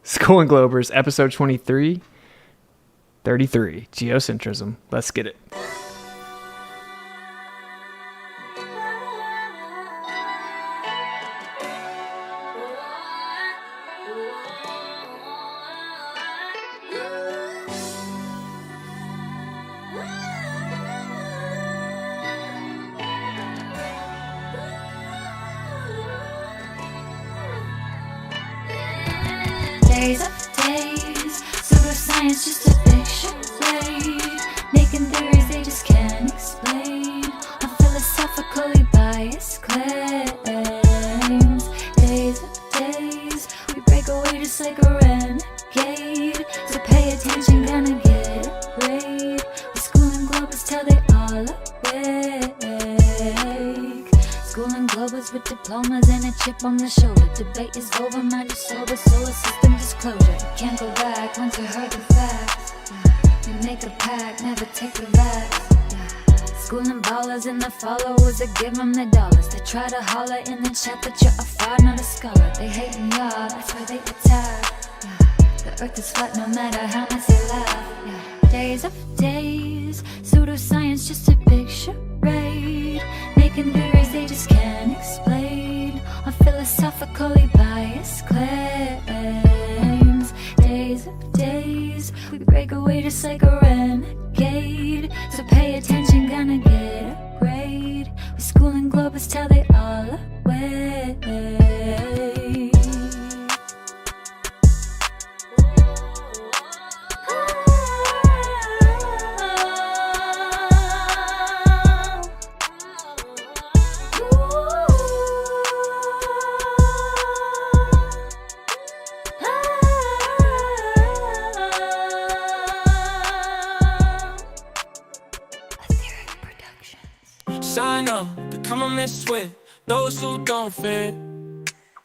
Skull and Globers, episode 33, Geocentrism. Let's get it. Days after days, pseudoscience just a big charade, making theories they just can't explain, on philosophically biased claims. Days after days, we break away just like a renegade, so pay attention, gonna get a grade. The school and globers tell they all awake. School and globers with diplomas and a chip on the shoulder. Debate is over, mind is sober, solar system disclosure. You can't go back once you heard the facts. You make a pact, never take the vax. School and ballers and the followers that give them the dollars. They try to holler in the chat that you're a fraud, not a scholar. They hating y'all, that's why they attack. The earth is flat no matter how much they laugh. Days after days, pseudoscience just a big charade, making theories they just can't explain, on philosophically biased claims. Days after days, we break away just like a renegade, so pay attention, gonna get a grade. With school and globers tell they all away. Sign up, become a misfit. Those who don't fit,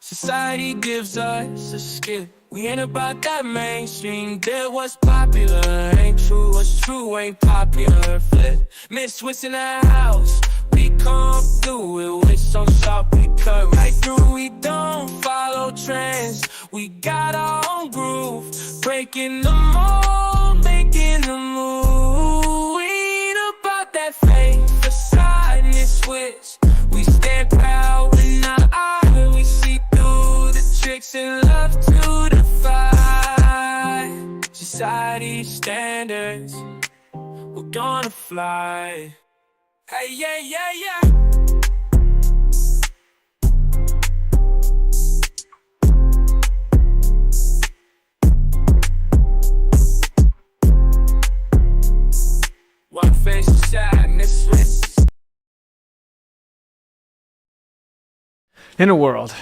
society gives us a skip. We ain't about that mainstream. There what's popular ain't true. What's true ain't popular. Flip, misfits in the house. We come through it with some sharp. We cut right through. We don't follow trends. We got our own groove. Breaking the mold, making the move. We ain't about that fake facade and switch. We stand proud in our eye. We see through the tricks and love to defy society standards. We're gonna fly. Hey, yeah, yeah, yeah. One face of sadness. In a world.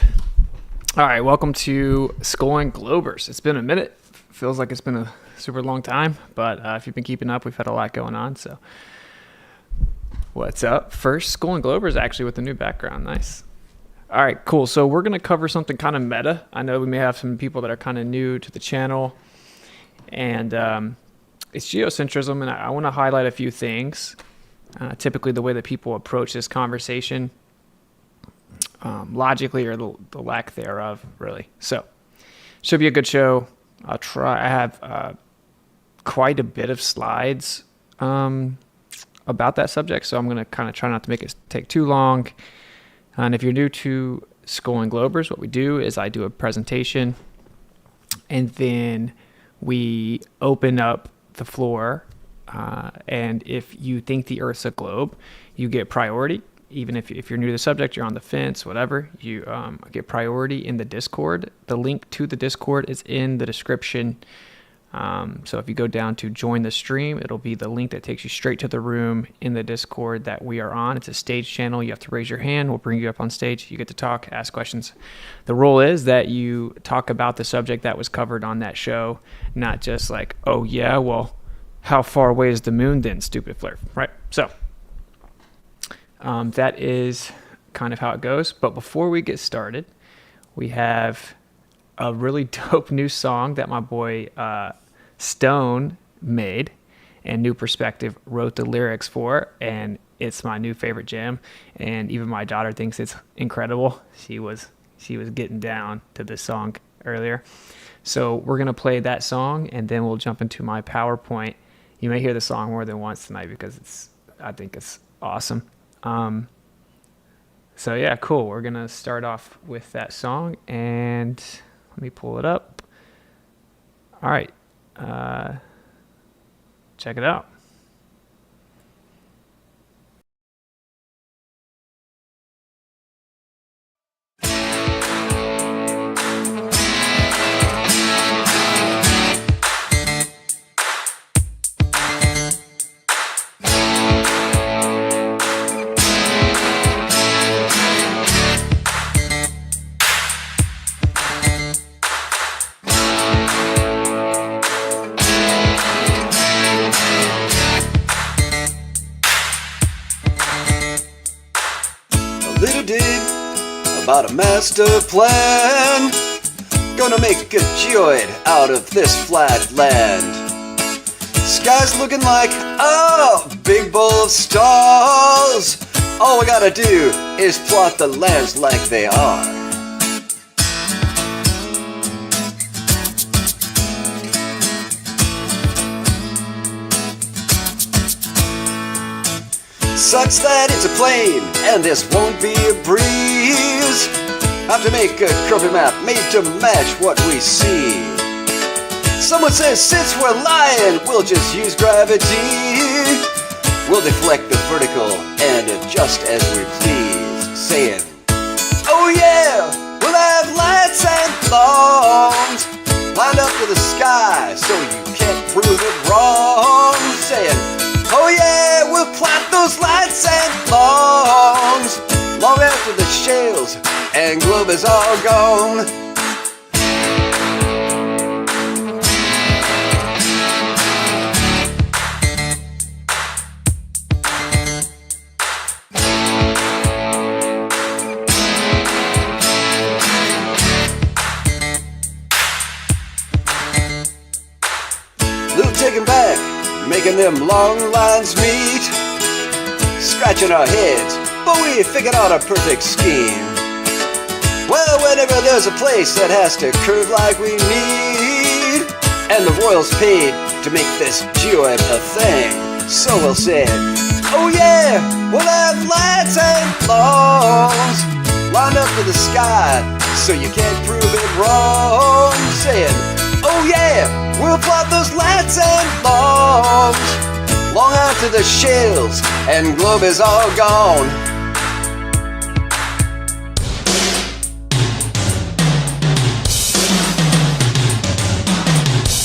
All right, welcome to Skull and Globers. It's been a minute. Feels like it's been a super long time, but if you've been keeping up, we've had a lot going on. So, what's up? First, Skull and Globers actually with a new background. Nice. All right, cool. So we're going to cover something kind of meta. I know we may have some people that are kind of new to the channel, and it's geocentrism, and I want to highlight a few things. Typically, the way that people approach this conversation, logically or the lack thereof, really. So, should be a good show. I'll try. I have quite a bit of slides about that subject, so I'm going to kind of try not to make it take too long. And if you're new to Skull and Globers, what we do is I do a presentation, and then we open up the floor, and if you think the Earth's a globe, you get priority. Even if you're new to the subject, you're on the fence, whatever, you get priority in the Discord. The link to the Discord is in the description. So if you go down to join the stream, it'll be the link that takes you straight to the room in the Discord that we are on. It's a stage channel. You have to raise your hand. We'll bring you up on stage. You get to talk, ask questions. The rule is that you talk about the subject that was covered on that show, not just like, oh yeah, well, how far away is the moon then, stupid flirt, right? So that is kind of how it goes. But before we get started, we have a really dope new song that my boy Stone made and New Perspective wrote the lyrics for, and it's my new favorite jam, and even my daughter thinks it's incredible. She was getting down to this song earlier. So we're going to play that song, and then we'll jump into my PowerPoint. You may hear the song more than once tonight because I think it's awesome. So yeah, cool. We're going to start off with that song, and let me pull it up. All right. Check it out. Little did about a master plan. Gonna make a geoid out of this flat land. Sky's looking like a big bowl of stars. All we gotta do is plot the lands like they are. Sucks that it's a plane, and this won't be a breeze. Have to make a curvy map made to match what we see. Someone says since we're lying, we'll just use gravity. We'll deflect the vertical and adjust as we please. Saying, oh yeah, we'll have lights and longs lined up to the sky so you can't prove it wrong. Saying, oh yeah, we'll plot those lights and longs long after the shales and globe is all gone. Little taken back, making them long lines meet, scratching our heads, but we figured out a perfect scheme. Well, whenever there's a place that has to curve like we need, and the royals paid to make this geoid a thing, so we'll say, oh yeah, we'll have lights and longs lined up to the sky, so you can't prove it wrong. Saying, oh yeah, we'll plot those lights and longs long after the shales and globe is all gone.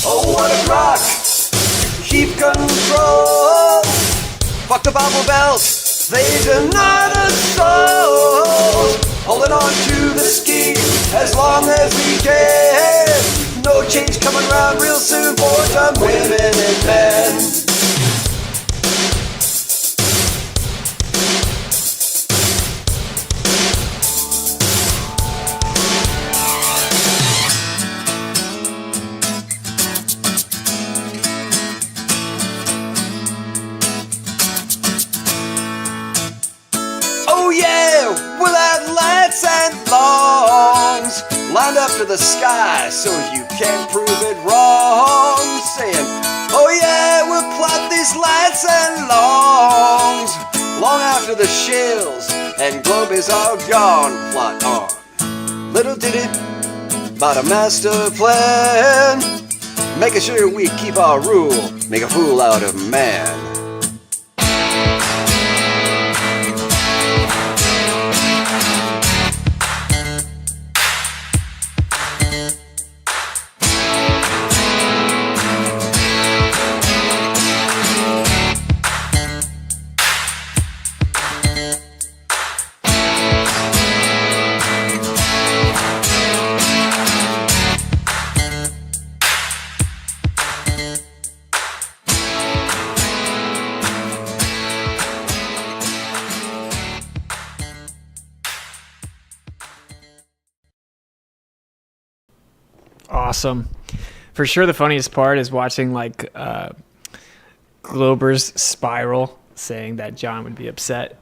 Oh, what a rock! Keep control! Fuck the bubble belt! They deny us souls! Holding on to the scheme as long as we can. No change coming around real soon for dumb women and men. Oh yeah, we'll have lights and longs lined up to the sky so you can't prove it wrong. Saying, oh yeah, we'll plot these lights and longs long after the shales and globe is all gone. Plot on. Little did it about a master plan, making sure we keep our rule, make a fool out of man. Awesome. For sure the funniest part is watching like Glober's spiral saying that John would be upset.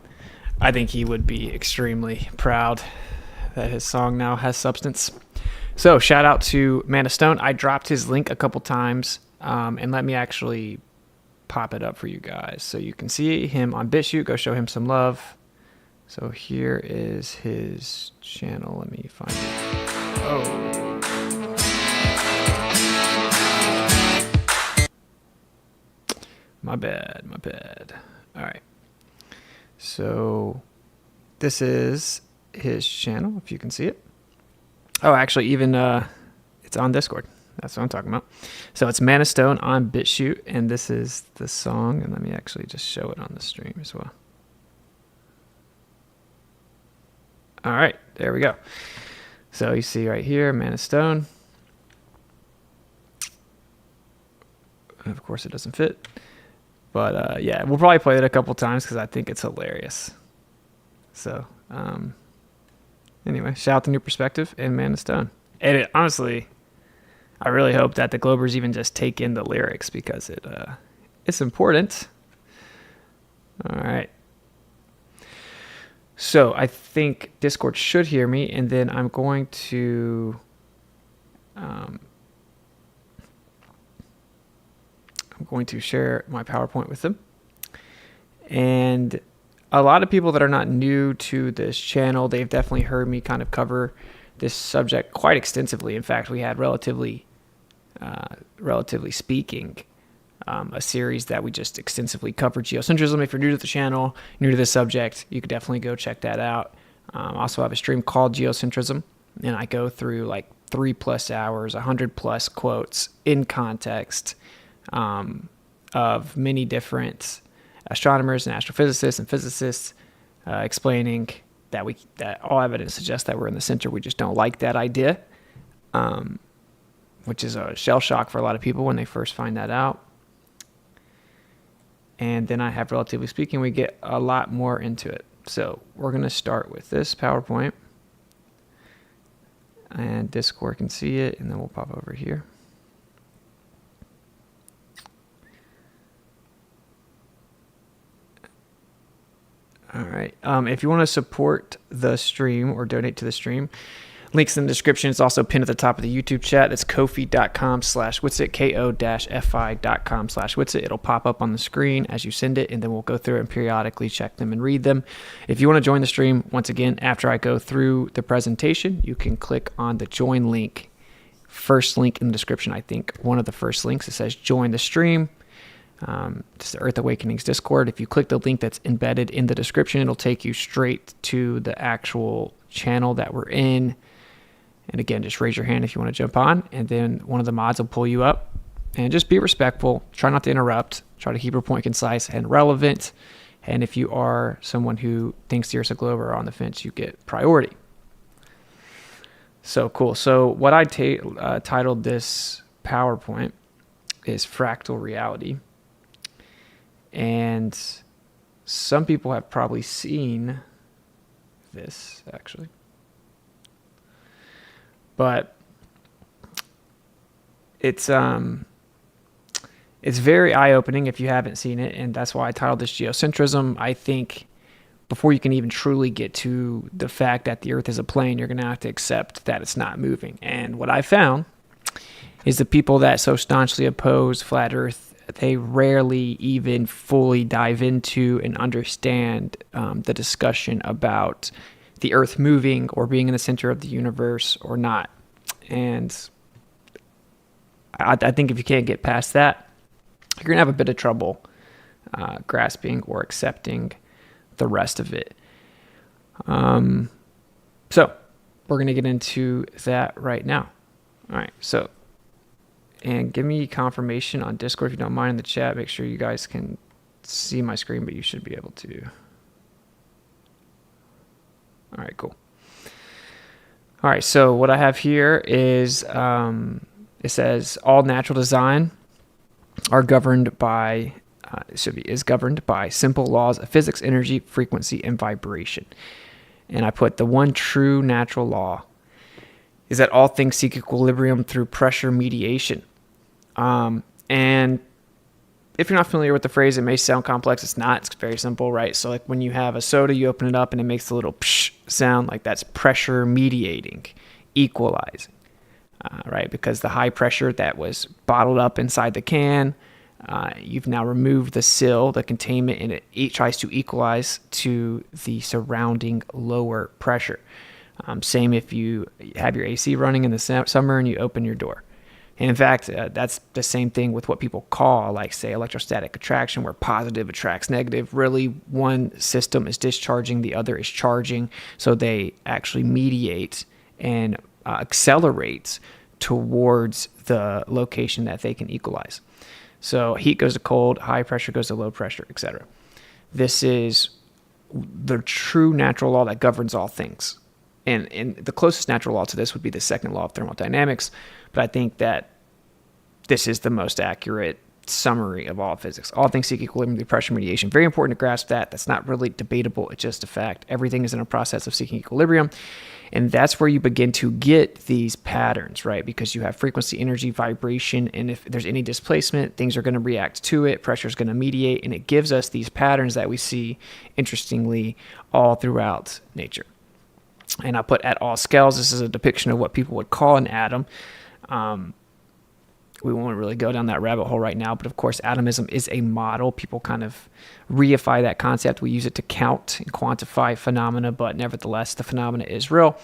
I think he would be extremely proud that his song now has substance. So shout out to Man of Stone. I dropped his link a couple times, and let me actually pop it up for you guys so you can see him on BitChute. Go show him some love. So here is his channel. Let me find it. Oh. My bad. All right. So this is his channel, if you can see it. Oh, actually, even it's on Discord. That's what I'm talking about. So it's Man of Stone on BitChute, and this is the song. And let me actually just show it on the stream as well. All right, there we go. So you see right here, Man of Stone. And of course, it doesn't fit. But yeah, we'll probably play it a couple times because I think it's hilarious. So anyway, shout out to New Perspective and Man of Stone. And honestly, I really hope that the Globers even just take in the lyrics because it's important. All right. So I think Discord should hear me, and then I'm going to share my PowerPoint with them. And a lot of people that are not new to this channel, they've definitely heard me kind of cover this subject quite extensively. In fact, we had relatively speaking, a series that we just extensively covered geocentrism. If you're new to the channel, new to this subject, you could definitely go check that out. I also have a stream called Geocentrism, and I go through like 3+ hours, 100+ quotes in context of many different astronomers and astrophysicists and physicists explaining that all evidence suggests that we're in the center. We just don't like that idea, which is a shell shock for a lot of people when they first find that out. And then I have Relatively Speaking. We get a lot more into it. So we're going to start with this PowerPoint. And Discord can see it, and then we'll pop over here. All right. If you want to support the stream or donate to the stream, links in the description. It's also pinned at the top of the YouTube chat. It's ko-fi.com/Witsit, ko-fi.com/Witsit. It'll pop up on the screen as you send it, and then we'll go through it and periodically check them and read them. If you want to join the stream, once again, after I go through the presentation, you can click on the join link. First link in the description, I think. One of the first links, it says join the stream. It's the Earth Awakenings Discord. If you click the link that's embedded in the description, it'll take you straight to the actual channel that we're in. And again, just raise your hand if you want to jump on, and then one of the mods will pull you up. And just be respectful. Try not to interrupt. Try to keep your point concise and relevant. And if you are someone who thinks the Earth's a globe or on the fence, you get priority. So cool. So what I titled this PowerPoint is Fractal Reality. And some people have probably seen this, actually. But it's very eye-opening if you haven't seen it, and that's why I titled this Geocentrism. I think before you can even truly get to the fact that the Earth is a plane, you're going to have to accept that it's not moving. And what I found is the people that so staunchly oppose flat Earth, they rarely even fully dive into and understand the discussion about the Earth moving or being in the center of the universe or not. And I think if you can't get past that, you're going to have a bit of trouble grasping or accepting the rest of it. So we're going to get into that right now. All right. So, and give me confirmation on Discord if you don't mind in the chat. Make sure you guys can see my screen, but you should be able to. All right, cool. All right, so what I have here is it says all natural design are governed by is governed by simple laws of physics, energy, frequency, and vibration. And I put the one true natural law is that all things seek equilibrium through pressure mediation. And if you're not familiar with the phrase, it may sound complex. It's not. It's very simple, right? So like when you have a soda, you open it up and it makes a little psh sound, like that's pressure mediating, equalizing. right? Because the high pressure that was bottled up inside the can, you've now removed the sill, the containment, and it tries to equalize to the surrounding lower pressure. Same if you have your AC running in the summer and you open your door. And in fact, that's the same thing with what people call, like, say, electrostatic attraction, where positive attracts negative. Really, one system is discharging, the other is charging. So they actually mediate and accelerate towards the location that they can equalize. So heat goes to cold, high pressure goes to low pressure, etc. This is the true natural law that governs all things. And the closest natural law to this would be the second law of thermodynamics, but I think that this is the most accurate summary of all physics. All things seek equilibrium through pressure mediation. Very important to grasp that. That's not really debatable. It's just a fact. Everything is in a process of seeking equilibrium. And that's where you begin to get these patterns, right? Because you have frequency, energy, vibration, and if there's any displacement, things are going to react to it. Pressure is going to mediate, and it gives us these patterns that we see, interestingly, all throughout nature. And I put at all scales. This is a depiction of what people would call an atom. We won't really go down that rabbit hole right now, but of course, atomism is a model. People kind of reify that concept. We use it to count and quantify phenomena, but nevertheless, the phenomena is real.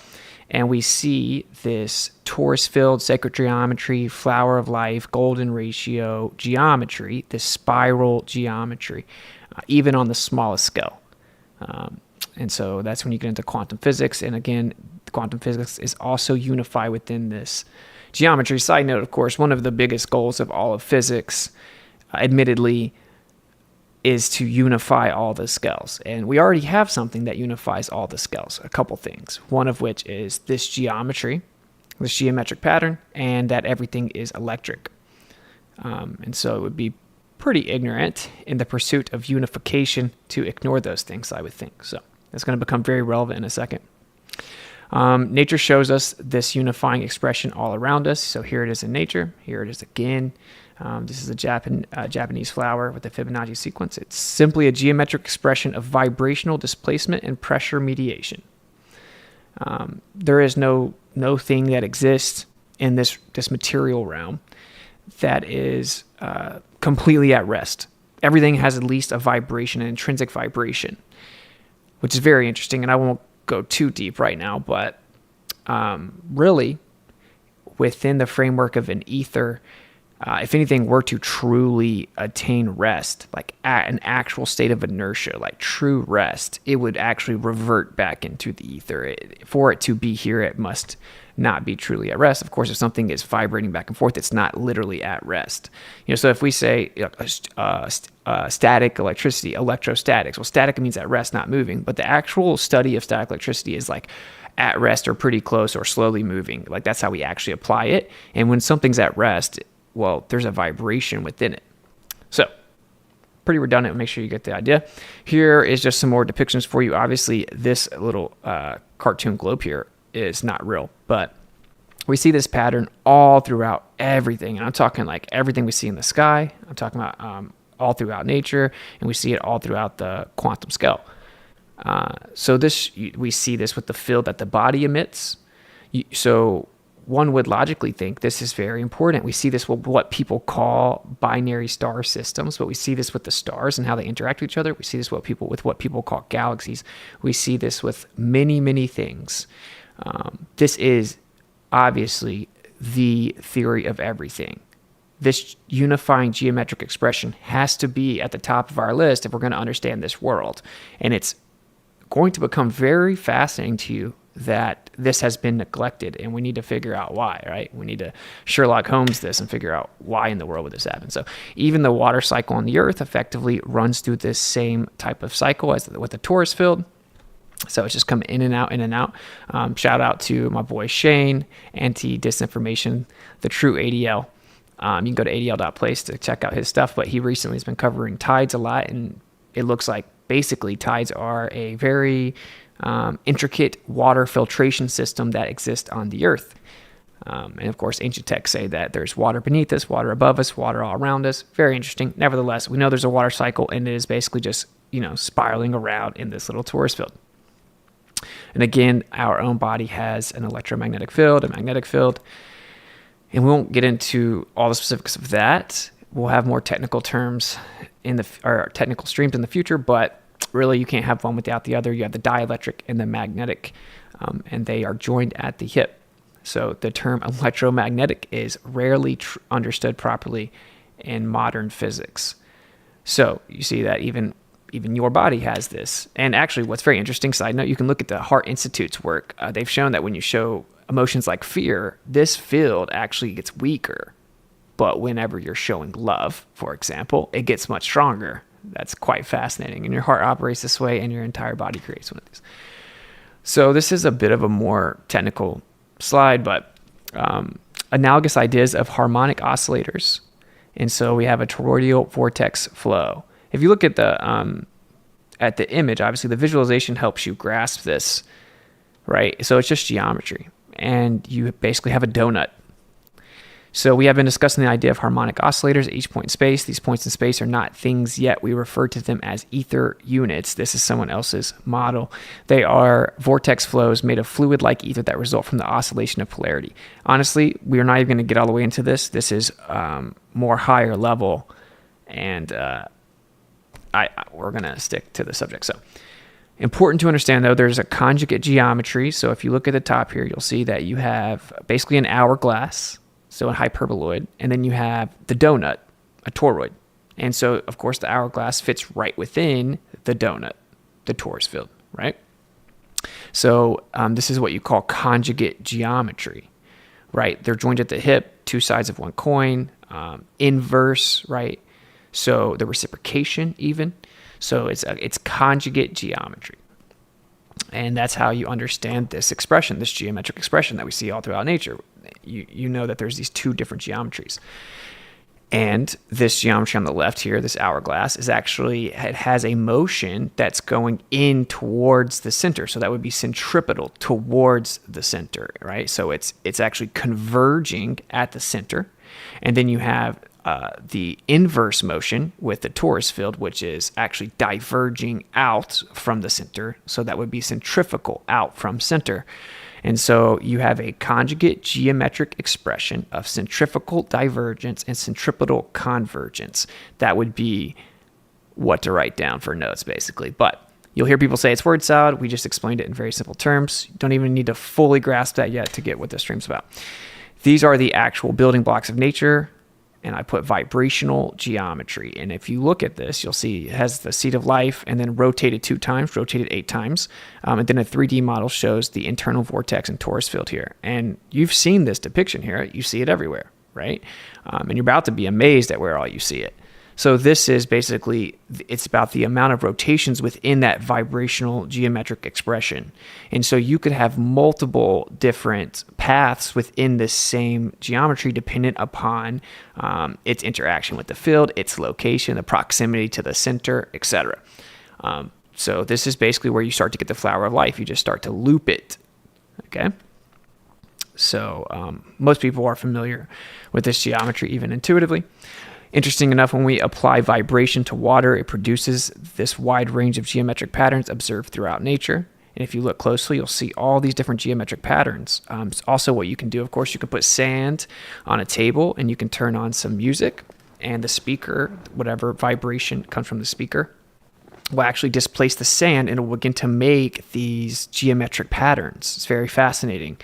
And we see this torus field, sacred geometry, flower of life, golden ratio geometry, this spiral geometry, even on the smallest scale. And so that's when you get into quantum physics. And again, quantum physics is also unified within this geometry. Side note, of course, one of the biggest goals of all of physics, admittedly, is to unify all the scales. And we already have something that unifies all the scales, a couple things. One of which is this geometry, this geometric pattern, and that everything is electric. And so it would be pretty ignorant in the pursuit of unification to ignore those things, I would think. So that's going to become very relevant in a second. Nature shows us this unifying expression all around us. So here it is in nature. Here it is again. This is a Japanese flower with the Fibonacci sequence. It's simply a geometric expression of vibrational displacement and pressure mediation. There is no thing that exists in this material realm that is completely at rest. Everything has at least a vibration, an intrinsic vibration, which is very interesting. And I won't go too deep right now, but really, within the framework of an ether, if anything were to truly attain rest, like an actual state of inertia, like true rest, it would actually revert back into the ether. For it to be here, it must not be truly at rest. Of course, if something is vibrating back and forth, it's not literally at rest. So if we say static electricity, electrostatics, well, static means at rest, not moving, but the actual study of static electricity is like at rest or pretty close or slowly moving. Like that's how we actually apply it. And when something's at rest, well, there's a vibration within it. So pretty redundant. Make sure you get the idea. Here is just some more depictions for you. Obviously, this little cartoon globe here is not real, but we see this pattern all throughout everything. And I'm talking like everything we see in the sky. I'm talking about all throughout nature, and we see it all throughout the quantum scale. So we see this with the field that the body emits. So one would logically think this is very important. We see this with what people call binary star systems, but we see this with the stars and how they interact with each other. We see this with what people call galaxies. We see this with many, many things. This is obviously the theory of everything. This unifying geometric expression has to be at the top of our list if we're going to understand this world. And it's going to become very fascinating to you that this has been neglected, and we need to figure out why, right? We need to Sherlock Holmes this and figure out why in the world would this happen. So even the water cycle on the Earth effectively runs through this same type of cycle as with the torus field. So it's just come in and out, in and out. Shout out to my boy Shane, Anti-Disinformation, the true ADL. You can go to adl.place to check out his stuff, but he recently has been covering tides a lot, and it looks like basically tides are a very intricate water filtration system that exists on the Earth. And of course, ancient texts say that there's water beneath us, water above us, water all around us. Very interesting. Nevertheless, we know there's a water cycle, and it is basically just, spiraling around in this little torus field. And again, our own body has an electromagnetic field, a magnetic field. And we won't get into all the specifics of that. We'll have more technical terms or technical streams in the future, but really you can't have one without the other. You have the dielectric and the magnetic, and they are joined at the hip. So the term electromagnetic is rarely understood properly in modern physics. So you see that even your body has this. And actually, what's very interesting, side note, you can look at the Heart Institute's work. They've shown that when you show emotions like fear, this field actually gets weaker. But whenever you're showing love, for example, it gets much stronger. That's quite fascinating. And your heart operates this way, and your entire body creates one of these. So this is a bit of a more technical slide, but analogous ideas of harmonic oscillators. And so we have a toroidal vortex flow. If you look at the image, obviously the visualization helps you grasp this, right? So it's just geometry, and you basically have a donut. So we have been discussing the idea of harmonic oscillators at each point in space. These points in space are not things yet. We refer to them as ether units. This is someone else's model. They are vortex flows made of fluid-like ether that result from the oscillation of polarity. Honestly, we're not even going to get all the way into this. This is more higher level, and we're going to stick to the subject. So important to understand, though, there's a conjugate geometry. So if you look at the top here, you'll see that you have basically an hourglass, so a hyperboloid, and then you have the donut, a toroid. And so, of course, the hourglass fits right within the donut, the torus field, right? So this is what you call conjugate geometry, right? They're joined at the hip, two sides of one coin, inverse, right? So the reciprocation even. So it's conjugate geometry. And that's how you understand this expression, this geometric expression that we see all throughout nature. You know that there's these two different geometries. And this geometry on the left here, this hourglass, is actually, it has a motion that's going in towards the center. So that would be centripetal towards the center, right? So it's actually converging at the center. And then you have the inverse motion with the torus field, which is actually diverging out from the center. So that would be centrifugal out from center. And so you have a conjugate geometric expression of centrifugal divergence and centripetal convergence. That would be what to write down for notes, basically. But you'll hear people say it's word salad. We just explained it in very simple terms. You don't even need to fully grasp that yet to get what this stream's about. These are the actual building blocks of nature. And I put vibrational geometry. And if you look at this, you'll see it has the seed of life and then rotated 2 times, rotated 8 times. And then a 3D model shows the internal vortex and torus field here. And you've seen this depiction here. You see it everywhere, right? And you're about to be amazed at where all you see it. So this is basically, it's about the amount of rotations within that vibrational geometric expression. And so you could have multiple different paths within this same geometry dependent upon its interaction with the field, its location, the proximity to the center, etc. So this is basically where you start to get the flower of life. You just start to loop it, okay? So most people are familiar with this geometry even intuitively. Interesting enough, when we apply vibration to water, it produces this wide range of geometric patterns observed throughout nature. And if you look closely, you'll see all these different geometric patterns. Also, what you can do, of course, you can put sand on a table and you can turn on some music, and the speaker, whatever vibration comes from the speaker, will actually displace the sand and it will begin to make these geometric patterns. It's very fascinating.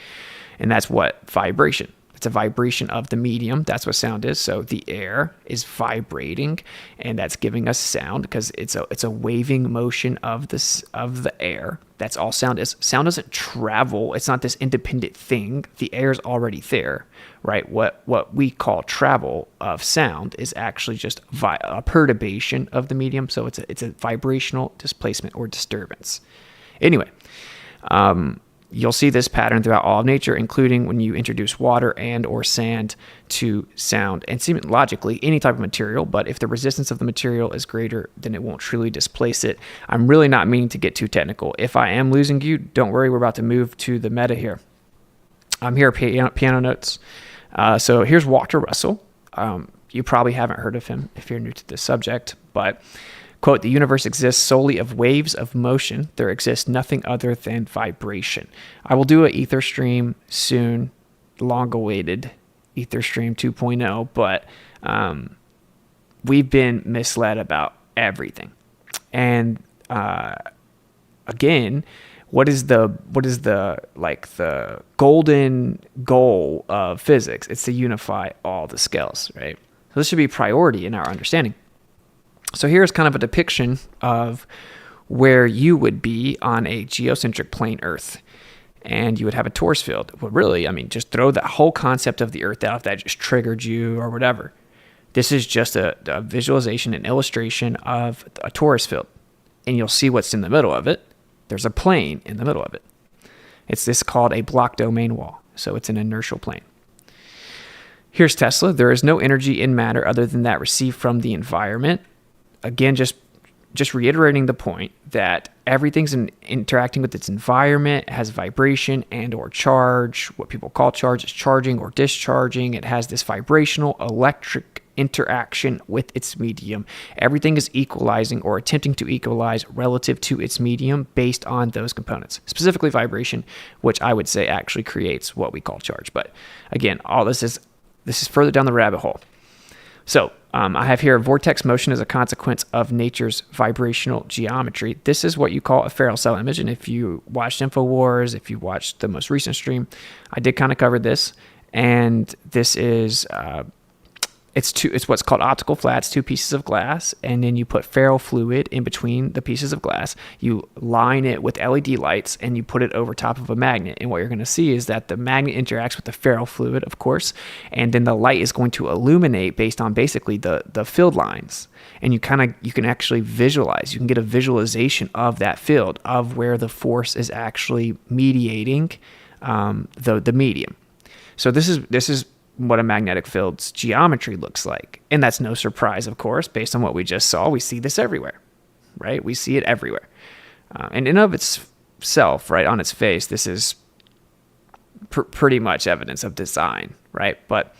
And that's what vibration. It's a vibration of the medium. That's what sound is. So the air is vibrating, and that's giving us sound because it's a waving motion of the air. That's all sound is. Sound doesn't travel. It's not this independent thing. The air is already there, right? What we call travel of sound is actually just a perturbation of the medium. So it's a vibrational displacement or disturbance. Anyway, you'll see this pattern throughout all of nature, including when you introduce water and or sand to sound. And seemingly logically, any type of material, but if the resistance of the material is greater, then it won't truly displace it. I'm really not meaning to get too technical. If I am losing you, don't worry, we're about to move to the meta here. I'm here at piano notes. So here's Walter Russell. You probably haven't heard of him if you're new to this subject, but quote, "The universe exists solely of waves of motion. There exists nothing other than vibration." I will do an ether stream soon, long awaited, Etherstream 2.0, but we've been misled about everything. And again, what is the like the golden goal of physics? It's to unify all the scales, right? So this should be priority in our understanding. So here's kind of a depiction of where you would be on a geocentric plane Earth. And you would have a torus field. Well, really, I mean, just throw that whole concept of the Earth out if that just triggered you or whatever. This is just a visualization, an illustration of a torus field. And you'll see what's in the middle of it. There's a plane in the middle of it. It's this called a block domain wall. So it's an inertial plane. Here's Tesla. There is no energy in matter other than that received from the environment. Again, just reiterating the point that everything's interacting with its environment. It has vibration and or charge. What people call charge is charging or discharging. It has this vibrational electric interaction with its medium. Everything is equalizing or attempting to equalize relative to its medium based on those components, specifically vibration, which I would say actually creates what we call charge. But again, all this is further down the rabbit hole. So I have here a vortex motion as a consequence of nature's vibrational geometry. This is what you call a Farrell cell image. And if you watched InfoWars, if you watched the most recent stream, I did kind of cover this. And this is it's what's called optical flats, 2 pieces of glass, and then you put Farrell fluid in between the pieces of glass. You line it with LED lights, and you put it over top of a magnet. And what you're going to see is that the magnet interacts with the Farrell fluid, of course, and then the light is going to illuminate based on basically the field lines. And you can actually visualize. You can get a visualization of that field, of where the force is actually mediating the medium. So this is what a magnetic field's geometry looks like. And that's no surprise, of course, based on what we just saw. We see this everywhere, right? We see it everywhere. And in of itself, right, on its face, this is pretty much evidence of design, right? But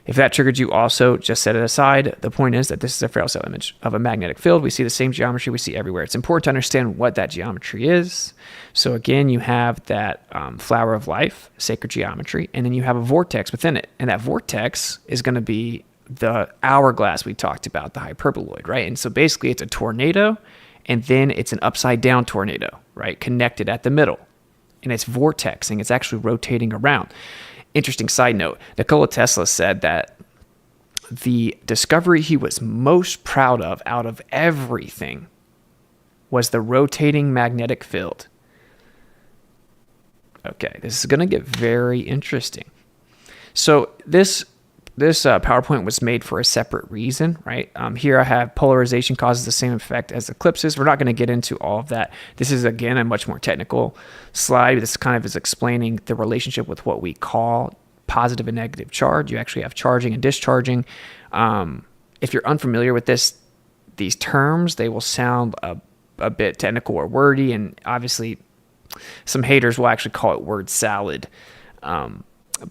if that triggered you also, just set it aside. The point is that this is a Farrell cell image of a magnetic field. We see the same geometry we see everywhere. It's important to understand what that geometry is. So again, you have that flower of life, sacred geometry, and then you have a vortex within it. And that vortex is going to be the hourglass we talked about, the hyperboloid, right? And so basically it's a tornado, and then it's an upside down tornado, right? Connected at the middle. And it's vortexing. It's actually rotating around. Interesting side note, Nikola Tesla said that the discovery he was most proud of out of everything was the rotating magnetic field. Okay, this is going to get very interesting. So this PowerPoint was made for a separate reason, right? Here I have polarization causes the same effect as eclipses. We're not going to get into all of that. This is, again, a much more technical slide. This kind of is explaining the relationship with what we call positive and negative charge. You actually have charging and discharging. If you're unfamiliar with these terms, they will sound a bit technical or wordy, and obviously some haters will actually call it word salad.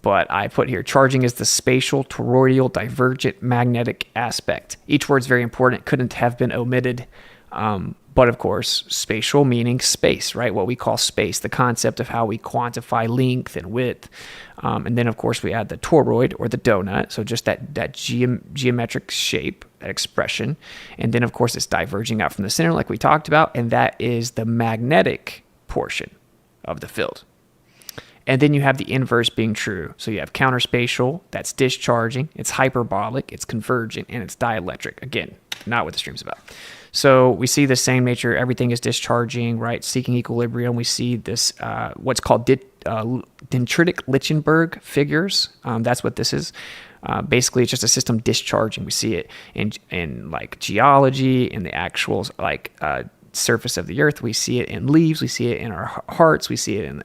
But I put here, charging is the spatial, toroidal, divergent magnetic aspect. Each word's very important. It couldn't have been omitted. But of course, spatial meaning space, right? What we call space, the concept of how we quantify length and width. And then, of course, we add the toroid or the donut. So just that geometric shape, that expression. And then, of course, it's diverging out from the center like we talked about. And that is the magnetic portion of the field. And then you have the inverse being true. So you have counterspatial, that's discharging, it's hyperbolic, it's convergent, and it's dielectric. Again, not what the stream's about. So we see the same nature. Everything is discharging, right? Seeking equilibrium. We see this, what's called dendritic Lichtenberg figures. That's what this is. Basically, it's just a system discharging. We see it in like geology, in the actual surface of the earth. We see it in leaves, we see it in our hearts, we see it in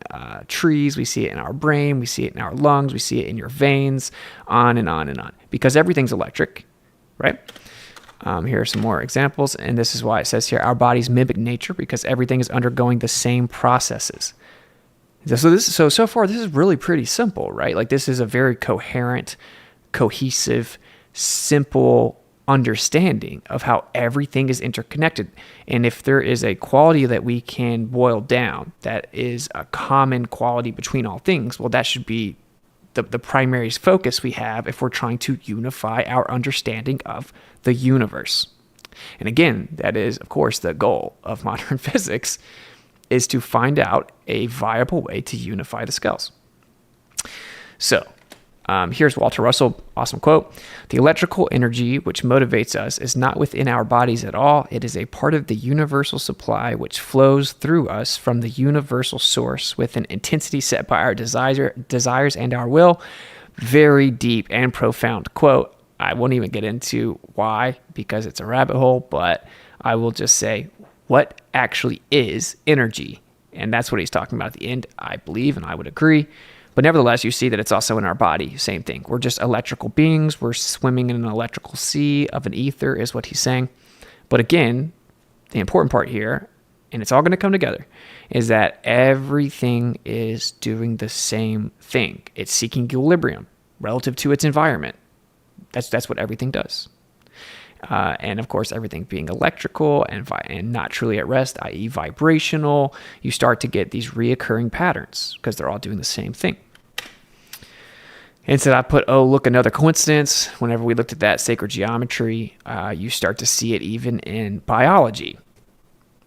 trees, we see it in our brain, we see it in our lungs, we see it in your veins, on and on and on, because everything's electric, right? Here are some more examples, and this is why it says here our bodies mimic nature, because everything is undergoing the same processes. So far this is really pretty simple, right? Like, this is a very coherent, cohesive, simple understanding of how everything is interconnected. And if there is a quality that we can boil down that is a common quality between all things, well, that should be the primary focus we have if we're trying to unify our understanding of the universe. And again, that is, of course, the goal of modern physics, is to find out a viable way to unify the scales. So here's Walter Russell, awesome quote. The electrical energy which motivates us is not within our bodies at all. It is a part of the universal supply which flows through us from the universal source with an intensity set by our desires and our will. Very deep and profound quote. I won't even get into why, because it's a rabbit hole, but I will just say what actually is energy. And that's what he's talking about at the end, I believe, and I would agree. But nevertheless, you see that it's also in our body. Same thing. We're just electrical beings. We're swimming in an electrical sea of an ether is what he's saying. But again, the important part here, and it's all going to come together, is that everything is doing the same thing. It's seeking equilibrium relative to its environment. That's what everything does. And of course, everything being electrical and not truly at rest, i.e. vibrational, you start to get these reoccurring patterns because they're all doing the same thing. Instead, I put, oh, look, another coincidence. Whenever we looked at that sacred geometry, you start to see it even in biology.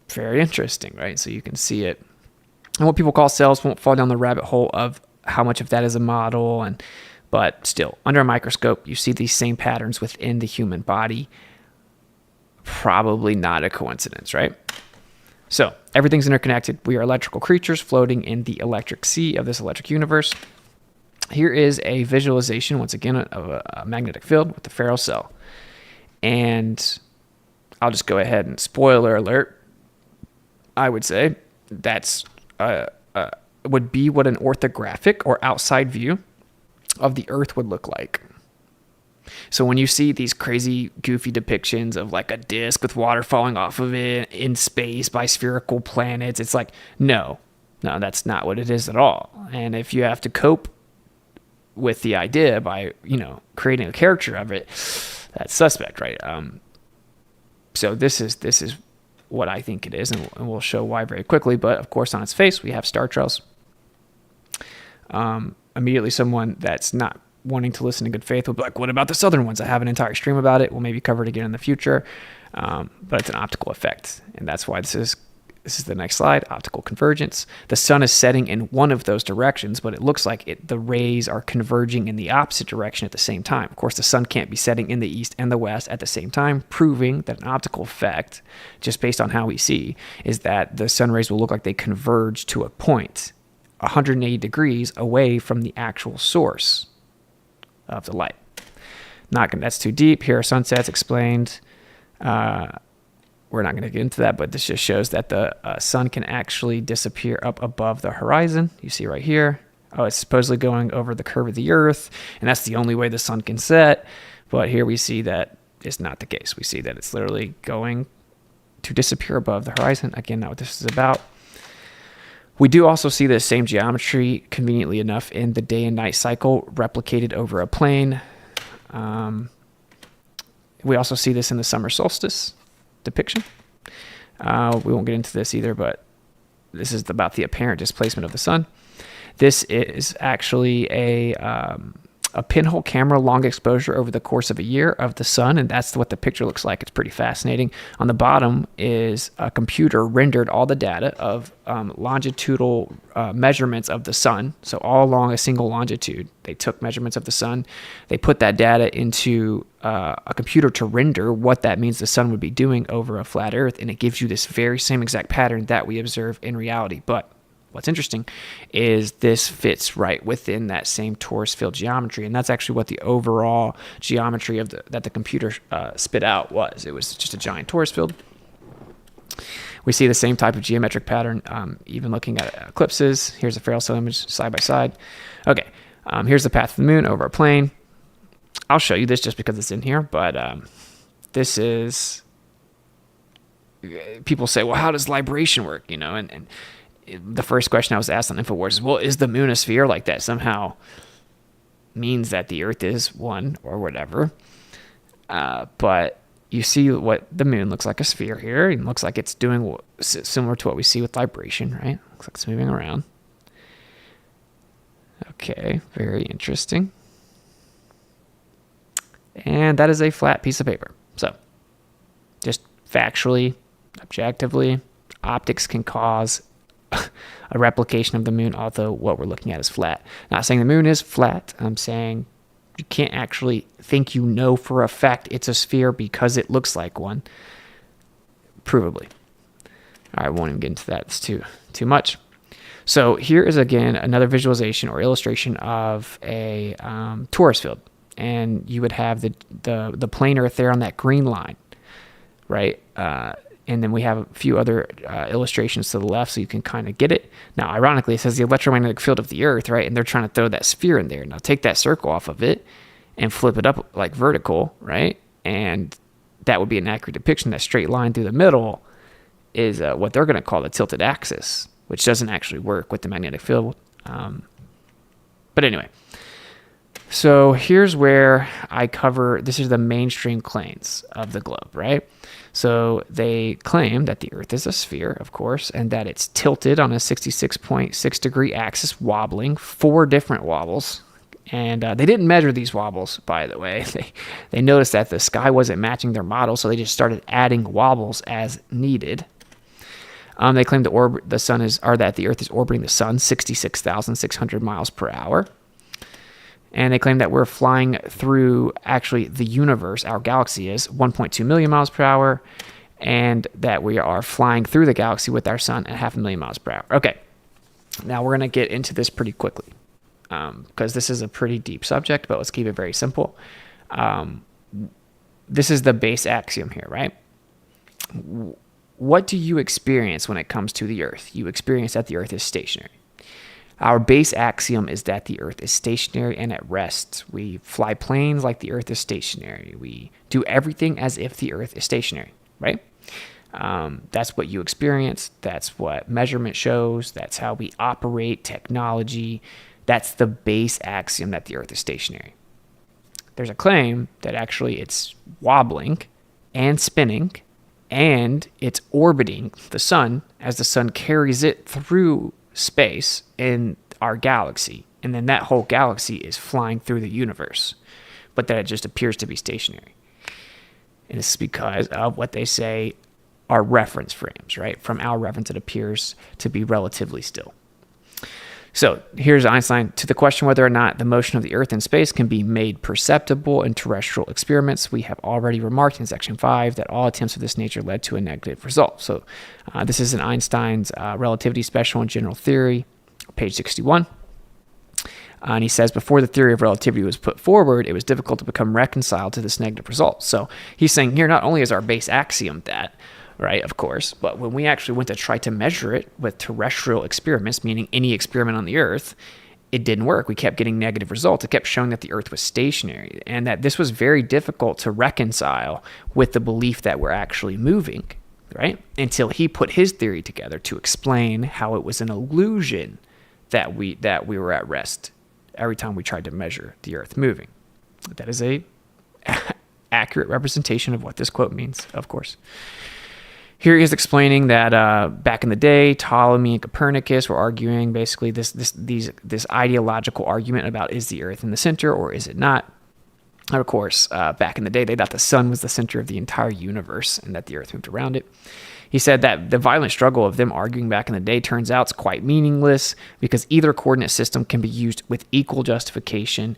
Very interesting, right? So you can see it. And what people call cells won't fall down the rabbit hole of how much of that is a model, but still, under a microscope, you see these same patterns within the human body. Probably not a coincidence, right? So everything's interconnected. We are electrical creatures floating in the electric sea of this electric universe. Here is a visualization, once again, of a magnetic field with the ferrocell cell. And I'll just go ahead and spoiler alert. I would say that's would be what an orthographic or outside view of the Earth would look like. So when you see these crazy, goofy depictions of like a disk with water falling off of it in space by spherical planets, it's like, no, that's not what it is at all. And if you have to cope with the idea by, creating a caricature of it, that's suspect, right? So this is what I think it is, and we'll show why very quickly. But of course, on its face, we have star trails. Immediately someone that's not wanting to listen in good faith will be like, what about the southern ones? I have an entire stream about it. We'll maybe cover it again in the future. But it's an optical effect. And that's why this is the next slide, optical convergence. The sun is setting in one of those directions, but it looks like the rays are converging in the opposite direction at the same time. Of course, the sun can't be setting in the east and the west at the same time, proving that an optical effect, just based on how we see, is that the sun rays will look like they converge to a point 180 degrees away from the actual source of the light. That's too deep. Here are sunsets explained. We're not going to get into that, but this just shows that the sun can actually disappear up above the horizon. You see right here. Oh, it's supposedly going over the curve of the Earth, and that's the only way the sun can set. But here we see that is not the case. We see that it's literally going to disappear above the horizon. Again, not what this is about. We do also see the same geometry, conveniently enough, in the day and night cycle replicated over a plane. We also see this in the summer solstice depiction. We won't get into this either, but this is about the apparent displacement of the sun. This is actually a pinhole camera long exposure over the course of a year of the sun, and that's what the picture looks like. It's pretty fascinating. On the bottom is a computer rendered all the data of longitudinal measurements of the sun. So all along a single longitude, they took measurements of the sun. They put that data into a computer to render what that means the sun would be doing over a flat Earth, and it gives you this very same exact pattern that we observe in reality. But what's interesting is this fits right within that same torus field geometry, and that's actually what the overall geometry of that the computer spit out was. It was just a giant torus field. We see the same type of geometric pattern, even looking at eclipses. Here's a Fractal image side by side. Okay, here's the path of the moon over a plane. I'll show you this just because it's in here, but this is... People say, well, how does libration work? And the first question I was asked on InfoWars is, well, is the moon a sphere? Like that somehow means that the Earth is one or whatever. But you see what the moon looks like a sphere here. It looks like it's doing similar to what we see with vibration, right? Looks like it's moving around. Okay, very interesting. And that is a flat piece of paper. So, just factually, objectively, optics can cause a replication of the moon, although what we're looking at is flat. Not saying the moon is flat. I'm saying you can't actually think you know for a fact it's a sphere because it looks like one. Provably. I won't even get into that. It's too much. So here is, again, another visualization or illustration of a torus field. And you would have the plane Earth there on that green line, right? And then we have a few other illustrations to the left so you can kind of get it. Now, ironically, it says the electromagnetic field of the Earth, right? And they're trying to throw that sphere in there. Now, take that circle off of it and flip it up like vertical, right? And that would be an accurate depiction. That straight line through the middle is what they're going to call the tilted axis, which doesn't actually work with the magnetic field. But anyway. So here's where I cover, this is the mainstream claims of the globe, right? So they claim that the Earth is a sphere, of course, and that it's tilted on a 66.6 degree axis, wobbling, 4 different wobbles. And they didn't measure these wobbles, by the way. They noticed that the sky wasn't matching their model, so they just started adding wobbles as needed. They claim that the Earth is orbiting the sun 66,600 miles per hour. And they claim that we're flying through, actually, the universe, our galaxy is 1.2 million miles per hour, and that we are flying through the galaxy with our sun at 500,000 miles per hour. Okay, now we're going to get into this pretty quickly because this is a pretty deep subject, but let's keep it very simple. This is the base axiom here, right? What do you experience when it comes to the Earth? You experience that the Earth is stationary. Our base axiom is that the Earth is stationary and at rest. We fly planes like the Earth is stationary. We do everything as if the Earth is stationary, right? That's what you experience. That's what measurement shows. That's how we operate technology. That's the base axiom that the Earth is stationary. There's a claim that actually it's wobbling and spinning, and it's orbiting the sun as the sun carries it through space in our galaxy, and then that whole galaxy is flying through the universe, but that it just appears to be stationary. And this is because of what they say are reference frames, right? From our reference, it appears to be relatively still. So here's Einstein to the question whether or not the motion of the Earth in space can be made perceptible in terrestrial experiments. We have already remarked in section 5 that all attempts of this nature led to a negative result. So this is in Einstein's Relativity Special and General Theory, page 61. And he says, before the theory of relativity was put forward, it was difficult to become reconciled to this negative result. So he's saying here, not only is our base axiom that, right, of course, but when we actually went to try to measure it with terrestrial experiments, meaning any experiment on the Earth, it didn't work. We kept getting negative results. It kept showing that the Earth was stationary, and that this was very difficult to reconcile with the belief that we're actually moving, right? Until he put his theory together to explain how it was an illusion that we were at rest every time we tried to measure the Earth moving. That is a accurate representation of what this quote means, of course. Here he is explaining that back in the day, Ptolemy and Copernicus were arguing basically this ideological argument about is the Earth in the center or is it not? And of course, back in the day, they thought the sun was the center of the entire universe and that the Earth moved around it. He said that the violent struggle of them arguing back in the day turns out it's quite meaningless because either coordinate system can be used with equal justification.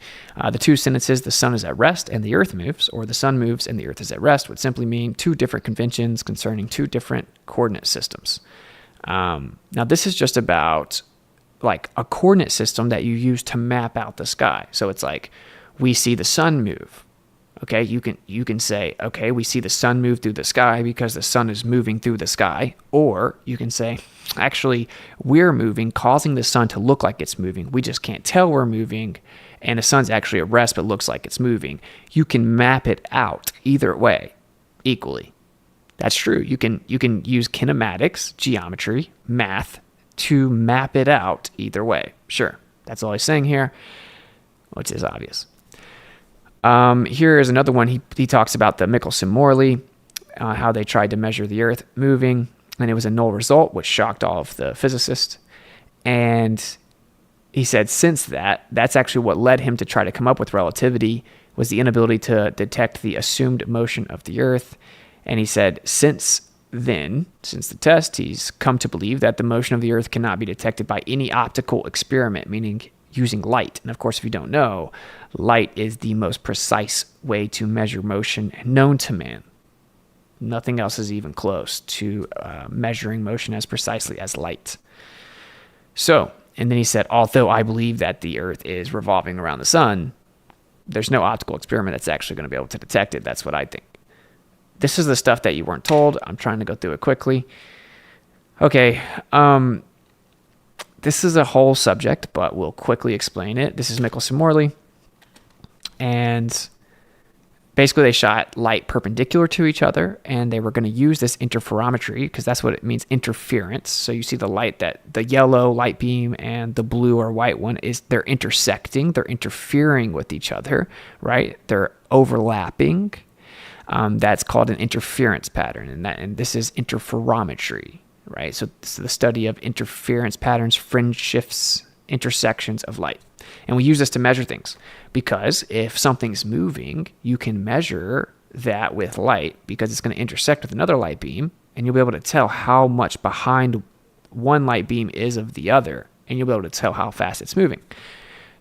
The two sentences, the sun is at rest and the Earth moves, or the sun moves and the Earth is at rest, would simply mean two different conventions concerning two different coordinate systems. Now, this is just about like a coordinate system that you use to map out the sky. So it's like we see the sun move. Okay, you can say, okay, we see the sun move through the sky because the sun is moving through the sky. Or you can say, actually, we're moving, causing the sun to look like it's moving. We just can't tell we're moving, and the sun's actually at rest but looks like it's moving. You can map it out either way equally. That's true. You can use kinematics, geometry, math to map it out either way. Sure, that's all he's saying here, which is obvious. Here is another one. He talks about the Michelson-Morley, how they tried to measure the Earth moving, and it was a null result, which shocked all of the physicists. And he said since that's actually what led him to try to come up with relativity, was the inability to detect the assumed motion of the Earth. And he said since the test, he's come to believe that the motion of the Earth cannot be detected by any optical experiment, meaning using light. And of course, if you don't know, light is the most precise way to measure motion known to man. Nothing else is even close to measuring motion as precisely as light. So, and then he said, although I believe that the Earth is revolving around the sun, there's no optical experiment that's actually going to be able to detect it. That's what I think. This is the stuff that you weren't told. I'm trying to go through it quickly. Okay. This is a whole subject, but we'll quickly explain it. This is Michelson-Morley. And basically they shot light perpendicular to each other, and they were going to use this interferometry, because that's what it means, interference. So you see the light, that the yellow light beam and the blue or white one, they're intersecting, they're interfering with each other, right? They're overlapping. That's called an interference pattern, and this is interferometry, right? So it's the study of interference patterns, fringe shifts, intersections of light. And we use this to measure things, because if something's moving, you can measure that with light, because it's going to intersect with another light beam, and you'll be able to tell how much behind one light beam is of the other, and you'll be able to tell how fast it's moving.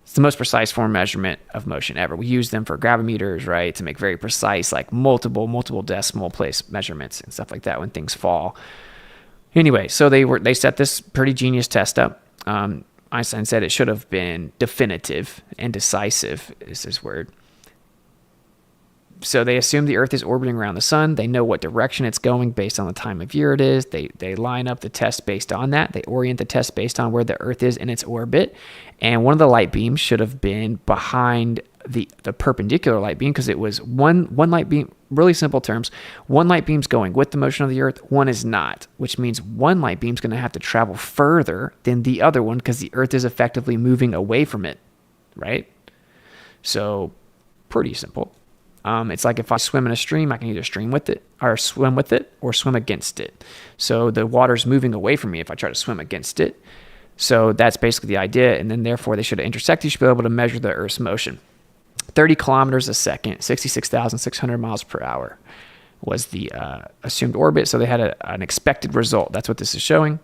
It's the most precise form of measurement of motion ever. We use them for gravimeters, right, to make very precise, like multiple decimal place measurements and stuff like that when things fall. Anyway, so they set this pretty genius test up. Einstein said it should have been definitive and decisive is his word. So they assume the Earth is orbiting around the sun. They know what direction it's going based on the time of year it is. They line up the test based on that. They orient the test based on where the Earth is in its orbit. And one of the light beams should have been behind the perpendicular light beam, because it was one light beam, really simple terms, one light beam's going with the motion of the Earth, one is not, which means one light beam's going to have to travel further than the other one, because the Earth is effectively moving away from it, right? So pretty simple. It's like if I swim in a stream, I can either swim with it or swim against it. So the water's moving away from me if I try to swim against it. So that's basically the idea. And then therefore they should have intersected. You should be able to measure the Earth's motion. 30 kilometers a second, 66,600 miles per hour was the assumed orbit. So they had an expected result. That's what this is showing.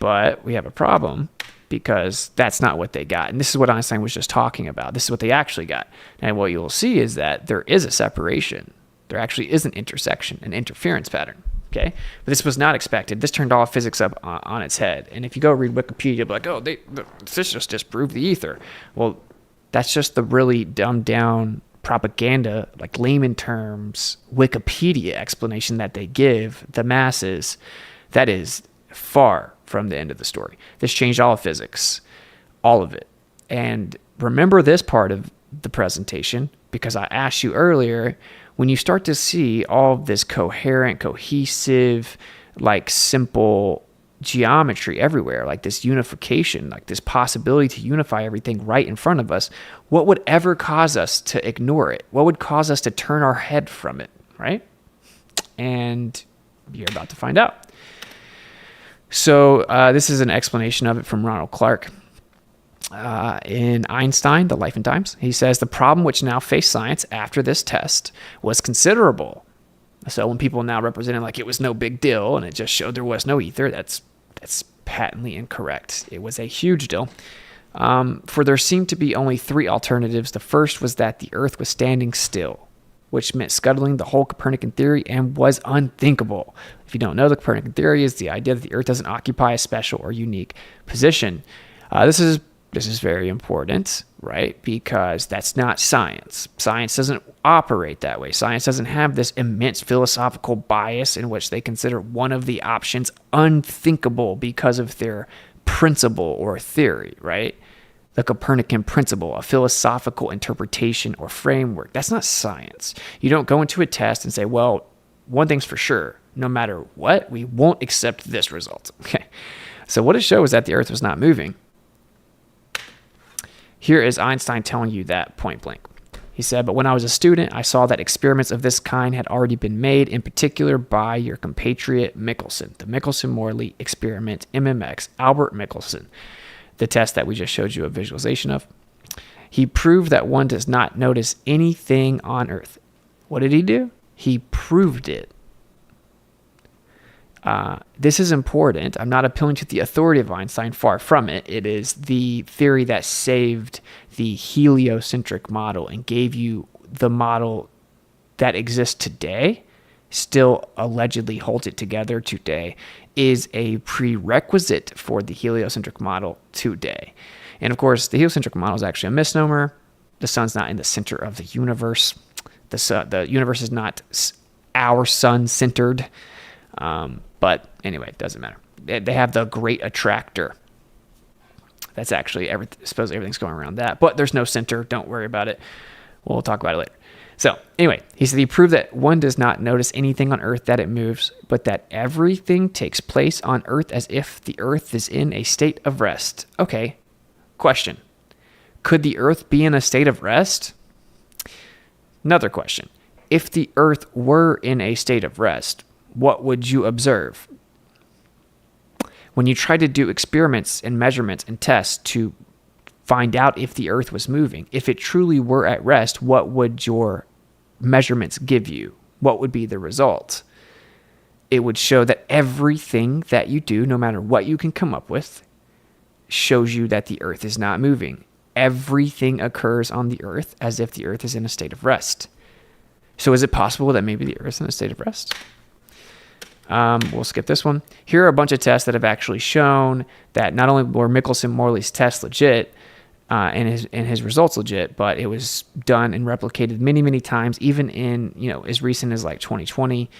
But we have a problem, because that's not what they got. And this is what Einstein was just talking about. This is what they actually got. And what you'll see is that there is a separation. There actually is an intersection, an interference pattern. Okay? But this was not expected. This turned all physics up on its head. And if you go read Wikipedia, you'll be like, oh, this just disproved the ether. Well, that's just the really dumbed down propaganda, like layman terms, Wikipedia explanation that they give the masses. That is far from the end of the story. This changed all of physics, all of it. And remember this part of the presentation, because I asked you earlier, when you start to see all of this coherent, cohesive, like simple geometry everywhere, like this unification, like this possibility to unify everything right in front of us, what would ever cause us to ignore it? What would cause us to turn our head from it, right? And you're about to find out. So this is an explanation of it from Ronald Clark in Einstein, The Life and Times. He says, the problem which now faced science after this test was considerable. So when people now represent it like it was no big deal and it just showed there was no ether, that's patently incorrect. It was a huge deal. For there seemed to be only three alternatives. The first was that the Earth was standing still, which meant scuttling the whole Copernican theory and was unthinkable. If you don't know, the Copernican theory is the idea that the Earth doesn't occupy a special or unique position. This is very important, right? Because that's not science. Science doesn't operate that way. Science doesn't have this immense philosophical bias in which they consider one of the options unthinkable because of their principle or theory, right? The Copernican principle, a philosophical interpretation or framework. That's not science. You don't go into a test and say, well, one thing's for sure, no matter what, we won't accept this result. Okay. So what it showed was that the Earth was not moving. Here is Einstein telling you that point blank. He said, but when I was a student, I saw that experiments of this kind had already been made, in particular by your compatriot Michelson, the Michelson-Morley experiment, MMX, Albert Michelson. the test that we just showed you a visualization of. He proved that one does not notice anything on Earth. What did he do? He proved it. This is important. I'm not appealing to the authority of Einstein, far from it. It is the theory that saved the heliocentric model and gave you the model that exists today, still allegedly holds it together today, is a prerequisite for the heliocentric model today. And of course, the heliocentric model is actually a misnomer. The sun's not in the center of the universe. The universe is not our sun-centered. But anyway, it doesn't matter. They have the great attractor. That's actually, suppose everything's going around that. But there's no center. Don't worry about it. We'll talk about it later. So anyway, he said he proved that one does not notice anything on Earth that it moves, but that everything takes place on Earth as if the Earth is in a state of rest. Okay, question. Could the Earth be in a state of rest? Another question. If the Earth were in a state of rest, what would you observe? When you try to do experiments and measurements and tests to find out if the Earth was moving, if it truly were at rest, what would your measurements give you? What would be the result? It would show that everything that you do, no matter what you can come up with, shows you that the Earth is not moving. Everything occurs on the Earth as if the Earth is in a state of rest. So is it possible that maybe the Earth is in a state of rest? We'll skip this one. Here are a bunch of tests that have actually shown that not only were Michelson-Morley's tests legit and his results legit, but it was done and replicated many, many times, even in, as recent as like 2020.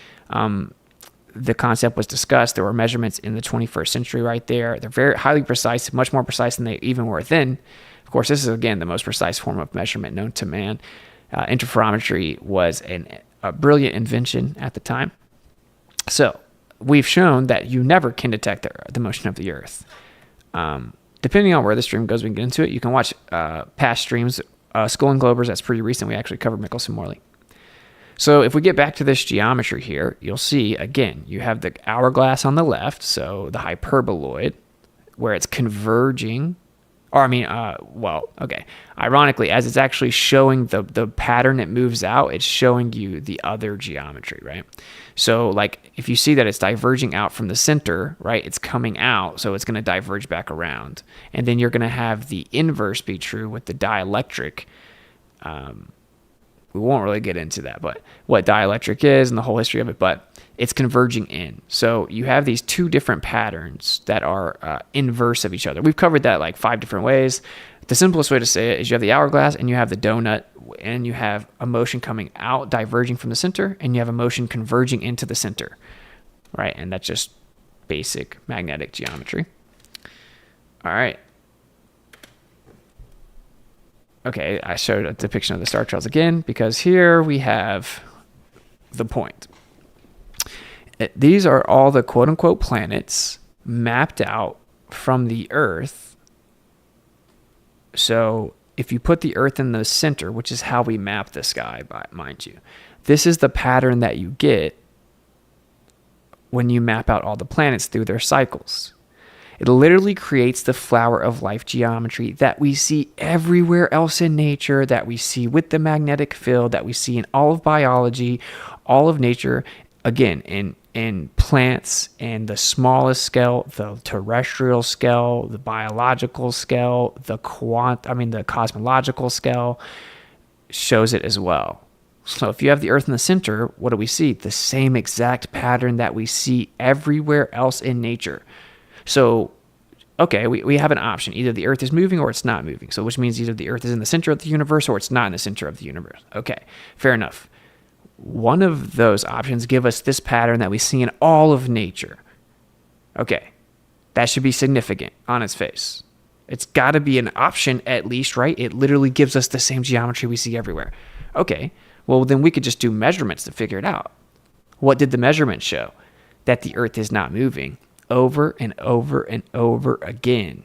The concept was discussed. There were measurements in the 21st century right there. They're very highly precise, much more precise than they even were then. Of course, this is, again, the most precise form of measurement known to man. Interferometry was a brilliant invention at the time. So we've shown that you never can detect the motion of the Earth. Depending on where the stream goes, we can get into it. You can watch past streams. Skull and Globers, that's pretty recent. We actually covered Michelson-Morley. So if we get back to this geometry here, you'll see, again, you have the hourglass on the left, so the hyperboloid, where it's converging. Ironically, as it's actually showing the pattern it moves out, it's showing you the other geometry, right? So like if you see that it's diverging out from the center, right, it's coming out, so it's going to diverge back around. And then you're going to have the inverse be true with the dielectric. We won't really get into that, but what dielectric is and the whole history of it, but it's converging in. So you have these two different patterns that are inverse of each other. We've covered that like 5 different ways. The simplest way to say it is you have the hourglass and you have the donut, and you have a motion coming out, diverging from the center, and you have a motion converging into the center, right? And that's just basic magnetic geometry. All right. Okay, I showed a depiction of the star trails again because here we have the point. These are all the quote-unquote planets mapped out from the Earth. So if you put the Earth in the center, which is how we map the sky, mind you, this is the pattern that you get when you map out all the planets through their cycles. It literally creates the flower of life geometry that we see everywhere else in nature, that we see with the magnetic field, that we see in all of biology, all of nature, again, in plants, and the smallest scale, the terrestrial scale, the biological scale, the cosmological scale shows it as well. So if you have the Earth in the center, what do we see? The same exact pattern that we see everywhere else in nature. So, okay, we have an option. Either the Earth is moving or it's not moving. So which means either the Earth is in the center of the universe or it's not in the center of the universe. Okay, fair enough. One of those options give us this pattern that we see in all of nature. Okay, that should be significant on its face. It's got to be an option at least, right? It literally gives us the same geometry we see everywhere. Okay, well then we could just do measurements to figure it out. What did the measurements show? That the Earth is not moving. Over and over and over again.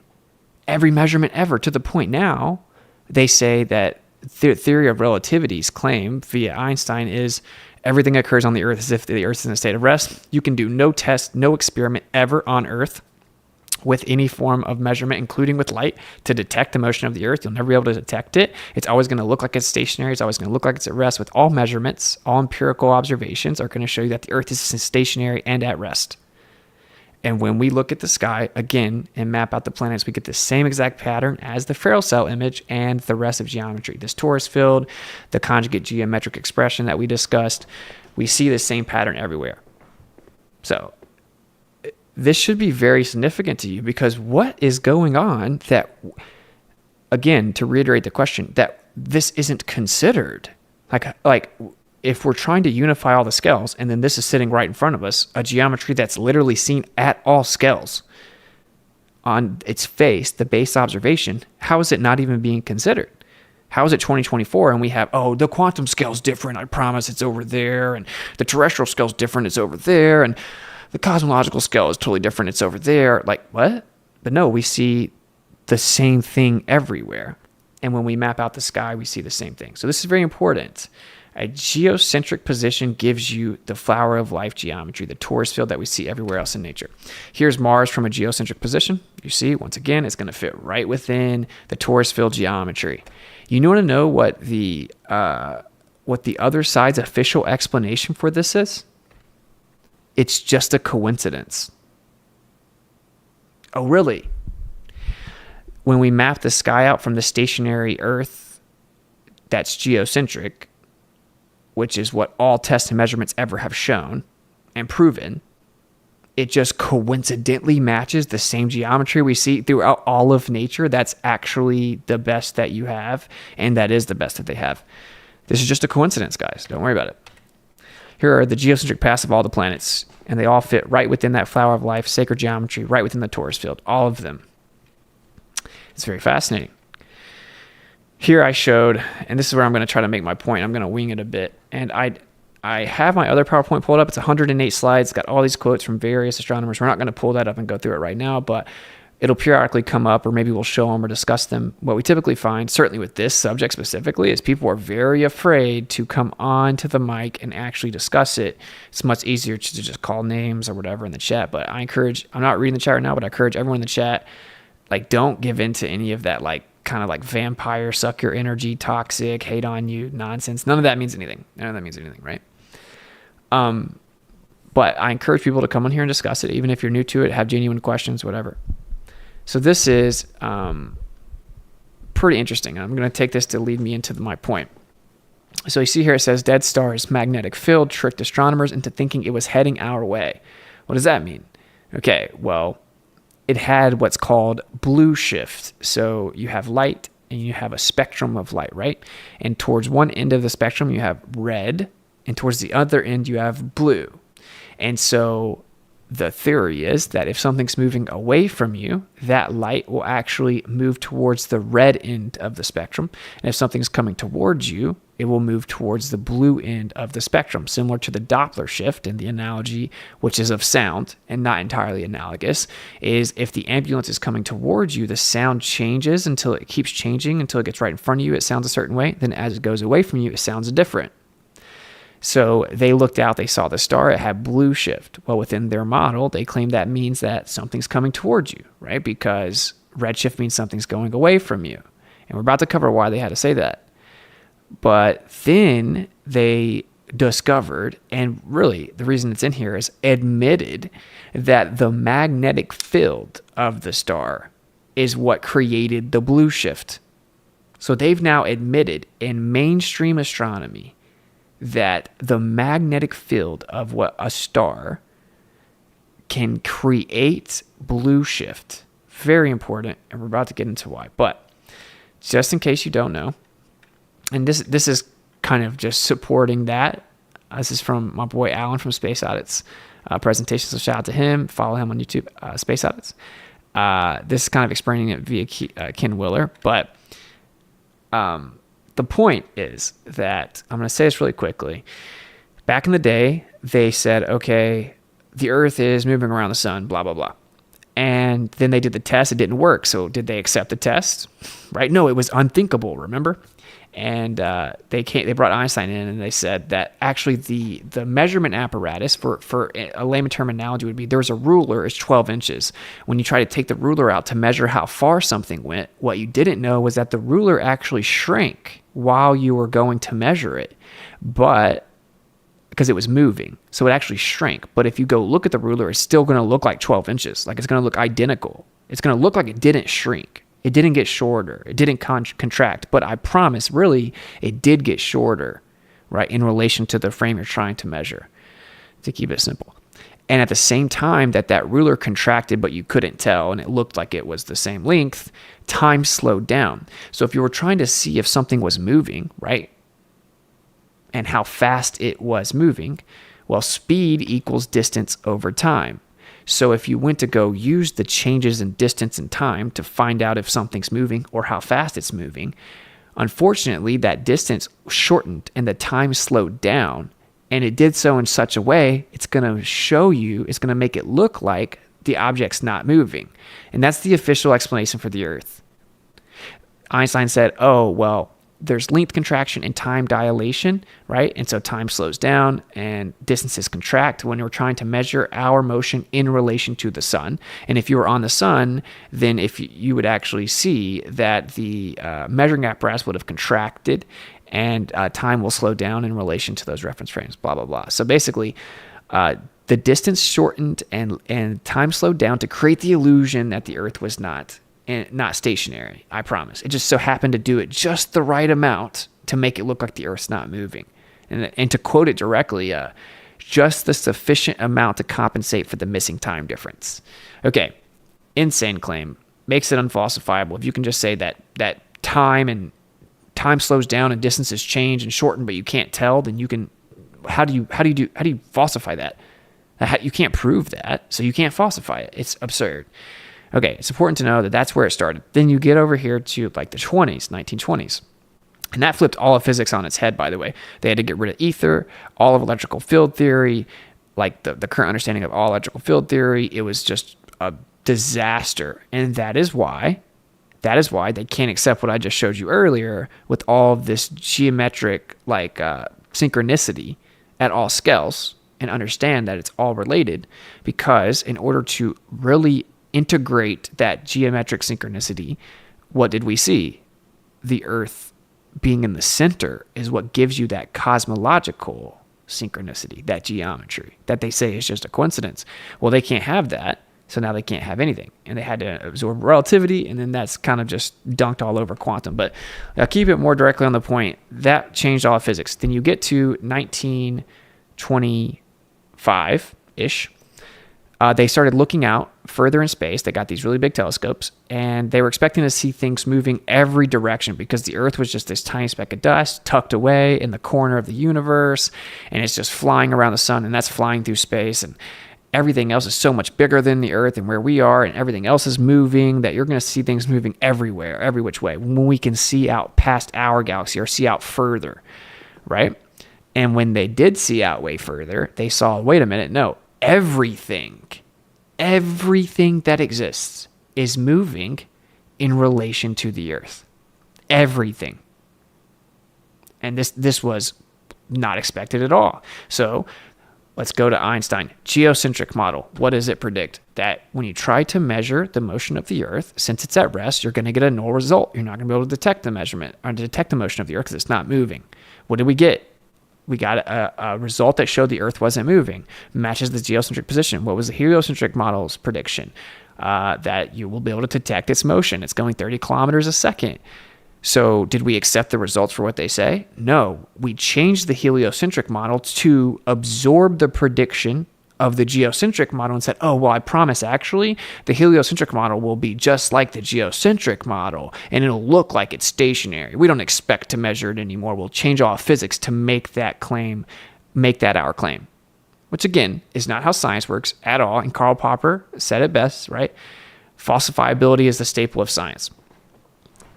Every measurement ever, to the point now, they say that the theory of relativity's claim via Einstein is everything occurs on the Earth as if the Earth is in a state of rest. You can do no test, no experiment ever on Earth with any form of measurement, including with light, to detect the motion of the Earth. You'll never be able to detect it. It's always going to look like it's stationary. It's always going to look like it's at rest. With all measurements, all empirical observations are going to show you that the Earth is stationary and at rest. And when we look at the sky again and map out the planets, we get the same exact pattern as the Farrell cell image and the rest of geometry. This torus field, the conjugate geometric expression that we discussed, we see the same pattern everywhere. So this should be very significant to you, because what is going on that, again, to reiterate the question, that this isn't considered? Like if we're trying to unify all the scales, and then this is sitting right in front of us, a geometry that's literally seen at all scales on its face, the base observation, how is it not even being considered? How is it 2024 and we have, the quantum scale's different, I promise, it's over there, and the terrestrial scale's different, it's over there, and the cosmological scale is totally different, it's over there. Like, what? But no, we see the same thing everywhere. And when we map out the sky, we see the same thing. So this is very important. A geocentric position gives you the flower of life geometry, the torus field that we see everywhere else in nature. Here's Mars from a geocentric position. You see, once again, it's going to fit right within the torus field geometry. You want to know what the other side's official explanation for this is? It's just a coincidence. Oh, really? When we map the sky out from the stationary Earth, that's geocentric, which is what all tests and measurements ever have shown and proven, it just coincidentally matches the same geometry we see throughout all of nature. That's actually the best that you have, and that is the best that they have. This is just a coincidence, guys. Don't worry about it. Here are the geocentric paths of all the planets, and they all fit right within that flower of life, sacred geometry, right within the torus field, all of them. It's very fascinating. Here I showed, and this is where I'm going to try to make my point. I'm going to wing it a bit. And I have my other PowerPoint pulled up. It's 108 slides. It's got all these quotes from various astronomers. We're not going to pull that up and go through it right now, but it'll periodically come up, or maybe we'll show them or discuss them. What we typically find, certainly with this subject specifically, is people are very afraid to come on to the mic and actually discuss it. It's much easier to just call names or whatever in the chat. But I'm not reading the chat right now, but I encourage everyone in the chat, don't give in to any of that, kind of like vampire, suck your energy, toxic, hate on you nonsense. None of that means anything. Right? But I encourage people to come on here and discuss it, even if you're new to it, have genuine questions, whatever. So this is pretty interesting. I'm going to take this to lead me into my point. So you see here it says, Dead Star's magnetic field tricked astronomers into thinking it was heading our way. What does that mean? Okay, well, it had what's called blue shift. So you have light and you have a spectrum of light, right? And towards one end of the spectrum, you have red, and towards the other end, you have blue. And so the theory is that if something's moving away from you, that light will actually move towards the red end of the spectrum. And if something's coming towards you, it will move towards the blue end of the spectrum, similar to the Doppler shift. And the analogy, which is of sound and not entirely analogous, is if the ambulance is coming towards you, the sound changes until it keeps changing until it gets right in front of you. It sounds a certain way. Then as it goes away from you, it sounds different. So they looked out, they saw the star, it had blue shift. Well, within their model, they claim that means that something's coming towards you, right? Because red shift means something's going away from you. And we're about to cover why they had to say that. But then they discovered, and really the reason it's in here is admitted, that the magnetic field of the star is what created the blue shift. So they've now admitted in mainstream astronomy that the magnetic field of what a star can create blue shift. Very important, and we're about to get into why. But just in case you don't know, and this is kind of just supporting that. This is from my boy Alan from Space Audits presentation, so shout out to him. Follow him on YouTube, Space Audits. This is kind of explaining it via Ken Willer, but the point is that, I'm going to say this really quickly. Back in the day, they said, okay, the Earth is moving around the sun, blah, blah, blah. And then they did the test. It didn't work. So did they accept the test? Right? No, it was unthinkable, remember? And they brought Einstein in, and they said that actually the measurement apparatus for a layman term analogy would be, there was a ruler is 12 inches. When you try to take the ruler out to measure how far something went, what you didn't know was that the ruler actually shrank while you were going to measure it, but because it was moving, so it actually shrank. But if you go look at the ruler, it's still going to look like 12 inches. Like, it's going to look identical. It's going to look like it didn't shrink. It didn't get shorter. It didn't contract. But I promise, really, it did get shorter, right, in relation to the frame you're trying to measure, to keep it simple. And at the same time that ruler contracted, but you couldn't tell, and it looked like it was the same length, time slowed down. So if you were trying to see if something was moving, right, and how fast it was moving, well, speed equals distance over time. So if you went to go use the changes in distance and time to find out if something's moving or how fast it's moving, unfortunately, that distance shortened and the time slowed down. And it did so in such a way, it's going to make it look like the object's not moving. And that's the official explanation for the Earth. Einstein said, oh, well, there's length contraction and time dilation, right? And so time slows down and distances contract when we're trying to measure our motion in relation to the sun. And if you were on the sun, then if you would actually see that the measuring apparatus would have contracted, and time will slow down in relation to those reference frames, blah, blah, blah. So basically, the distance shortened and time slowed down to create the illusion that the Earth was not stationary. I promise. It just so happened to do it just the right amount to make it look like the Earth's not moving. And to quote it directly, just the sufficient amount to compensate for the missing time difference. Okay, insane claim. Makes it unfalsifiable. If you can just say that time slows down and distances change and shorten, but you can't tell, then you can. How do you falsify that? You can't prove that, so you can't falsify it. It's absurd. Okay, it's important to know that that's where it started. Then you get over here to like the 1920s. And that flipped all of physics on its head, by the way. They had to get rid of ether, all of electrical field theory, like the current understanding of all electrical field theory. It was just a disaster. And that is why they can't accept what I just showed you earlier with all of this geometric synchronicity at all scales, and understand that it's all related, because in order to really integrate that geometric synchronicity, what did we see? The Earth being in the center is what gives you that cosmological synchronicity, that geometry that they say is just a coincidence. Well, they can't have that, so now they can't have anything. And they had to absorb relativity, and then that's kind of just dunked all over quantum. But I'll keep it more directly on the point. That changed all of physics. Then you get to 1925-ish. They started looking out further in space. They got these really big telescopes, and they were expecting to see things moving every direction, because the Earth was just this tiny speck of dust tucked away in the corner of the universe, and it's just flying around the sun, and that's flying through space, and everything else is so much bigger than the Earth and where we are, and everything else is moving, that you're going to see things moving everywhere, every which way, when we can see out past our galaxy or see out further, right? And when they did see out way further, they saw, wait a minute, no, everything that exists is moving in relation to the Earth. Everything. And this was not expected at all. So let's go to Einstein. Geocentric model. What does it predict? That when you try to measure the motion of the Earth, since it's at rest, you're going to get a null result. You're not going to be able to detect the measurement or detect the motion of the Earth because it's not moving. What did we get? We got a result that showed the Earth wasn't moving. Matches the geocentric position. What was the heliocentric model's prediction? That you will be able to detect its motion. It's going 30 kilometers a second. So did we accept the results for what they say? No. We changed the heliocentric model to absorb the prediction of the geocentric model and said, oh, well, I promise actually the heliocentric model will be just like the geocentric model, and it'll look like it's stationary. We don't expect to measure it anymore. We'll change all of physics to make that claim, make that our claim, which again is not how science works at all. And Karl Popper said it best, right? Falsifiability is the staple of science.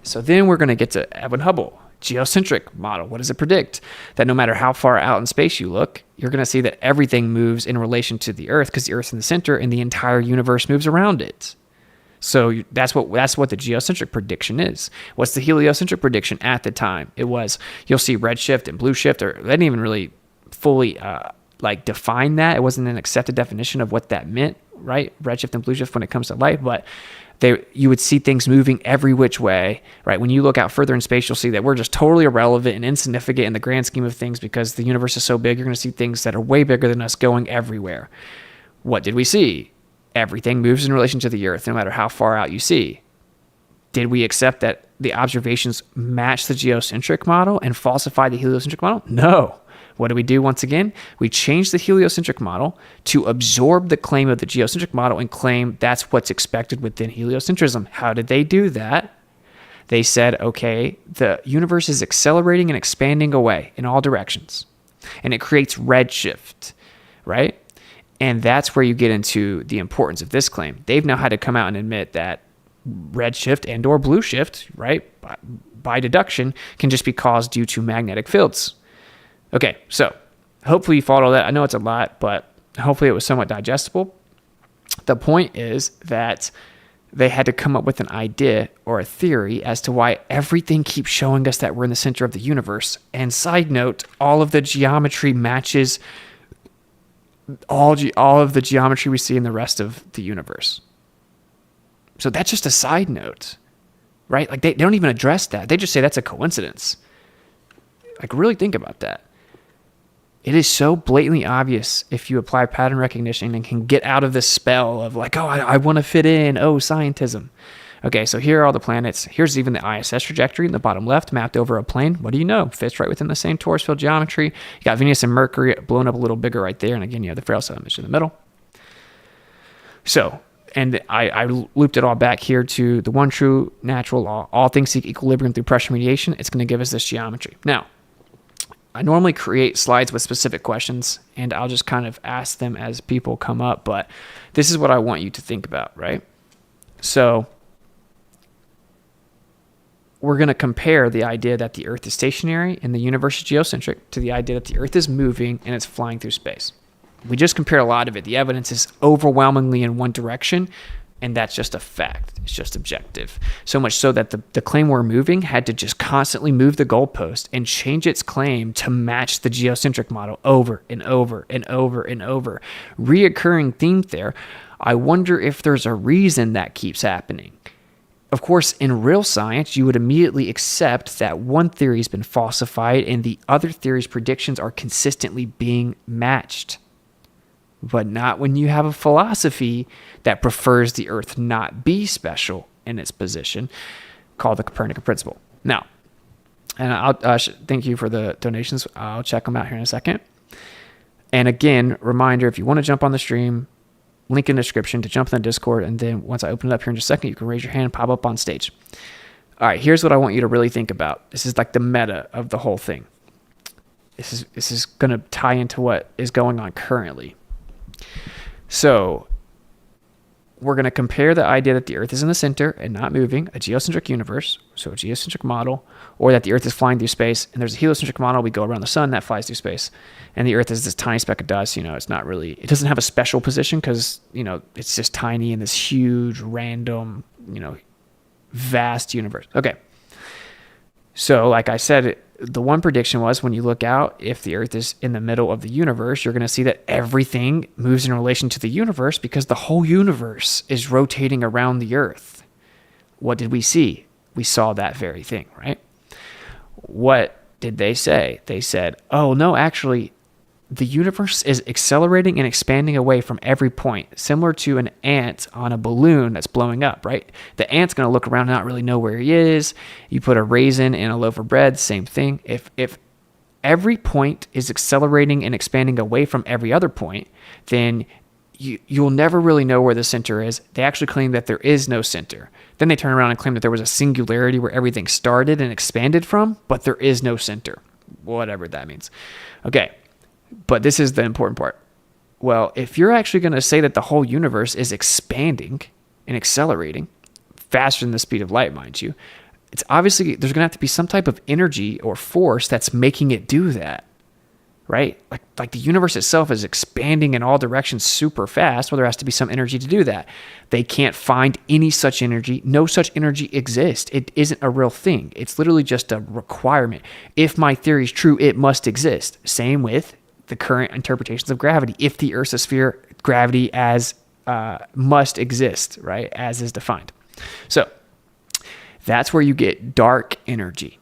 So then we're going to get to Edwin Hubble. Geocentric model. What does it predict? That no matter how far out in space you look, you're going to see that everything moves in relation to the Earth, because the Earth's in the center and the entire universe moves around it. So that's what the geocentric prediction is. What's the heliocentric prediction at the time? It was, you'll see redshift and blue shift, or they didn't even really fully define that. It wasn't an accepted definition of what that meant, right? Redshift and blue shift when it comes to light, but you would see things moving every which way, right? When you look out further in space, you'll see that we're just totally irrelevant and insignificant in the grand scheme of things because the universe is so big. You're going to see things that are way bigger than us going everywhere. What did we see? Everything moves in relation to the Earth, no matter how far out you see. Did we accept that the observations match the geocentric model and falsify the heliocentric model? No. What do we do once again? We change the heliocentric model to absorb the claim of the geocentric model and claim that's what's expected within heliocentrism. How did they do that? They said, okay, the universe is accelerating and expanding away in all directions, and it creates redshift, right? And that's where you get into the importance of this claim. They've now had to come out and admit that redshift and or blue shift, right, by deduction, can just be caused due to magnetic fields. Okay, so hopefully you followed all that. I know it's a lot, but hopefully it was somewhat digestible. The point is that they had to come up with an idea or a theory as to why everything keeps showing us that we're in the center of the universe. And side note, all of the geometry matches all of the geometry we see in the rest of the universe. So that's just a side note, right? Like they don't even address that. They just say that's a coincidence. Like really think about that. It is so blatantly obvious if you apply pattern recognition and can get out of this spell of like, oh, I want to fit in. Oh, scientism. Okay, so here are all the planets. Here's even the ISS trajectory in the bottom left mapped over a plane. What do you know? Fits right within the same torus field geometry. You got Venus and Mercury blown up a little bigger right there. And again, you have the Fractal image in the middle. So, and I looped it all back here to the one true natural law. All things seek equilibrium through pressure mediation. It's going to give us this geometry. Now, I normally create slides with specific questions, and I'll just kind of ask them as people come up, but this is what I want you to think about, right? So we're going to compare the idea that the Earth is stationary and the universe is geocentric to the idea that the Earth is moving and it's flying through space. We just compare a lot of it. The evidence is overwhelmingly in one direction, and that's just a fact. It's just objective. So much so that the claim we're moving had to just constantly move the goalpost and change its claim to match the geocentric model over and over and over and over. Reoccurring theme there. I wonder if there's a reason that keeps happening. Of course, in real science, you would immediately accept that one theory has been falsified and the other theory's predictions are consistently being matched. But not when you have a philosophy that prefers the Earth not be special in its position, called the Copernican principle. Now, and I'll thank you for the donations. I'll check them out here in a second. And again, reminder, if you want to jump on the stream, link in the description to jump in the Discord. And then once I open it up here in just a second, you can raise your hand and pop up on stage. All right, here's what I want you to really think about. This is like the meta of the whole thing. This is going to tie into what is going on currently. So we're going to compare the idea that the Earth is in the center and not moving, a geocentric universe, so a geocentric model, or that the Earth is flying through space, and there's a heliocentric model, we go around the sun, that flies through space, and the Earth is this tiny speck of dust. It's not really, it doesn't have a special position because, it's just tiny in this huge, random, vast universe. Okay. So like I said, the one prediction was when you look out, if the Earth is in the middle of the universe, you're going to see that everything moves in relation to the universe because the whole universe is rotating around the Earth. What did we see? We saw that very thing, right? What did they say? They said, oh, no, actually, the universe is accelerating and expanding away from every point, similar to an ant on a balloon that's blowing up, right? The ant's going to look around and not really know where he is. You put a raisin in a loaf of bread, same thing. If every point is accelerating and expanding away from every other point, then you'll never really know where the center is. They actually claim that there is no center. Then they turn around and claim that there was a singularity where everything started and expanded from, but there is no center, whatever that means. Okay. But this is the important part. Well, if you're actually going to say that the whole universe is expanding and accelerating faster than the speed of light, mind you, it's obviously there's going to have to be some type of energy or force that's making it do that, right? Like the universe itself is expanding in all directions super fast. Well, there has to be some energy to do that. They can't find any such energy. No such energy exists. It isn't a real thing. It's literally just a requirement. If my theory is true, it must exist. Same with the current interpretations of gravity. If the Earth's a sphere, gravity as must exist, right? As is defined. So that's where you get dark energy.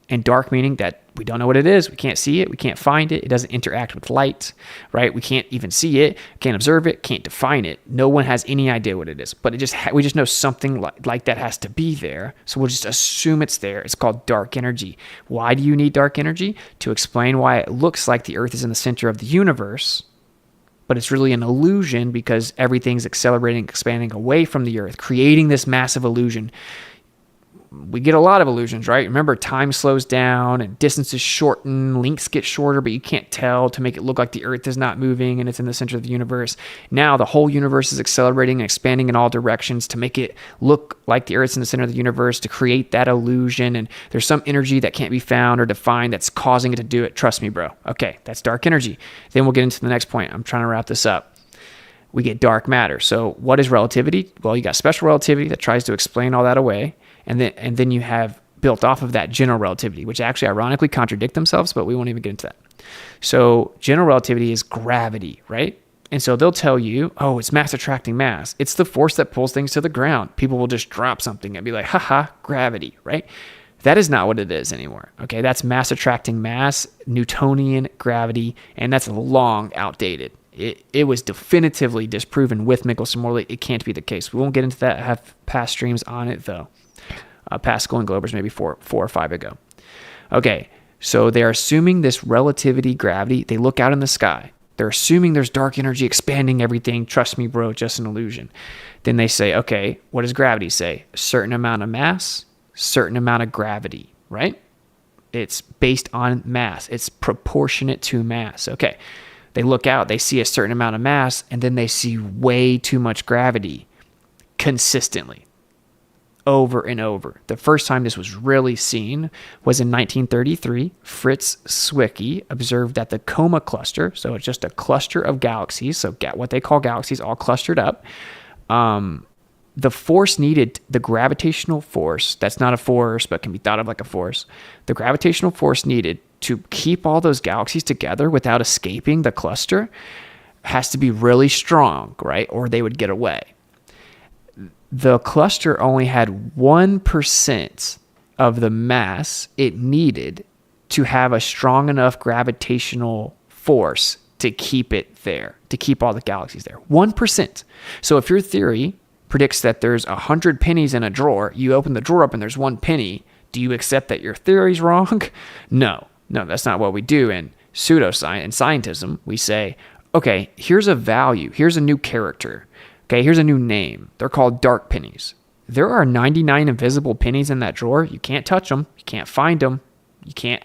And dark meaning that we don't know what it is. We can't see it. We can't find it. It doesn't interact with light, right? We can't even see it, can't observe it, can't define it. No one has any idea what it is. But we just know something like that has to be there. So we'll just assume it's there. It's called dark energy. Why do you need dark energy? To explain why it looks like the Earth is in the center of the universe, but it's really an illusion because everything's accelerating, expanding away from the Earth, creating this massive illusion. We get a lot of illusions, right? Remember, time slows down and distances shorten, lengths get shorter, but you can't tell to make it look like the Earth is not moving and it's in the center of the universe. Now the whole universe is accelerating and expanding in all directions to make it look like the Earth's in the center of the universe, to create that illusion. And there's some energy that can't be found or defined that's causing it to do it. Trust me, bro. Okay, that's dark energy. Then we'll get into the next point. I'm trying to wrap this up. We get dark matter. So what is relativity? Well, you got special relativity that tries to explain all that away. And then you have built off of that general relativity, which actually ironically contradict themselves, but we won't even get into that. So general relativity is gravity, right? And so they'll tell you, oh, it's mass attracting mass. It's the force that pulls things to the ground. People will just drop something and be like, haha, gravity, right? That is not what it is anymore. Okay, that's mass attracting mass, Newtonian gravity, and that's long outdated. It was definitively disproven with Michelson-Morley. It can't be the case. We won't get into that. I have past streams on it, though. Past Golden Globers maybe four or five ago. Okay, so they're assuming this relativity, gravity. They look out in the sky. They're assuming there's dark energy expanding everything. Trust me, bro, just an illusion. Then they say, okay, what does gravity say? A certain amount of mass, certain amount of gravity, right? It's based on mass. It's proportionate to mass. Okay, they look out. They see a certain amount of mass, and then they see way too much gravity consistently. Over and over. The first time this was really seen was in 1933. Fritz Zwicky observed that the Coma cluster, so it's just a cluster of galaxies, so what they call galaxies all clustered up, the force needed, the gravitational force, that's not a force but can be thought of like a force, the gravitational force needed to keep all those galaxies together without escaping the cluster has to be really strong, right? Or they would get away. The cluster only had 1% of the mass it needed to have a strong enough gravitational force to keep it there, to keep all the galaxies there. 1%. So if your theory predicts that there's 100 pennies in a drawer, you open the drawer up and there's 1 penny, do you accept that your theory's wrong? No, that's not what we do. In pseudoscience and scientism, we say, okay, here's a value, here's a new character. Okay, here's a new name. They're called dark pennies. There are 99 invisible pennies in that drawer. You can't touch them. You can't find them. You can't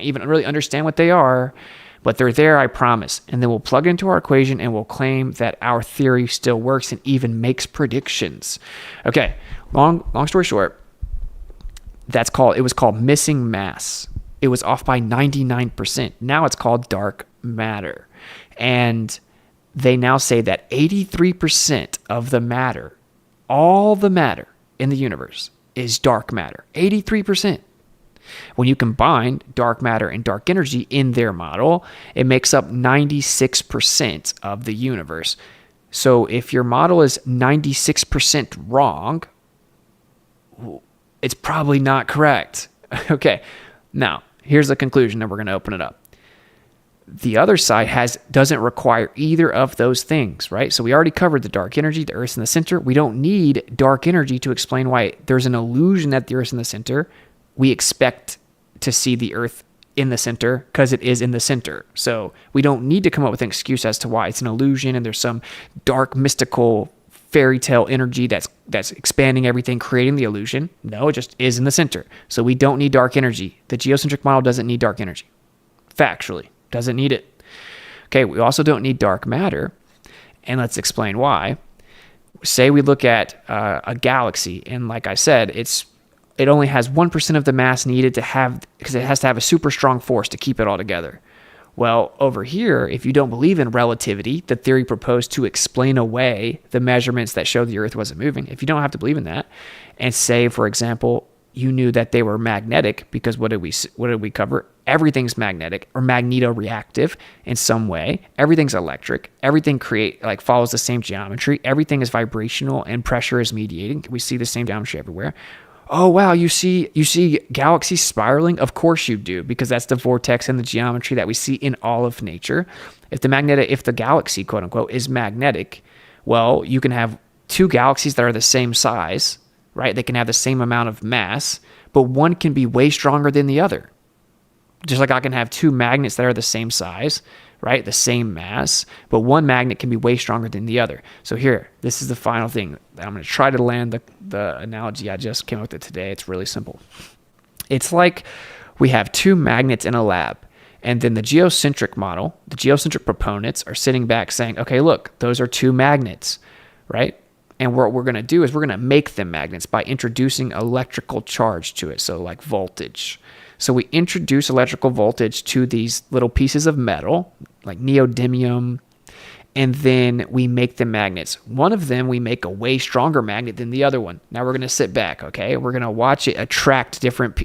even really understand what they are, but they're there, I promise. And then we'll plug into our equation and we'll claim that our theory still works and even makes predictions. Okay, long story short, it was called missing mass. It was off by 99%. Now it's called dark matter. And they now say that 83% of the matter, all the matter in the universe, is dark matter. 83%. When you combine dark matter and dark energy in their model, it makes up 96% of the universe. So if your model is 96% wrong, it's probably not correct. Okay, now here's the conclusion, and we're going to open it up. The other side doesn't require either of those things, right? So we already covered the dark energy, the Earth's in the center. We don't need dark energy to explain why there's an illusion that the Earth's in the center. We expect to see the Earth in the center because it is in the center. So we don't need to come up with an excuse as to why it's an illusion and there's some dark, mystical fairy tale energy that's expanding everything, creating the illusion. No, it just is in the center. So we don't need dark energy. The geocentric model doesn't need dark energy. Factually. Doesn't need it. Okay, we also don't need dark matter, and let's explain why. Say we look at a galaxy, and like I said, it only has 1% of the mass needed to have, because it has to have a super strong force to keep it all together. Well, over here, if you don't believe in relativity, the theory proposed to explain away the measurements that show the Earth wasn't moving, if you don't have to believe in that, and say, for example, you knew that they were magnetic, because what did we cover? Everything's magnetic or magnetoreactive in some way. Everything's electric. Everything follows the same geometry. Everything is vibrational and pressure is mediating. We see the same geometry everywhere. Oh wow, you see galaxies spiraling? Of course you do, because that's the vortex and the geometry that we see in all of nature. If the galaxy, quote unquote, is magnetic, well, you can have two galaxies that are the same size, right? They can have the same amount of mass, but one can be way stronger than the other. Just like I can have two magnets that are the same size, right? The same mass, but one magnet can be way stronger than the other. So here, this is the final thing. I'm going to try to land the analogy I just came up with today. It's really simple. It's like we have two magnets in a lab, and then the geocentric model, the geocentric proponents are sitting back saying, okay, look, those are two magnets, right? And what we're going to do is we're going to make them magnets by introducing electrical charge to it, so like voltage. So we introduce electrical voltage to these little pieces of metal, like neodymium, and then we make them magnets. One of them, we make a way stronger magnet than the other one. Now we're going to sit back, okay? We're going to watch it attract different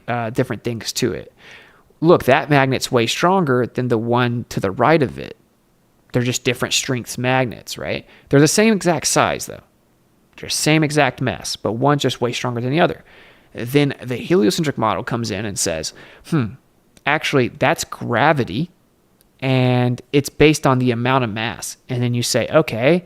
things to it. Look, that magnet's way stronger than the one to the right of it. They're just different strengths magnets, right? They're the same exact size, though. They're the same exact mass, but one's just way stronger than the other. Then the heliocentric model comes in and says, actually, that's gravity, and it's based on the amount of mass. And then you say, okay,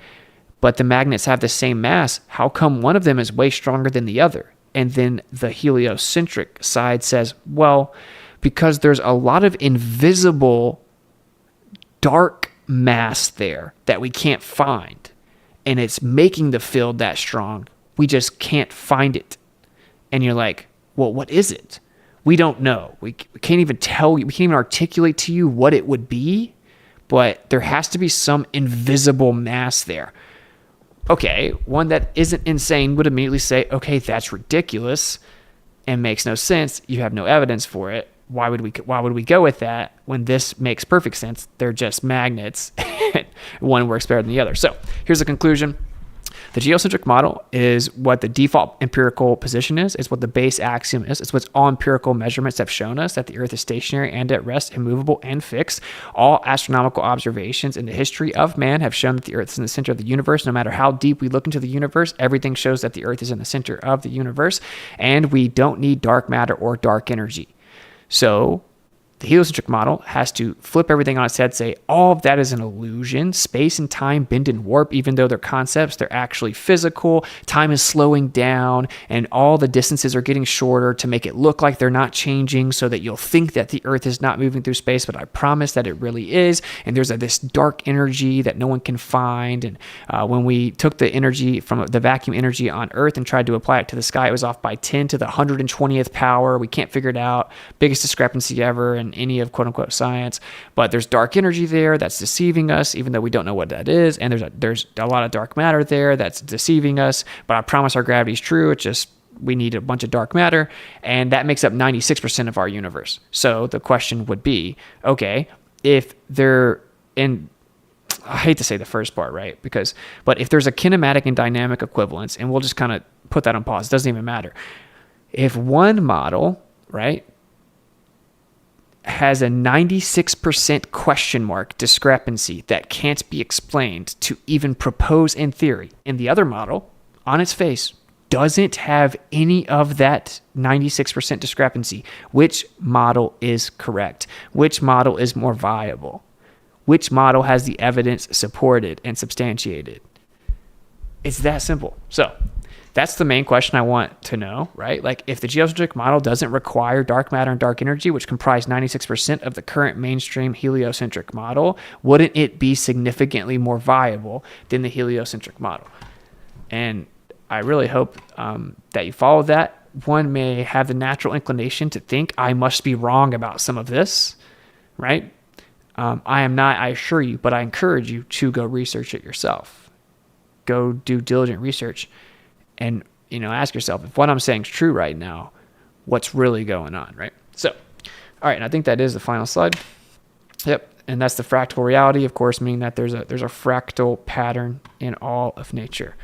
but the magnets have the same mass. How come one of them is way stronger than the other? And then the heliocentric side says, well, because there's a lot of invisible dark mass there that we can't find, and it's making the field that strong. We just can't find it. And you're like, well, what is it? We don't know. We can't even tell you. We can't even articulate to you what it would be, but there has to be some invisible mass there. Okay, one that isn't insane would immediately say, okay, that's ridiculous and makes no sense. You have no evidence for it. Why would we go with that when this makes perfect sense? They're just magnets. One works better than the other. So here's the conclusion. The geocentric model is what the default empirical position is. It's what the base axiom is. It's what all empirical measurements have shown us, that the Earth is stationary and at rest, immovable and fixed. All astronomical observations in the history of man have shown that the Earth is in the center of the universe. No matter how deep we look into the universe, everything shows that the Earth is in the center of the universe, and we don't need dark matter or dark energy. So the heliocentric model has to flip everything on its head, say all of that is an illusion. Space and time bend and warp, even though they're concepts, they're actually physical. Time is slowing down, and all the distances are getting shorter to make it look like they're not changing, so that you'll think that the Earth is not moving through space, but I promise that it really is. And there's this dark energy that no one can find. And when we took the energy from the vacuum energy on Earth and tried to apply it to the sky, it was off by 10 to the 120th power. We can't figure it out. Biggest discrepancy ever in any of quote unquote science. But there's dark energy there that's deceiving us, even though we don't know what that is. And there's a lot of dark matter there that's deceiving us. But I promise our gravity is true. It's just we need a bunch of dark matter, and that makes up 96% of our universe. So the question would be, okay, if they're in, I hate to say the first part, right? But if there's a kinematic and dynamic equivalence, and we'll just kind of put that on pause, it doesn't even matter. If one model, right, has a 96% question mark discrepancy that can't be explained to even propose in theory, and the other model, on its face, doesn't have any of that 96% discrepancy, which model is correct? Which model is more viable? Which model has the evidence supported and substantiated? It's that simple. So that's the main question I want to know, right? Like, if the geocentric model doesn't require dark matter and dark energy, which comprise 96% of the current mainstream heliocentric model, wouldn't it be significantly more viable than the heliocentric model? And I really hope that you follow that. One may have the natural inclination to think, I must be wrong about some of this, right? I am not, I assure you, but I encourage you to go research it yourself. Go do diligent research and, ask yourself, if what I'm saying is true right now, what's really going on, right? So, all right, and I think that is the final slide. Yep. And that's the fractal reality, of course, meaning that there's a fractal pattern in all of nature.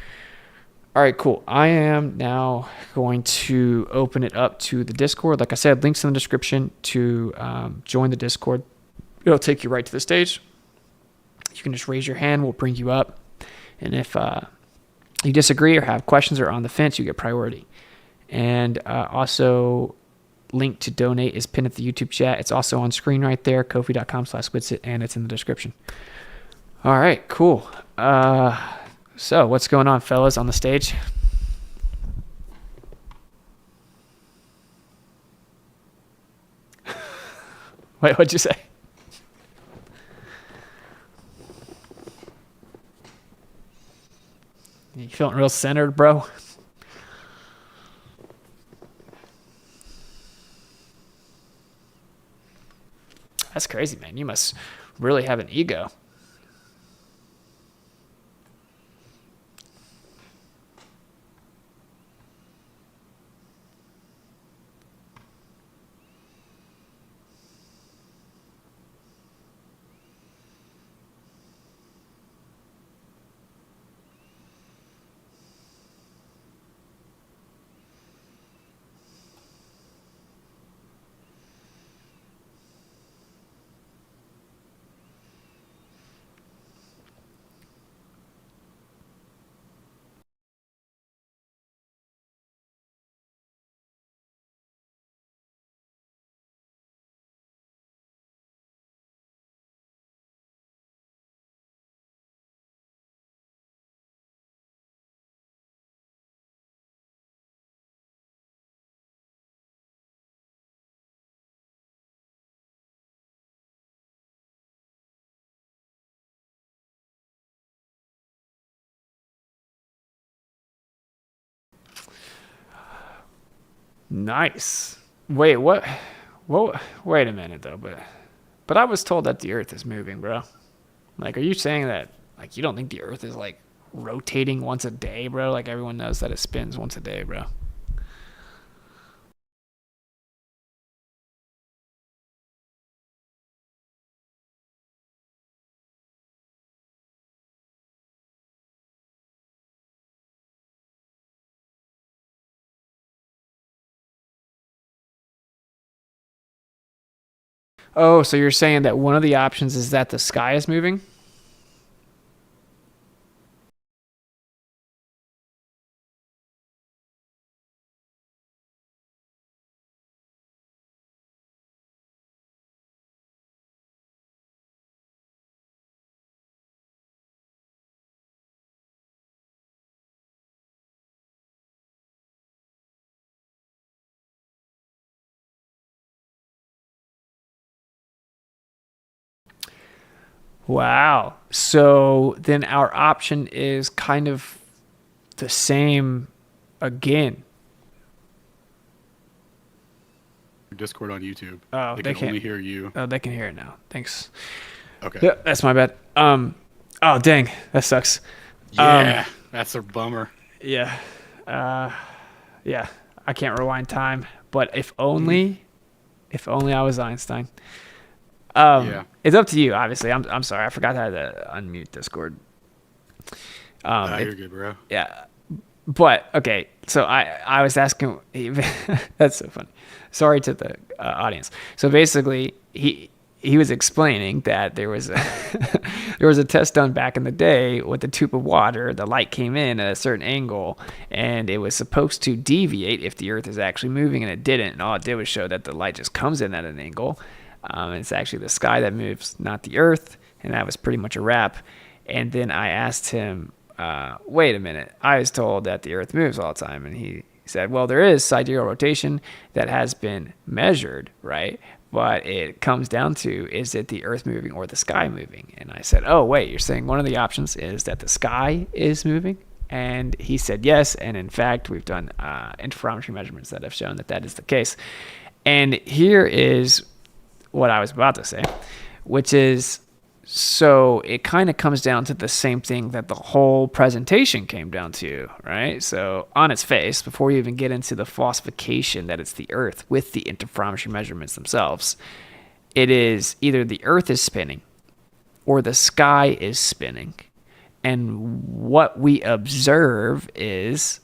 All right, cool. I am now going to open it up to the Discord. Like I said, links in the description to join the Discord. It'll take you right to the stage. You can just raise your hand. We'll bring you up. And if you disagree or have questions or on the fence, you get priority. And also, link to donate is pinned at the YouTube chat. It's also on screen right there, kofi.com/Witsit, and it's in the description. All right, cool. So what's going on, fellas, on the stage? Wait, what'd you say? You feeling real centered, bro? That's crazy, man. You must really have an ego. Nice. Wait, what? Whoa, wait a minute though, but I was told that the Earth is moving, bro. Like, are you saying that like you don't think the Earth is like rotating once a day, bro? Like everyone knows that it spins once a day, bro. Oh, so you're saying that one of the options is that the sky is moving? Wow. So then our option is kind of the same again. Discord on YouTube. Oh, they they can can't only hear you. Oh, they can hear it now. Thanks. Okay. Yeah, that's my bad. Oh, dang. That sucks. Yeah, that's a bummer. Yeah. Yeah. I can't rewind time, but if only I was Einstein. Yeah. It's up to you, obviously. I'm sorry. I forgot how to unmute Discord. You're good, bro. Yeah. But okay, so I was asking. That's so funny. Sorry to the audience. So basically, he was explaining that there was a test done back in the day with a tube of water. The light came in at a certain angle, and it was supposed to deviate if the Earth is actually moving, and it didn't. And all it did was show that the light just comes in at an angle. It's actually the sky that moves, not the Earth, and that was pretty much a wrap. And then I asked him, wait a minute, I was told that the Earth moves all the time, and he said, well, there is sidereal rotation that has been measured, right? But it comes down to, is it the Earth moving or the sky moving? And I said, oh, wait, you're saying one of the options is that the sky is moving? And he said yes, and in fact, we've done interferometry measurements that have shown that that is the case. And here is what I was about to say, which is, so it kind of comes down to the same thing that the whole presentation came down to, right? So on its face, before you even get into the falsification that it's the Earth with the interferometry measurements themselves, it is either the Earth is spinning or the sky is spinning. And what we observe is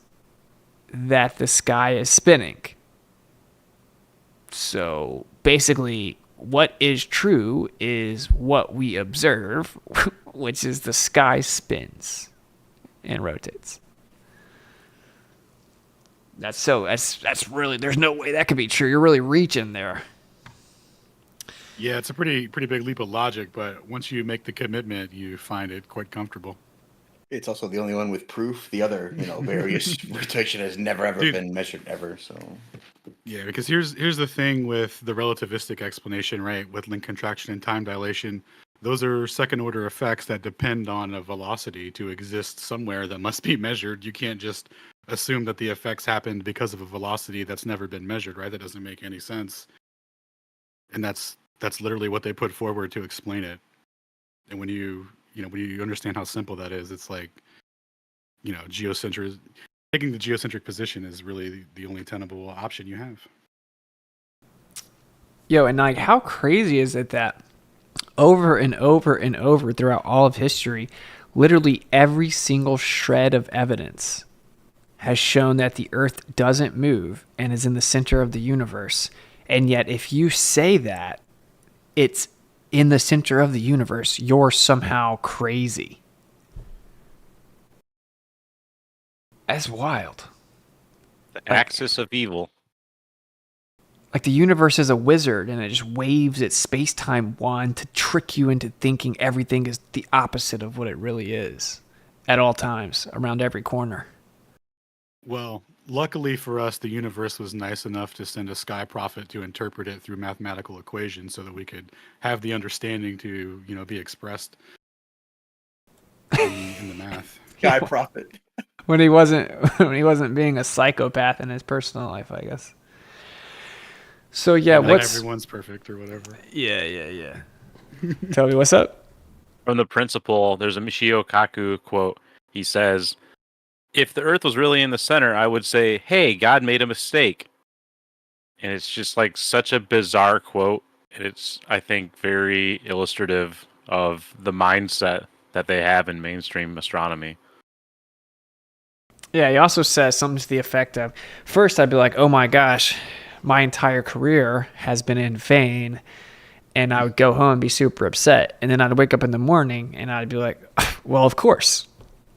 that the sky is spinning. So basically, what is true is what we observe, which is the sky spins and rotates. That's really, there's no way that could be true. You're really reaching there. Yeah, it's a pretty big leap of logic, but once you make the commitment, you find it quite comfortable. It's also the only one with proof. The other, various rotation has never ever been measured ever. So yeah, because here's the thing with the relativistic explanation, right? With link contraction and time dilation, those are second order effects that depend on a velocity to exist somewhere that must be measured. You can't just assume that the effects happened because of a velocity that's never been measured, right? That doesn't make any sense. And that's literally what they put forward to explain it. And when you understand how simple that is, it's like, geocentric, taking the geocentric position is really the only tenable option you have. Yo, and like, how crazy is it that over and over and over throughout all of history, literally every single shred of evidence has shown that the Earth doesn't move and is in the center of the universe. And yet, if you say that it's in the center of the universe, you're somehow crazy. That's wild. The axis of evil. Like the universe is a wizard and it just waves its space-time wand to trick you into thinking everything is the opposite of what it really is at all times, around every corner. Well, luckily for us, the universe was nice enough to send a sky prophet to interpret it through mathematical equations so that we could have the understanding to, be expressed in the math. sky prophet. When he wasn't being a psychopath in his personal life, I guess. So yeah, everyone's perfect or whatever. Yeah. Tell me what's up. From the principle, there's a Michio Kaku quote. He says, "If the Earth was really in the center, I would say, hey, God made a mistake." And it's just like such a bizarre quote. And it's, I think, very illustrative of the mindset that they have in mainstream astronomy. Yeah, he also says something to the effect of, first I'd be like, oh my gosh, my entire career has been in vain. And I would go home and be super upset. And then I'd wake up in the morning and I'd be like, well, of course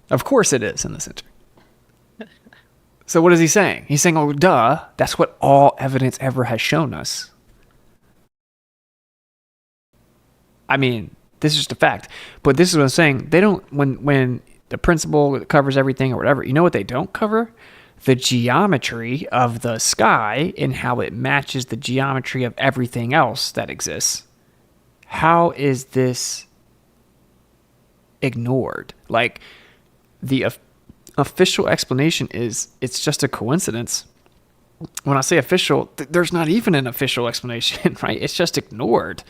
it is in the center. So what is he saying? He's saying, oh, duh, that's what all evidence ever has shown us. I mean, this is just a fact. But this is what I'm saying. They don't, when the principle covers everything or whatever, you know what they don't cover? The geometry of the sky and how it matches the geometry of everything else that exists. How is this ignored? Like, the official explanation is it's just a coincidence. When I say official, there's not even an official explanation, right? It's just ignored.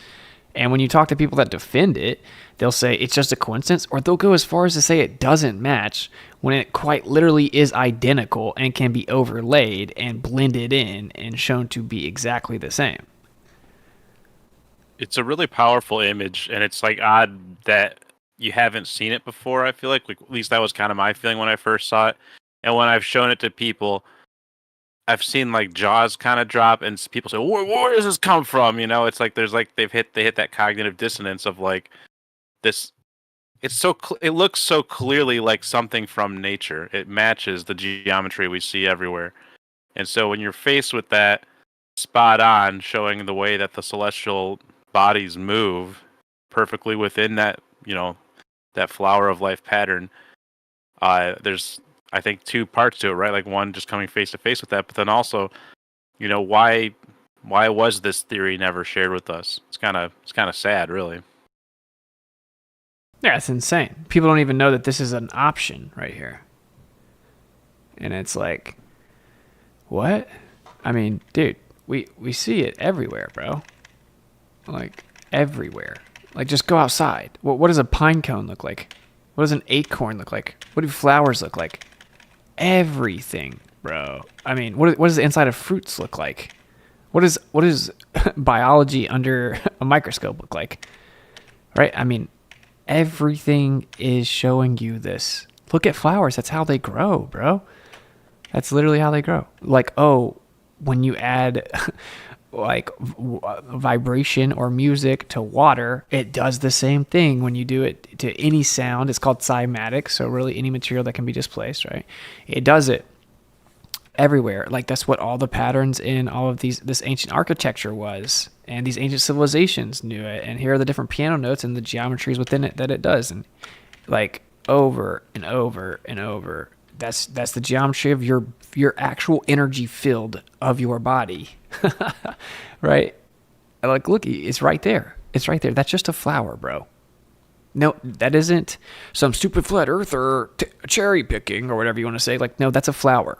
And when you talk to people that defend it, they'll say it's just a coincidence, or they'll go as far as to say it doesn't match when it quite literally is identical and can be overlaid and blended in and shown to be exactly the same. It's a really powerful image, and it's like odd that you haven't seen it before. I feel like at least that was kind of my feeling when I first saw it. And when I've shown it to people, I've seen like jaws kind of drop, and people say, "Where does this come from?" It's like they hit that cognitive dissonance of like this. It's it looks so clearly like something from nature. It matches the geometry we see everywhere, and so when you're faced with that, spot on, showing the way that the celestial bodies move perfectly within that that flower of life pattern. There's, I think, two parts to it, right? Like one, just coming face to face with that, but then also, why was this theory never shared with us? It's kind of sad, really. Yeah, it's insane. People don't even know that this is an option right here. And it's like, what? I mean, dude, we see it everywhere, bro. Like, everywhere. Like, just go outside. What does a pine cone look like? What does an acorn look like? What do flowers look like? Everything, bro. I mean, what does the inside of fruits look like? What is biology under a microscope look like? Right? I mean, Everything is showing you this. Look at flowers. That's how they grow, bro. That's literally how they grow. Like, oh, when you add like vibration or music to water, it does the same thing when you do it to any sound. It's called cymatic. So really any material that can be displaced, right? It does it everywhere. Like that's what all the patterns in all of this ancient architecture was. And these ancient civilizations knew it. And here are the different piano notes and the geometries within it that it does. And like over and over and over. That's the geometry of your actual energy field of your body. Right? Like, look, it's right there. It's right there. That's just a flower, bro. No, that isn't some stupid flat earther cherry picking or whatever you want to say. Like, no, that's a flower.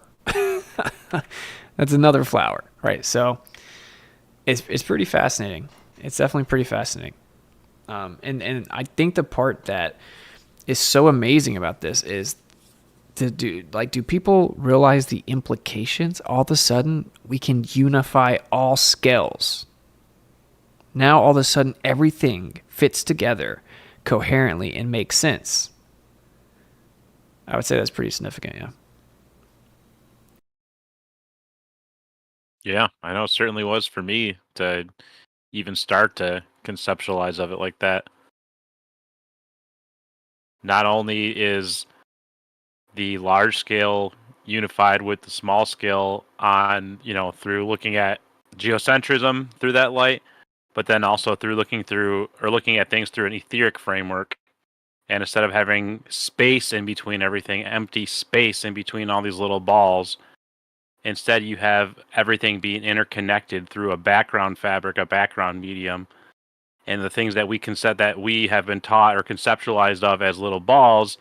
That's another flower, right? So it's pretty fascinating. It's definitely pretty fascinating. And I think the part that is so amazing about this is do people realize the implications? All of a sudden, we can unify all scales. Now, all of a sudden, everything fits together coherently and makes sense. I would say that's pretty significant, yeah. Yeah, I know it certainly was for me to even start to conceptualize of it like that. Not only is the large scale unified with the small scale on, through looking at geocentrism through that light, but then also through looking at things through an etheric framework. And instead of having space in between everything, empty space in between all these little balls, instead you have everything being interconnected through a background fabric, a background medium. And the things that we have been taught or conceptualized of as little balls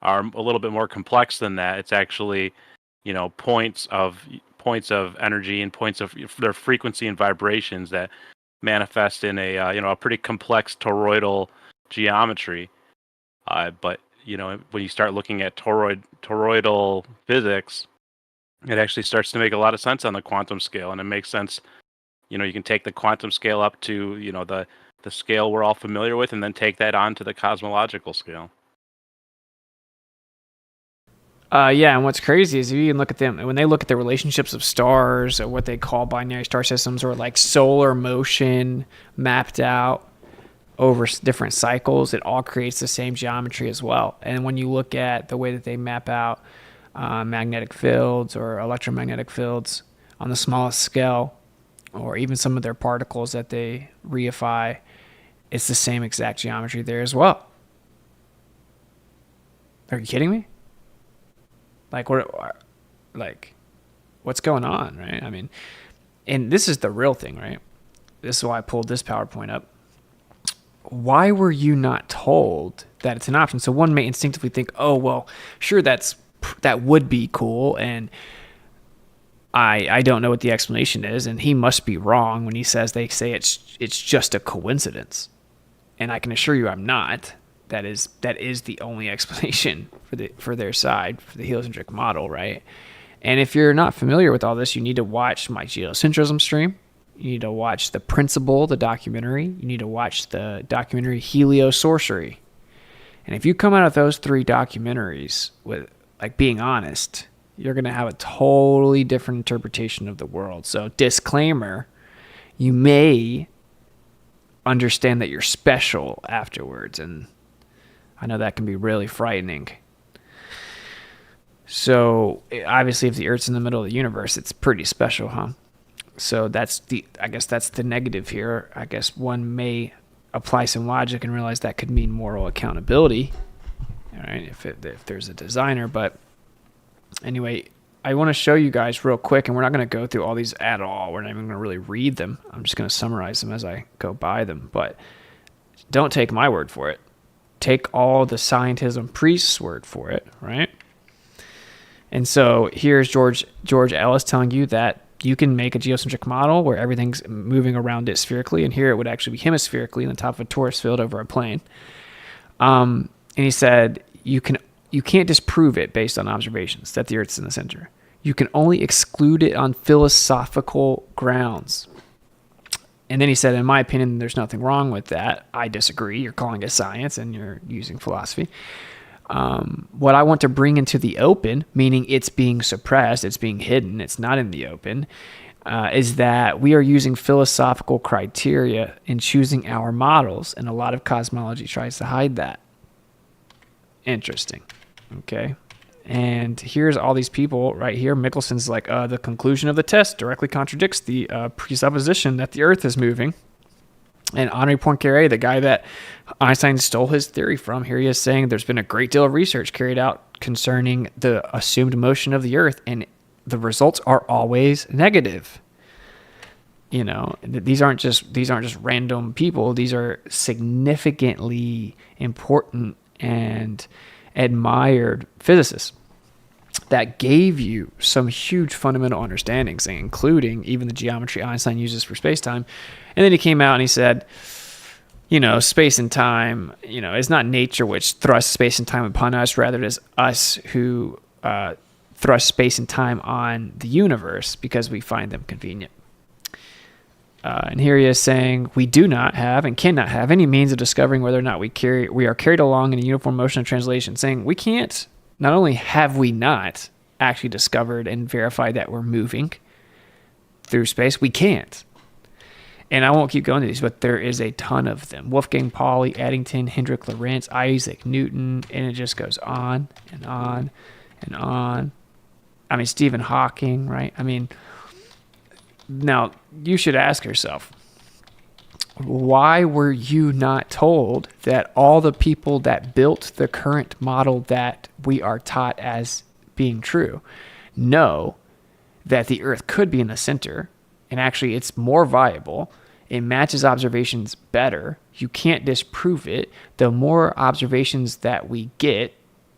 are a little bit more complex than that. It's actually, points of energy and points of their frequency and vibrations that manifest in a pretty complex toroidal geometry. But when you start looking at toroidal physics, it actually starts to make a lot of sense on the quantum scale, and it makes sense. You can take the quantum scale up to the scale we're all familiar with, and then take that on to the cosmological scale. Yeah, and what's crazy is you can look at them when they look at the relationships of stars or what they call binary star systems or like solar motion mapped out over different cycles. It all creates the same geometry as well. And when you look at the way that they map out magnetic fields or electromagnetic fields on the smallest scale, or even some of their particles that they reify, it's the same exact geometry there as well. Are you kidding me? What's going on, right? I mean, and this is the real thing, right? This is why I pulled this PowerPoint up. Why were you not told that it's an option? So one may instinctively think, oh, well, sure, that would be cool, and I don't know what the explanation is, and he must be wrong when they say it's just a coincidence. And I can assure you I'm not. That is the only explanation for their side, for the heliocentric model, right? And if you're not familiar with all this, you need to watch my geocentrism stream. You need to watch The Principle, the documentary. You need to watch the documentary Heliosorcery. And if you come out of those 3 documentaries with being honest, you're going to have a totally different interpretation of the world. So disclaimer, you may understand that you're special afterwards, and I know that can be really frightening. So obviously if the Earth's in the middle of the universe, it's pretty special, huh? So I guess that's the negative here. I guess one may apply some logic and realize that could mean moral accountability, all right, if there's a designer. But anyway, I want to show you guys real quick, and we're not going to go through all these at all. We're not even going to really read them. I'm just going to summarize them as I go by them. But don't take my word for it. Take all the scientism priests' word for it, right? And so here's George Ellis telling you that you can make a geocentric model where everything's moving around it spherically, and here it would actually be hemispherically in the top of a torus field over a plane. And he said you can't disprove it based on observations that the Earth's in the center. You can only exclude it on philosophical grounds. And then he said, in my opinion, there's nothing wrong with that. I disagree. You're calling it science and you're using philosophy. What I want to bring into the open, meaning it's being suppressed, it's being hidden, it's not in the open, is that we are using philosophical criteria in choosing our models, and a lot of cosmology tries to hide that. Interesting. Okay. And here's all these people right here. Mickelson's like, the conclusion of the test directly contradicts the presupposition that the Earth is moving. And Henri Poincaré, the guy that Einstein stole his theory from, here he is saying there's been a great deal of research carried out concerning the assumed motion of the Earth, and the results are always negative. You know, these aren't just random people. These are significantly important and admired physicists that gave you some huge fundamental understandings, including even the geometry Einstein uses for space-time. And then he came out and he said, you know, space and time, you know, it's not nature which thrusts space and time upon us. Rather, it is us who thrust space and time on the universe because we find them convenient. And here he is saying, we do not have and cannot have any means of discovering whether or not we are carried along in a uniform motion of translation, saying we can't, not only have we not actually discovered and verified that we're moving through space, we can't. And I won't keep going to these, but there is a ton of them. Wolfgang Pauli, Eddington, Hendrik Lorentz, Isaac Newton, and it just goes on and on and on. I mean, Stephen Hawking, right? I mean, now you should ask yourself, why were you not told that all the people that built the current model that we are taught as being true know that the Earth could be in the center, and actually it's more viable, it matches observations better, you can't disprove it, the more observations that we get,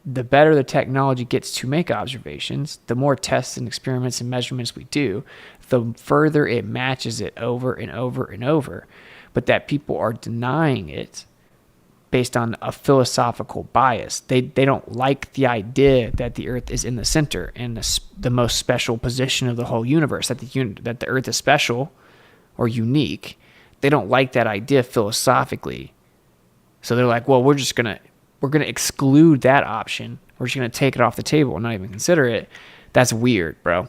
the better the technology gets to make observations, the more tests and experiments and measurements we do, the further it matches it over and over and over. But that people are denying it based on a philosophical bias. They don't like the idea that the Earth is in the center and the most special position of the whole universe, that the Earth is special or unique. They don't like that idea philosophically. So they're like, well, we're going to exclude that option. We're just going to take it off the table and not even consider it. That's weird, bro.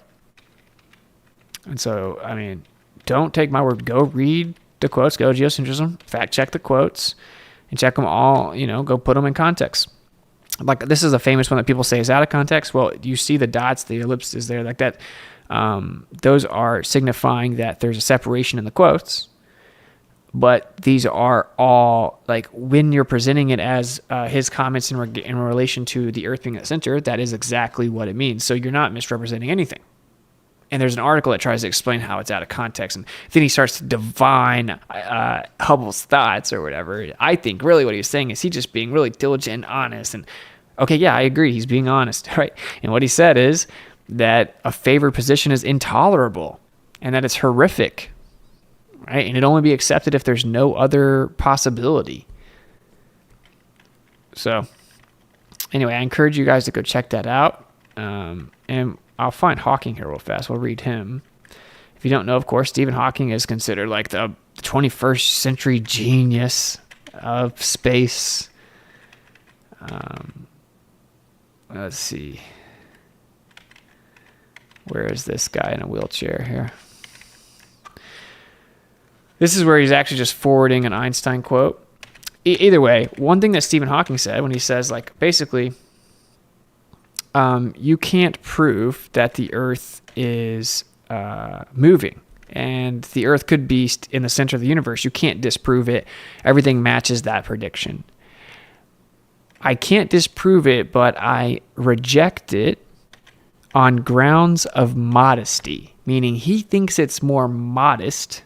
And so, I mean, don't take my word. Go read the quotes, go Geocentrism, fact check the quotes, and check them all, you know, go put them in context. Like, this is a famous one that people say is out of context. Well, you see the dots, the ellipses there, like that. Those are signifying that there's a separation in the quotes. But these are all, like, when you're presenting it as his comments in relation to the Earth being at the center, that is exactly what it means. So you're not misrepresenting anything. And there's an article that tries to explain how it's out of context. And then he starts to divine Hubble's thoughts or whatever. I think really what he's saying is he's just being really diligent and honest. And okay, yeah, I agree. He's being honest, right? And what he said is that a favored position is intolerable and that it's horrific, right? And it'll only be accepted if there's no other possibility. So anyway, I encourage you guys to go check that out. And I'll find Hawking here real fast. We'll read him. If you don't know, of course, Stephen Hawking is considered like the 21st century genius of space. Let's see. Where is this guy in a wheelchair here? This is where he's actually just forwarding an Einstein quote. Either way, one thing that Stephen Hawking said when he says, like, basically, you can't prove that the Earth is moving, and the Earth could be in the center of the universe. You can't disprove it. Everything matches that prediction. I can't disprove it, but I reject it on grounds of modesty, meaning he thinks it's more modest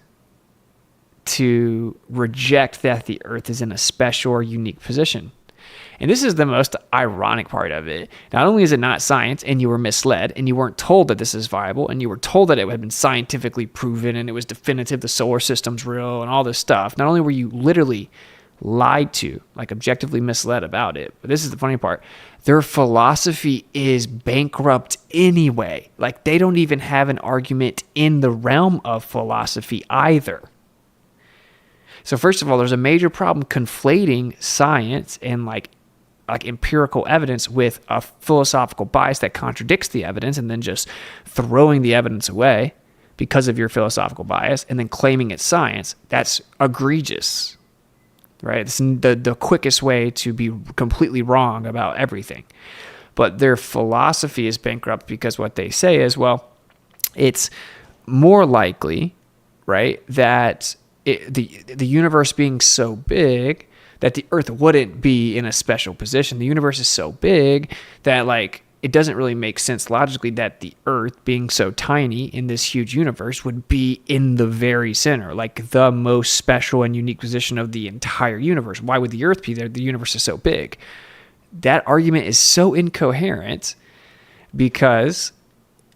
to reject that the Earth is in a special or unique position. And this is the most ironic part of it. Not only is it not science and you were misled and you weren't told that this is viable and you were told that it had been scientifically proven and it was definitive, the solar system's real and all this stuff. Not only were you literally lied to, like objectively misled about it, but this is the funny part. Their philosophy is bankrupt anyway. Like, they don't even have an argument in the realm of philosophy either. So first of all, there's a major problem conflating science and like empirical evidence with a philosophical bias that contradicts the evidence, and then just throwing the evidence away because of your philosophical bias and then claiming it's science. That's egregious, right? It's the quickest way to be completely wrong about everything. But their philosophy is bankrupt because what they say is, well, it's more likely, right, that the universe being so big that the Earth wouldn't be in a special position. The universe is so big that like it doesn't really make sense logically that the Earth, being so tiny in this huge universe, would be in the very center, like the most special and unique position of the entire universe. Why would the Earth be there? The universe is so big. That argument is so incoherent because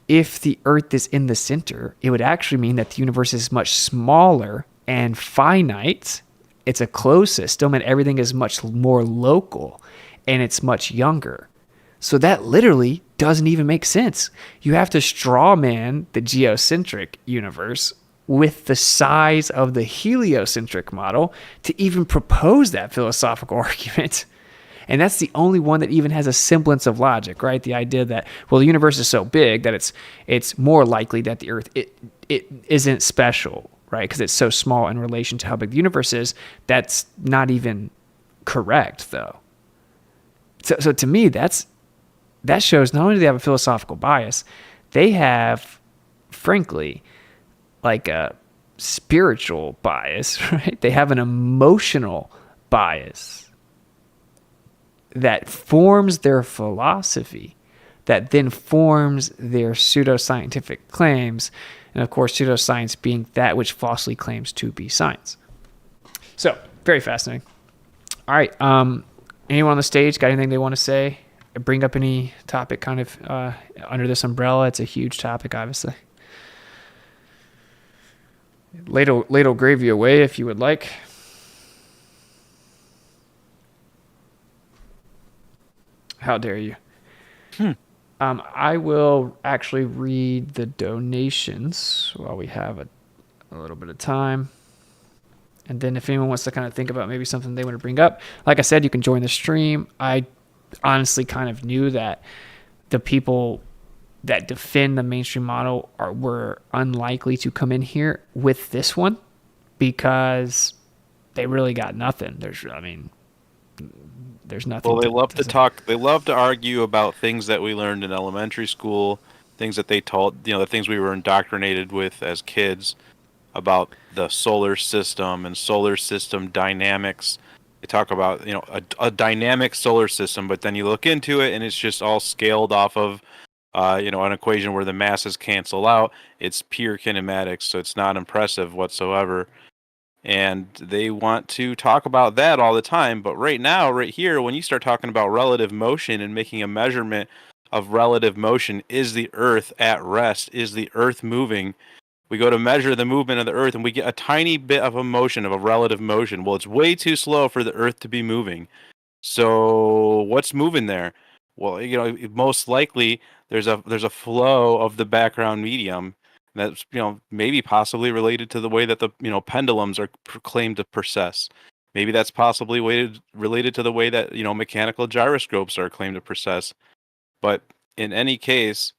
if the Earth is in the center, it would actually mean that the universe is much smaller and finite. It's a closed system and everything is much more local and it's much younger. So that literally doesn't even make sense. You have to straw man the geocentric universe with the size of the heliocentric model to even propose that philosophical argument. And that's the only one that even has a semblance of logic, right? The idea that, well, the universe is so big that it's more likely that the Earth it isn't special, right? Because it's so small in relation to how big the universe is. That's not even correct, though. So to me, that shows not only do they have a philosophical bias, they have, frankly, like a spiritual bias, right? They have an emotional bias that forms their philosophy, that then forms their pseudoscientific claims, and of course, pseudoscience being that which falsely claims to be science. So, very fascinating. All right, anyone on the stage got anything they want to say? Bring up any topic kind of under this umbrella? It's a huge topic, obviously. Ladle gravy away if you would like. How dare you? I will actually read the donations while we have a little bit of time. And then if anyone wants to kind of think about maybe something they want to bring up, like I said, you can join the stream. I honestly kind of knew that the people that defend the mainstream model were unlikely to come in here with this one because they really got nothing. There's nothing. Well, they love to talk. They love to argue about things that we learned in elementary school, things that they taught, the things we were indoctrinated with as kids about the solar system and solar system dynamics. They talk about, a dynamic solar system, but then you look into it and it's just all scaled off of, an equation where the masses cancel out. It's pure kinematics, so it's not impressive whatsoever. And they want to talk about that all the time. But right now, right here, when you start talking about relative motion and making a measurement of relative motion, is the Earth at rest? Is the Earth moving? We go to measure the movement of the Earth and we get a tiny bit of a motion, of a relative motion. Well, it's way too slow for the Earth to be moving. So what's moving there? Well, most likely there's a flow of the background medium. That's maybe possibly related to the way that the pendulums are claimed to precess. Maybe that's possibly related to the way that mechanical gyroscopes are claimed to precess. But in any case,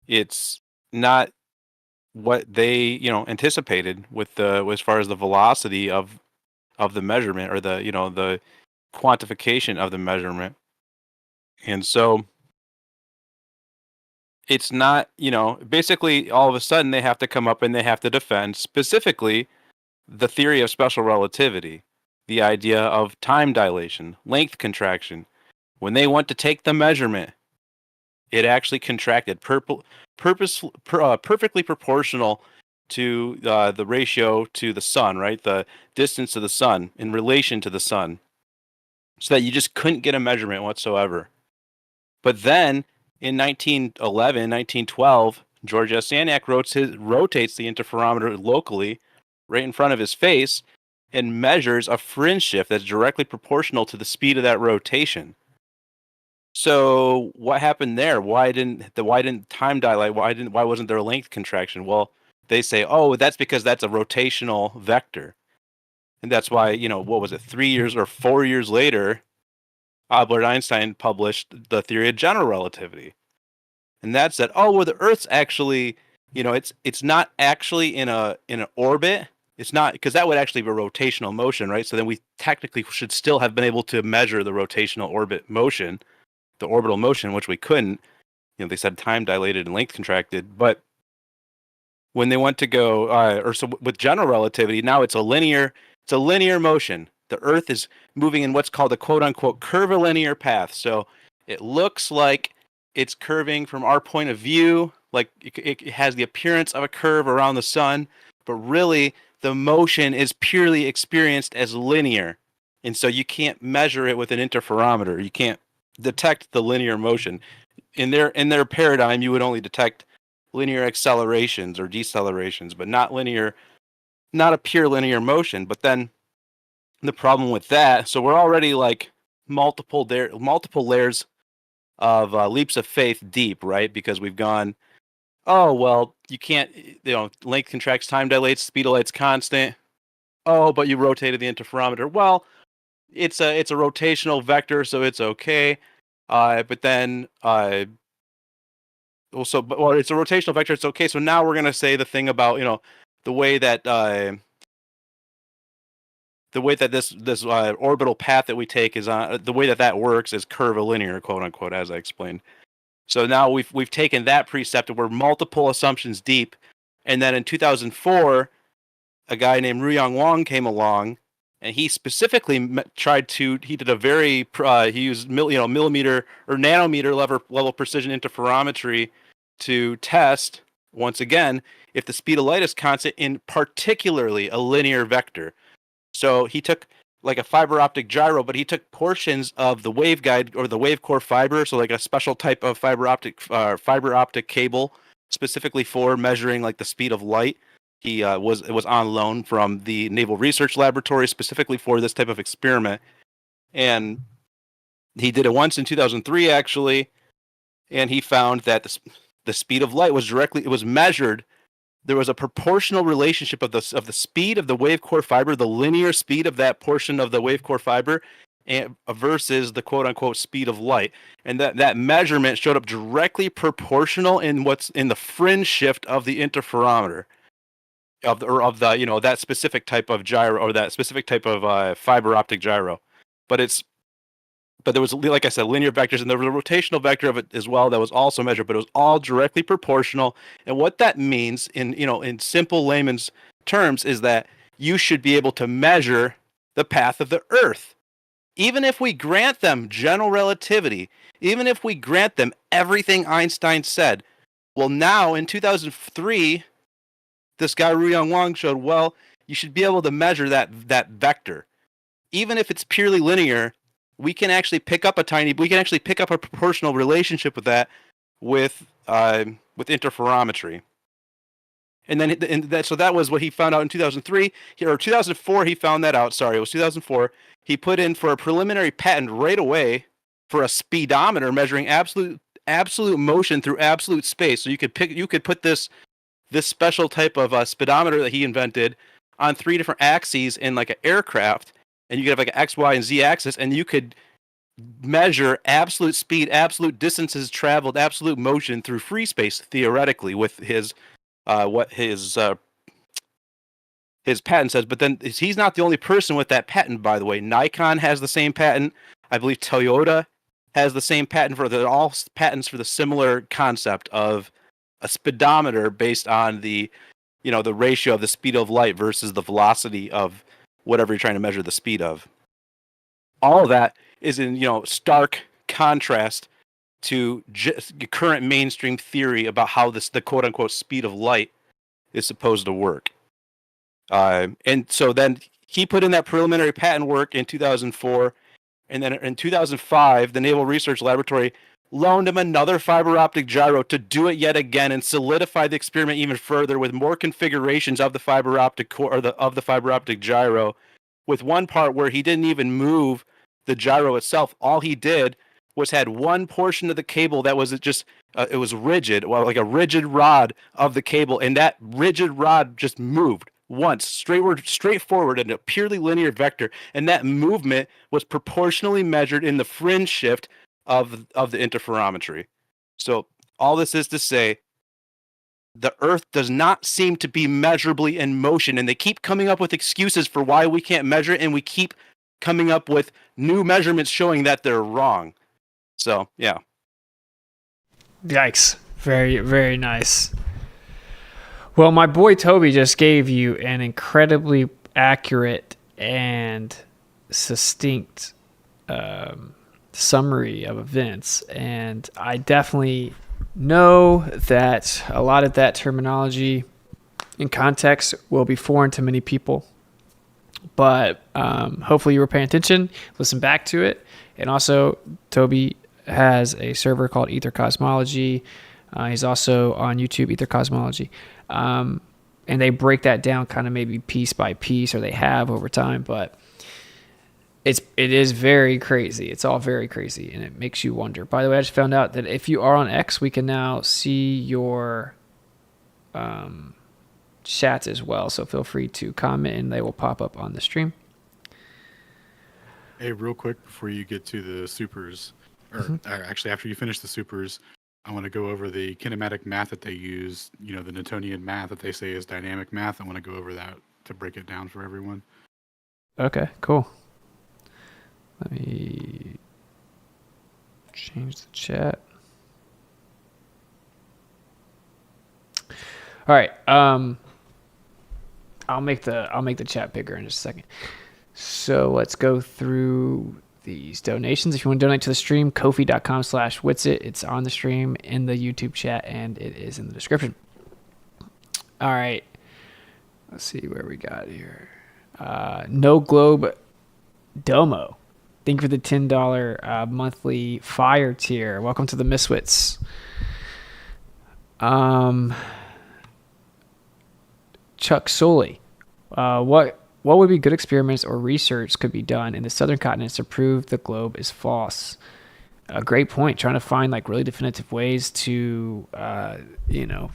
it's not what they anticipated with as far as the velocity of the measurement, or the quantification of the measurement. And so it's not, basically all of a sudden they have to come up and they have to defend specifically the theory of special relativity, the idea of time dilation, length contraction. When they want to take the measurement, it actually contracted perfectly proportional to the ratio to the sun, right? The distance to the sun in relation to the sun, so that you just couldn't get a measurement whatsoever. But then in 1912, George S. Sanac rotates the interferometer locally right in front of his face and measures a fringe shift that's directly proportional to the speed of that rotation. So what happened there? Why didn't time dilate? Why wasn't there a length contraction? Well, they say, oh, that's because that's a rotational vector. And that's why, what was it, 3 years or 4 years later, Albert Einstein published the theory of general relativity. And that said, the Earth's actually, it's not actually in an orbit. It's not, because that would actually be a rotational motion, right? So then we technically should still have been able to measure the rotational orbit motion, the orbital motion, which we couldn't. They said time dilated and length contracted, but when they went to go, with general relativity, now it's a linear motion. The Earth is moving in what's called a quote-unquote curvilinear path. So it looks like it's curving from our point of view, like it has the appearance of a curve around the sun, but really the motion is purely experienced as linear. And so you can't measure it with an interferometer. You can't detect the linear motion. In their paradigm, you would only detect linear accelerations or decelerations, but not a pure linear motion. But then the problem with that, so we're already like multiple layers of leaps of faith deep, right? Because we've gone, you can't, length contracts, time dilates, speed of light's constant. But you rotated the interferometer. Well, it's a rotational vector, so it's okay. But then it's a rotational vector, it's okay. So now we're gonna say the thing about the way that this orbital path that we take is on the way that works is curvilinear, quote unquote, as I explained. So now we've taken that precept and we're multiple assumptions deep, and then in 2004, a guy named Ruyang Wang came along, and he specifically he did a very he used millimeter or nanometer level precision interferometry to test once again if the speed of light is constant in particularly a linear vector. So he took like a fiber optic gyro, but he took portions of the waveguide or the wave core fiber, so like a special type of fiber optic cable specifically for measuring like the speed of light. He was on loan from the Naval Research Laboratory specifically for this type of experiment, and he did it once in 2003 actually, and he found that the speed of light was measured. There was a proportional relationship of the speed of the wave core fiber, the linear speed of that portion of the wave core fiber, and versus the quote unquote speed of light, and that measurement showed up directly proportional in what's in the fringe shift of the interferometer. Of that specific type of gyro or that specific type of fiber optic gyro, but there was, like I said, linear vectors, and there was a rotational vector of it as well that was also measured, but it was all directly proportional. And what that means in simple layman's terms is that you should be able to measure the path of the Earth, even if we grant them general relativity, even if we grant them everything Einstein said. Well, now in 2003. This guy Ruyang Wang showed, you should be able to measure that vector. Even if it's purely linear, we can actually pick up a proportional relationship with that with interferometry. So that was what he found out in 2003 or 2004. He found that out. Sorry, it was 2004. He put in for a preliminary patent right away for a speedometer measuring absolute motion through absolute space. So you could put this special type of speedometer that he invented on 3 different axes in like an aircraft, and you could have like an X, Y, and Z axis, and you could measure absolute speed, absolute distances traveled, absolute motion through free space theoretically with his what his patent says. But then he's not the only person with that patent, by the way. Nikon has the same patent. I believe Toyota has the same patent they're all patents for the similar concept of a speedometer based on the ratio of the speed of light versus the velocity of whatever you're trying to measure the speed of. All of that is in stark contrast to current mainstream theory about how the quote unquote speed of light is supposed to work. And so then he put in that preliminary patent work in 2004, and then in 2005, the Naval Research Laboratory loaned him another fiber optic gyro to do it yet again and solidify the experiment even further with more configurations of the fiber optic core or of the fiber optic gyro, with one part where he didn't even move the gyro itself. All he did was had one portion of the cable that was just it was rigid, like a rigid rod of the cable, and that rigid rod just moved once, straightforward in a purely linear vector, and that movement was proportionally measured in the fringe shift of the interferometry. So all this is to say, the Earth does not seem to be measurably in motion, and they keep coming up with excuses for why we can't measure it, and we keep coming up with new measurements showing that they're wrong. So, yeah. Yikes. Very, very nice. Well, my boy Toby just gave you an incredibly accurate and succinct summary of events, and I definitely know that a lot of that terminology in context will be foreign to many people, but hopefully you were paying attention, listen back to it. And also, Toby has a server called Ether Cosmology. He's also on YouTube, Ether Cosmology, and they break that down kind of maybe piece by piece, or they have over time, but it is very crazy. It's all very crazy, and it makes you wonder. By the way, I just found out that if you are on X, we can now see your chats as well. So feel free to comment, and they will pop up on the stream. Hey, real quick before you get to the supers, or actually after you finish the supers, I want to go over the kinematic math that they use. You know, the Newtonian math that they say is dynamic math. I want to go over that to break it down for everyone. Okay, cool. Let me change the chat. All right. I'll make the chat bigger in just a second. So let's go through these donations. If you want to donate to the stream, Ko-fi.com/Witsit. It's on the stream, in the YouTube chat, and it is in the description. All right. Let's see where we got here. No Globe Domo. Thank you for the $10 monthly fire tier. Welcome to the Miswits. Chuck Soley. What would be good experiments or research could be done in the southern continents to prove the globe is false? A great point. Trying to find like really definitive ways to,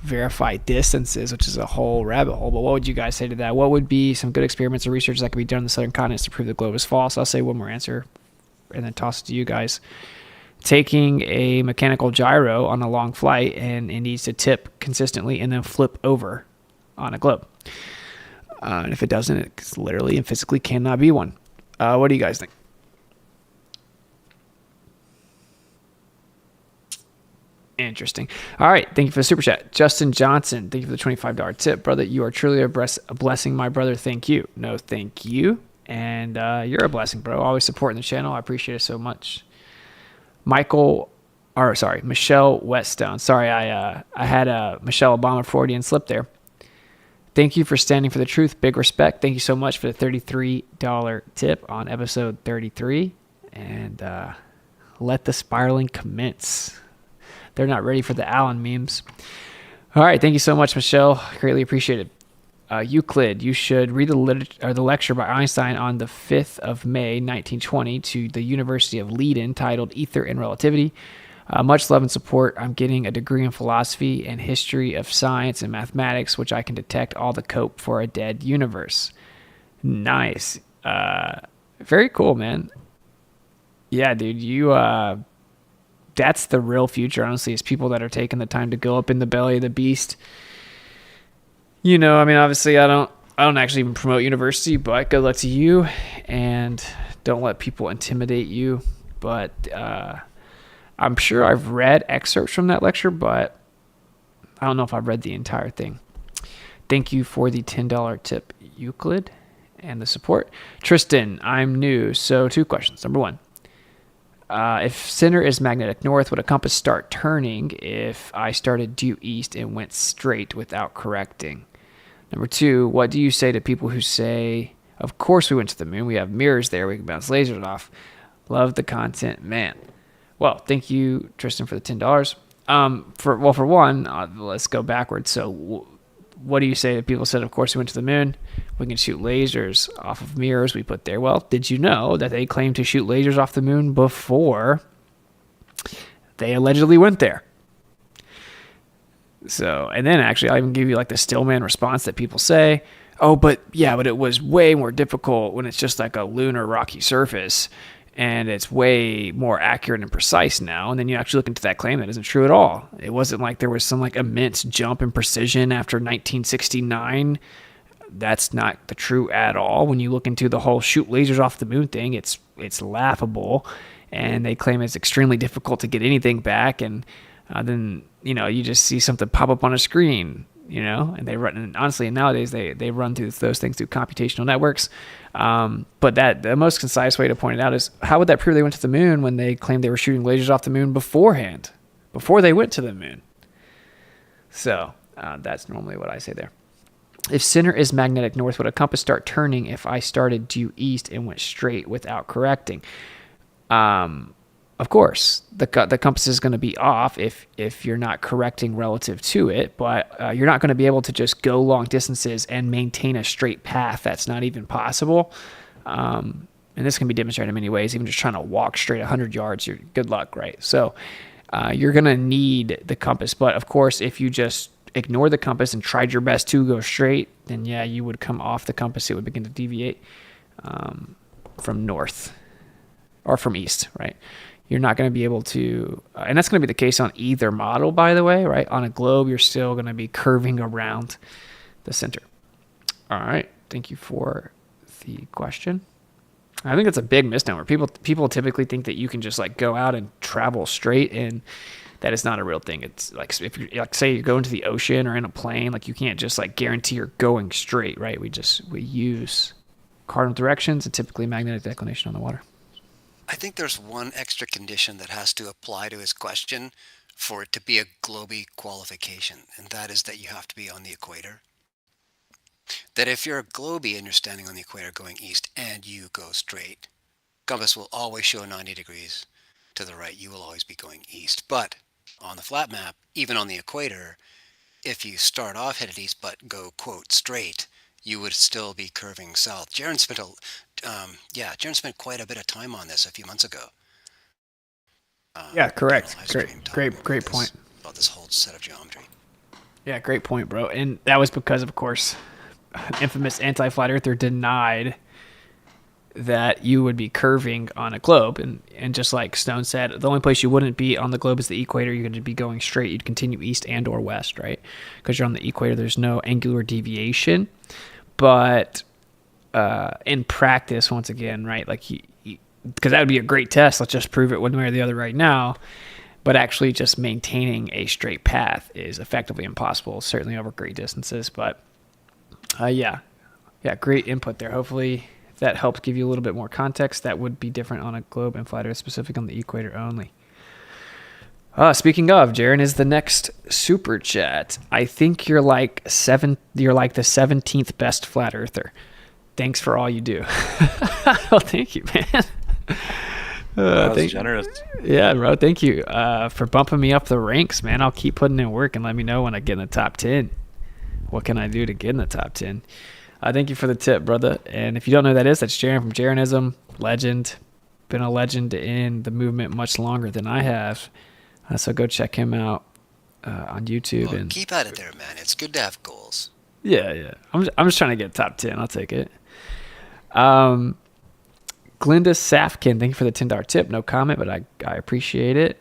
verify distances, which is a whole rabbit hole. But what would you guys say to that? What would be some good experiments or research that could be done in the southern continents to prove the globe is false? I'll say one more answer and then toss it to you guys. Taking a mechanical gyro on a long flight, and it needs to tip consistently and then flip over on a globe. And if it doesn't, it literally and physically cannot be one. What do you guys think? Interesting. All right. Thank you for the super chat. Justin Johnson, thank you for the $25 tip. Brother, you are truly a blessing, my brother. Thank you. No, thank you. And you're a blessing, bro. Always supporting the channel. I appreciate it so much. Michelle Whetstone. Sorry, I had a Michelle Obama Freudian slip there. Thank you for standing for the truth. Big respect. Thank you so much for the $33 tip on episode 33. And let the spiraling commence. They're not ready for the Allen memes. All right. Thank you so much, Michelle. Greatly appreciated. Euclid, you should read the lecture by Einstein on the 5th of May, 1920 to the University of Leiden titled Ether and Relativity. Much love and support. I'm getting a degree in philosophy and history of science and mathematics, which I can detect all the cope for a dead universe. Nice. Very cool, man. Yeah, dude, that's the real future, honestly, is people that are taking the time to go up in the belly of the beast. You know, I mean, obviously I don't actually even promote university, but good luck to you, and don't let people intimidate you. But I'm sure I've read excerpts from that lecture, but I don't know if I've read the entire thing. Thank you for the $10 tip, Euclid, and the support. Tristan, I'm new, so 2 questions. Number 1, if center is magnetic north, would a compass start turning if I started due east and went straight without correcting? Number 2, what do you say to people who say, of course we went to the moon, we have mirrors there, we can bounce lasers off. Love the content, man. Well, thank you, Tristan, for the $10. For one, let's go backwards. So what do you say to people who said, of course we went to the moon, we can shoot lasers off of mirrors we put there? Well, did you know that they claimed to shoot lasers off the moon before they allegedly went there? So, and then actually I'll even give you like the Stillman response that people say. Oh, but it was way more difficult when it's just like a lunar rocky surface, and it's way more accurate and precise now. And then you actually look into that claim, that isn't true at all. It wasn't like there was some like immense jump in precision after 1969. That's not the true at all. When you look into the whole shoot lasers off the moon thing, it's laughable, and they claim it's extremely difficult to get anything back. And then you just see something pop up on a screen, and they run. And honestly, nowadays they run through those things through computational networks. But the most concise way to point it out is, how would that prove they went to the moon when they claimed they were shooting lasers off the moon beforehand, before they went to the moon? So that's normally what I say there. If center is magnetic north, would a compass start turning if I started due east and went straight without correcting? Of course, the compass is going to be off if you're not correcting relative to it, but you're not going to be able to just go long distances and maintain a straight path. That's not even possible. And this can be demonstrated in many ways. Even just trying to walk straight 100 yards, you're good luck, right? So you're going to need the compass. But of course, if you just ignore the compass and tried your best to go straight, then you would come off the compass. It would begin to deviate from north or from east, right? You're not going to be able to, and that's going to be the case on either model, by the way, right? On a globe, you're still going to be curving around the center. All right. Thank you for the question. I think it's a big misnomer. People typically think that you can just like go out and travel straight, and that is not a real thing. It's like, if you like, say you go into the ocean or in a plane, like you can't just like guarantee you're going straight, right? We use cardinal directions and typically magnetic declination on the water. I think there's one extra condition that has to apply to his question for it to be a globey qualification, and that is that you have to be on the equator. That if you're a globey and you're standing on the equator going east and you go straight, compass will always show 90 degrees to the right. You will always be going east. But on the flat map, even on the equator, if you start off headed east but go, quote, straight, you would still be curving south. Jaron spent quite a bit of time on this a few months ago. Yeah, correct. Great point. About this whole set of geometry. Yeah, great point, bro. And that was because, of course, infamous anti-flat earther denied that you would be curving on a globe. And just like Stone said, the only place you wouldn't be on the globe is the equator. You're going to be going straight. You'd continue east and or west, right? Because you're on the equator, there's no angular deviation. But in practice, once again, right, like because that would be a great test. Let's just prove it one way or the other right now. But actually just maintaining a straight path is effectively impossible, certainly over great distances. But great input there. Hopefully that helps give you a little bit more context. That would be different on a globe and flat earth, specific on the equator only. Speaking of, Jaron is the next super chat. I think you're like the 17th best flat earther. Thanks for all you do. Well, thank you, man. That's generous. Yeah, bro. Thank you for bumping me up the ranks, man. I'll keep putting in work and let me know when I get in the top 10. What can I do to get in the top 10? Thank you for the tip, brother. And if you don't know who that is, that's Jaron from Jaronism. Legend. Been a legend in the movement much longer than I have. So go check him out on YouTube. Well, and keep at it there, man. It's good to have goals. Yeah. I'm just trying to get top 10. I'll take it. Glinda Safkin, thank you for the $10 tip. No comment, but I appreciate it.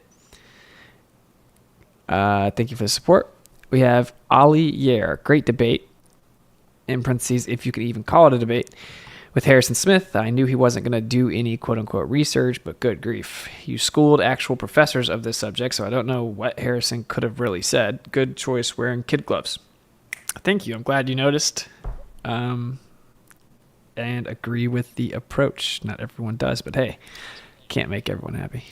Thank you for the support. We have Ali Yer. Great debate. In parentheses, if you could even call it a debate. With Harrison Smith, I knew he wasn't going to do any quote-unquote research, but good grief. You schooled actual professors of this subject, so I don't know what Harrison could have really said. Good choice wearing kid gloves. Thank you. I'm glad you noticed. And agree with the approach. Not everyone does, but hey, can't make everyone happy.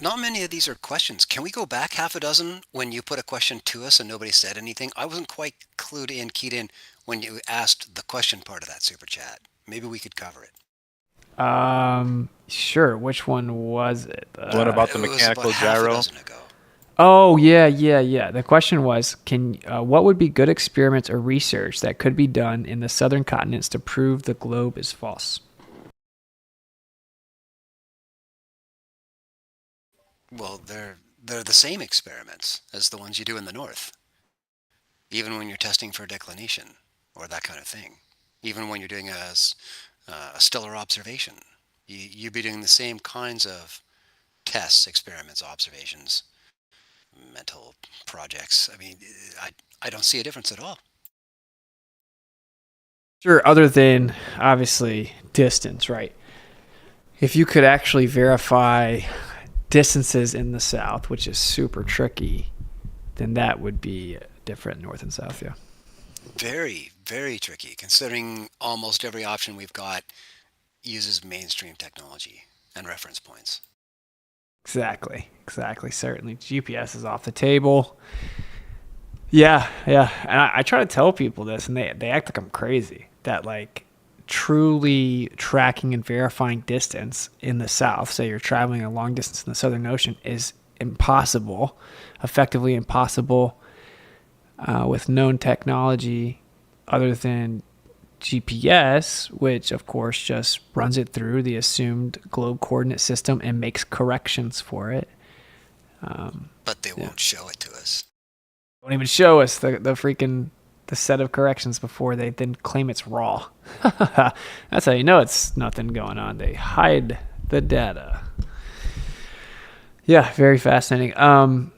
Not many of these are questions. Can we go back half a dozen when you put a question to us and nobody said anything? I wasn't quite keyed in when you asked the question part of that super chat. Maybe we could cover it. Sure. Which one was it? What about the mechanical gyro? Oh, yeah. The question was, what would be good experiments or research that could be done in the southern continents to prove the globe is false? Well, they're the same experiments as the ones you do in the north, even when you're testing for declination or that kind of thing. Even when you're doing a stellar observation, you'd be doing the same kinds of tests, experiments, observations, mental projects. I mean, I don't see a difference at all. Sure, other than obviously distance, right? If you could actually verify distances in the south, which is super tricky, then that would be different north and south, yeah. Very, very tricky, considering almost every option we've got uses mainstream technology and reference points. Exactly. Certainly. GPS is off the table. Yeah. And I try to tell people this, and they act like I'm crazy, that like truly tracking and verifying distance in the south, say you're traveling a long distance in the Southern Ocean, is impossible, effectively impossible, with known technology other than GPS, which of course just runs it through the assumed globe coordinate system and makes corrections for it. But they won't show it to us. Won't even show us the set of corrections before they then claim it's raw. That's how you know it's nothing going on. They hide the data. Yeah, very fascinating. And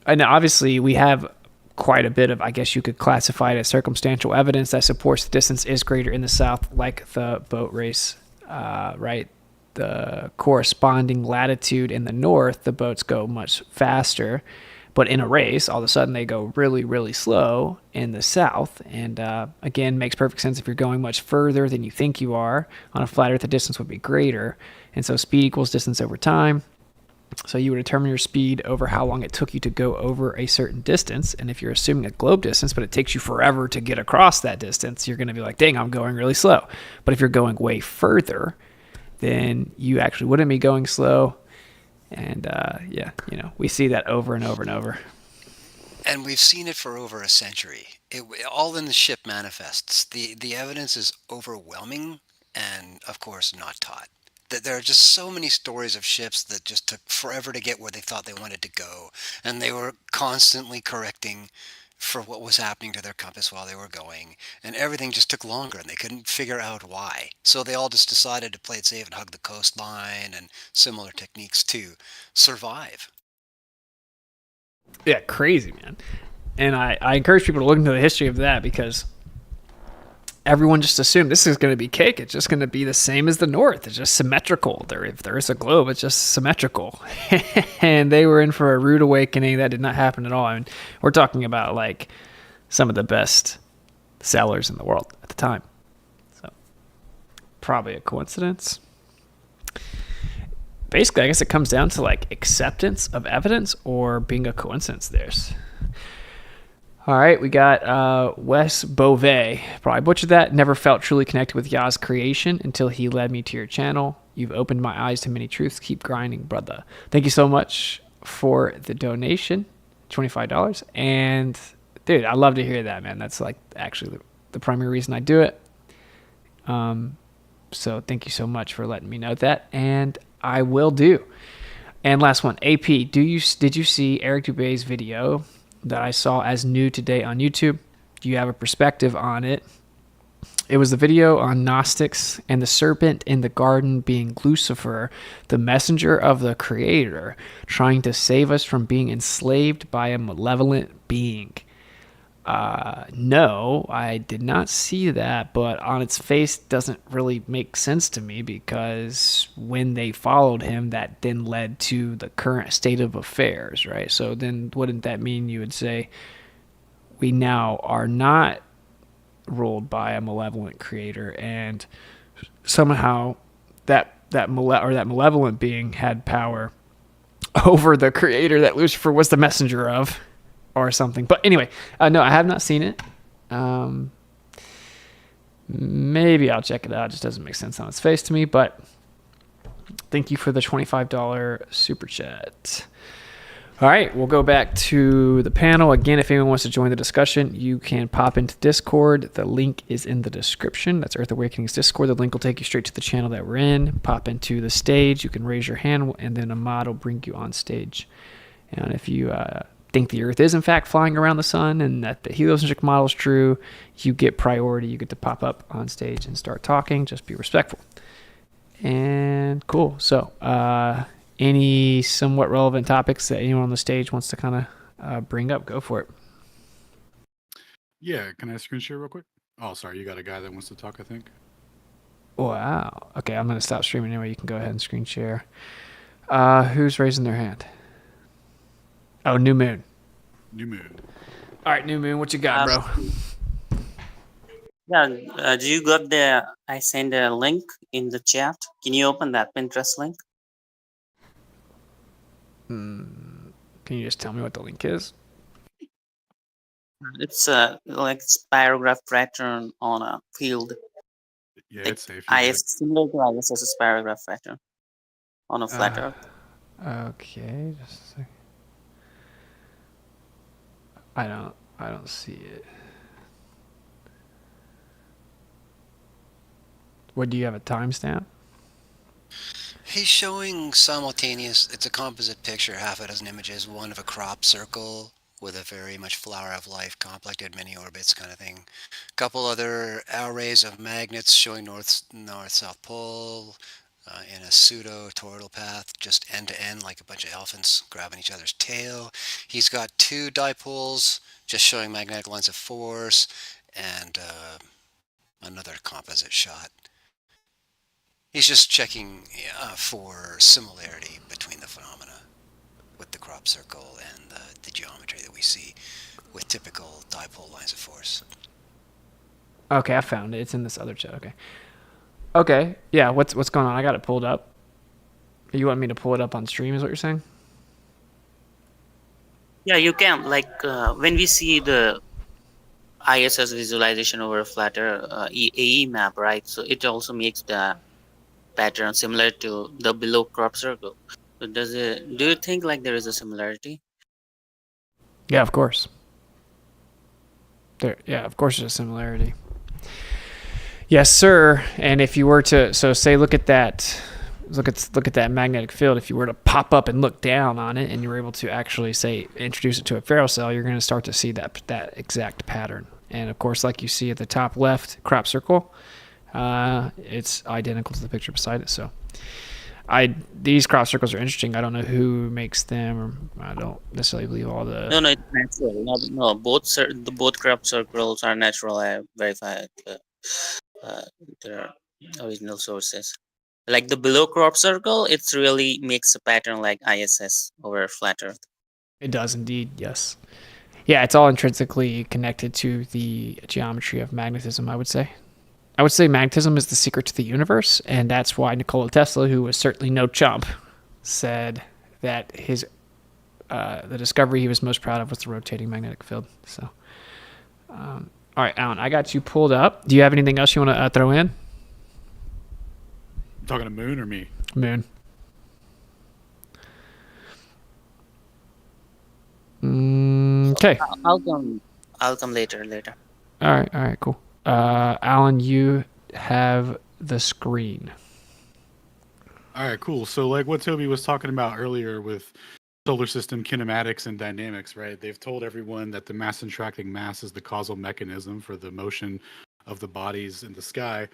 obviously we have quite a bit of, I guess you could classify it as circumstantial evidence that supports the distance is greater in the south, like the boat race, right? The corresponding latitude in the north, the boats go much faster. But in a race, all of a sudden they go really, really slow in the south. And again, makes perfect sense if you're going much further than you think you are. On a flat Earth, the distance would be greater. And so speed equals distance over time. So you would determine your speed over how long it took you to go over a certain distance. And if you're assuming a globe distance, but it takes you forever to get across that distance, you're going to be like, dang, I'm going really slow. But if you're going way further, then you actually wouldn't be going slow. And we see that over and over and over. And we've seen it for over a century. All in the ship manifests. The evidence is overwhelming and, of course, not taught. There are just so many stories of ships that just took forever to get where they thought they wanted to go. And they were constantly correcting for what was happening to their compass while they were going. And everything just took longer and they couldn't figure out why. So they all just decided to play it safe and hug the coastline and similar techniques to survive. Yeah, crazy, man. And I encourage people to look into the history of that, because everyone just assumed this is going to be cake. It's just going to be the same as the North. It's just symmetrical. If there is a globe, it's just symmetrical. And they were in for a rude awakening. That did not happen at all. I mean, we're talking about like some of the best sailors in the world at the time. So probably a coincidence. Basically, I guess it comes down to like acceptance of evidence or being a coincidence. All right, we got Wes Beauvais. Probably butchered that. Never felt truly connected with Yah's creation until he led me to your channel. You've opened my eyes to many truths. Keep grinding, brother. Thank you so much for the donation, $25. And, dude, I love to hear that, man. That's like actually the primary reason I do it. So thank you so much for letting me know that. And I will do. And last one, AP. Did you see Eric Dubé's video that I saw as new today on YouTube? Do you have a perspective on it? It was the video on Gnostics and the serpent in the garden being Lucifer, the messenger of the Creator, trying to save us from being enslaved by a malevolent being. No, I did not see that, but on its face doesn't really make sense to me, because when they followed him, that then led to the current state of affairs, right? So then wouldn't that mean you would say we now are not ruled by a malevolent creator, and somehow that malevolent being had power over the creator that Lucifer was the messenger of? Or something. But anyway, no, I have not seen it. Maybe I'll check it out. It just doesn't make sense on its face to me. But thank you for the $25 super chat. All right, we'll go back to the panel. Again, if anyone wants to join the discussion, you can pop into Discord. The link is in the description. That's Earth Awakening's Discord. The link will take you straight to the channel that we're in. Pop into the stage. You can raise your hand, and then a mod will bring you on stage. And if you think the Earth is in fact flying around the sun and that the heliocentric model is true, you get priority. You get to pop up on stage and start talking. Just be respectful. And cool. So, any somewhat relevant topics that anyone on the stage wants to kind of bring up, go for it. Yeah, can I screen share real quick? Oh, sorry, you got a guy that wants to talk, I think. Wow. Okay, I'm going to stop streaming anyway. You can go ahead and screen share. Who's raising their hand? Oh, New Moon. New Moon. All right, New Moon, what you got, bro? Yeah, do you got I sent a link in the chat. Can you open that Pinterest link? Can you just tell me what the link is? It's like spirograph pattern on a field. Yeah, like it's safe. Similar to ISS's spirograph pattern on a flat Earth. Okay, just a second. I don't see it. What, do you have a timestamp? He's showing simultaneous, it's a composite picture, half a dozen images, one of a crop circle with a very much flower of life, complected mini orbits kind of thing. A couple other arrays of magnets showing north-south pole in a pseudo-toroidal path, just end to end like a bunch of elephants grabbing each other's tail. He's got two dipoles just showing magnetic lines of force and another composite shot. He's just checking for similarity between the phenomena with the crop circle and the geometry that we see with typical dipole lines of force. Okay, I found it. It's in this other chat. Okay. Okay. Yeah. What's going on? I got it pulled up. You want me to pull it up on stream? Is what you're saying? Yeah, you can. Like when we see the ISS visualization over a flatter AE map, right? So it also makes the pattern similar to the below crop circle. So do you think like there is a similarity? Yeah, of course. Of course there's a similarity. Yes, sir. And if you were to say look at that magnetic field, if you were to pop up and look down on it and you were able to actually say introduce it to a ferrocell, you're going to start to see that exact pattern. And of course, like you see at the top left crop circle, it's identical to the picture beside it. So these crop circles are interesting. I don't know who makes them, or I don't necessarily believe all the. No, it's natural. No, both crop circles are natural. I verified their original sources. Like the below crop circle, it really makes a pattern like ISS over flat Earth. It does indeed, yes. Yeah, it's all intrinsically connected to the geometry of magnetism, I would say. I would say magnetism is the secret to the universe, and that's why Nikola Tesla, who was certainly no chump, said that his the discovery he was most proud of was the rotating magnetic field. So, all right, Alan, I got you pulled up. Do you have anything else you want to throw in? Talking to Moon or me? Moon. Okay. I'll come later. All right, cool. Alan, you have the screen. All right, cool. So like what Toby was talking about earlier with solar system kinematics and dynamics, right? They've told everyone that the mass attracting mass is the causal mechanism for the motion of the bodies in the sky.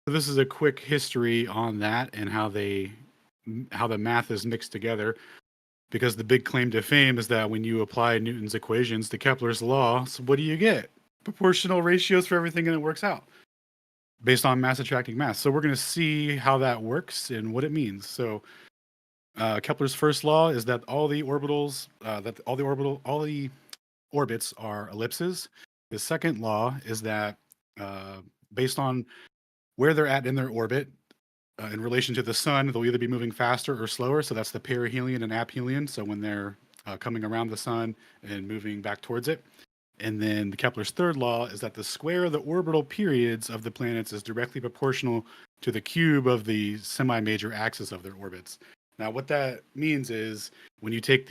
So this is a quick history on that and how the math is mixed together. Because the big claim to fame is that when you apply Newton's equations to Kepler's law, so what do you get? Proportional ratios for everything, and it works out based on mass attracting mass. So we're going to see how that works and what it means. So Kepler's first law is that all the orbits are ellipses. The second law is that based on where they're at in their orbit, in relation to the sun, they'll either be moving faster or slower. So that's the perihelion and aphelion. So when they're coming around the sun and moving back towards it. And then the Kepler's third law is that the square of the orbital periods of the planets is directly proportional to the cube of the semi-major axis of their orbits. Now, what that means is when you take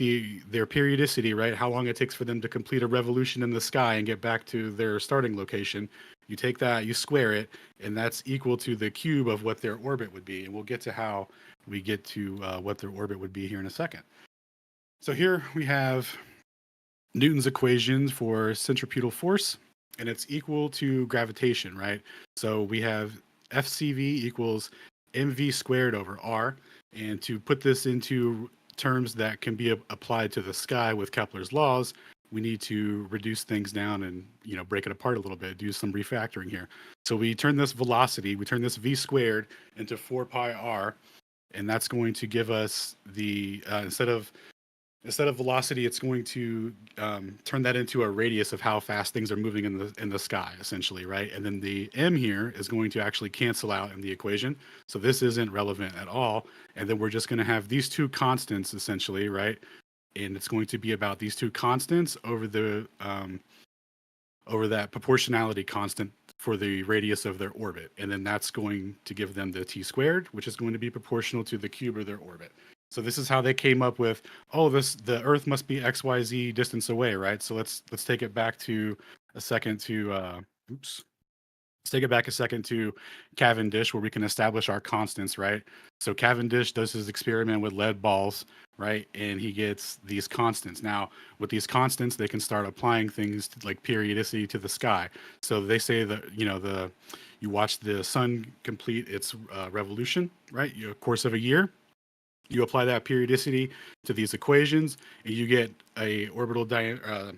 their periodicity, right, how long it takes for them to complete a revolution in the sky and get back to their starting location, you take that, you square it, and that's equal to the cube of what their orbit would be. And we'll get to how we get to what their orbit would be here in a second. So here we have Newton's equation for centripetal force, and it's equal to gravitation, right? So we have FCV equals mv squared over r. And to put this into terms that can be applied to the sky with Kepler's laws, we need to reduce things down and break it apart a little bit, do some refactoring here. So we turn this velocity, we turn this v squared into 4 pi r, and that's going to give us the instead of velocity, it's going to turn that into a radius of how fast things are moving in the sky, essentially, right? And then the m here is going to actually cancel out in the equation. So this isn't relevant at all. And then we're just going to have these two constants, essentially, right? And it's going to be about these two constants over the over that proportionality constant for the radius of their orbit. And then that's going to give them the t squared, which is going to be proportional to the cube of their orbit. So this is how they came up with, the Earth must be XYZ distance away, right? So let's take it back to a second to let's take it back a second to Cavendish, where we can establish our constants, right? So Cavendish does his experiment with lead balls, right? And he gets these constants. Now, with these constants, they can start applying things like periodicity to the sky. So they say that, you watch the sun complete its revolution, right? Course of a year. You apply that periodicity to these equations, and you get a orbital diameter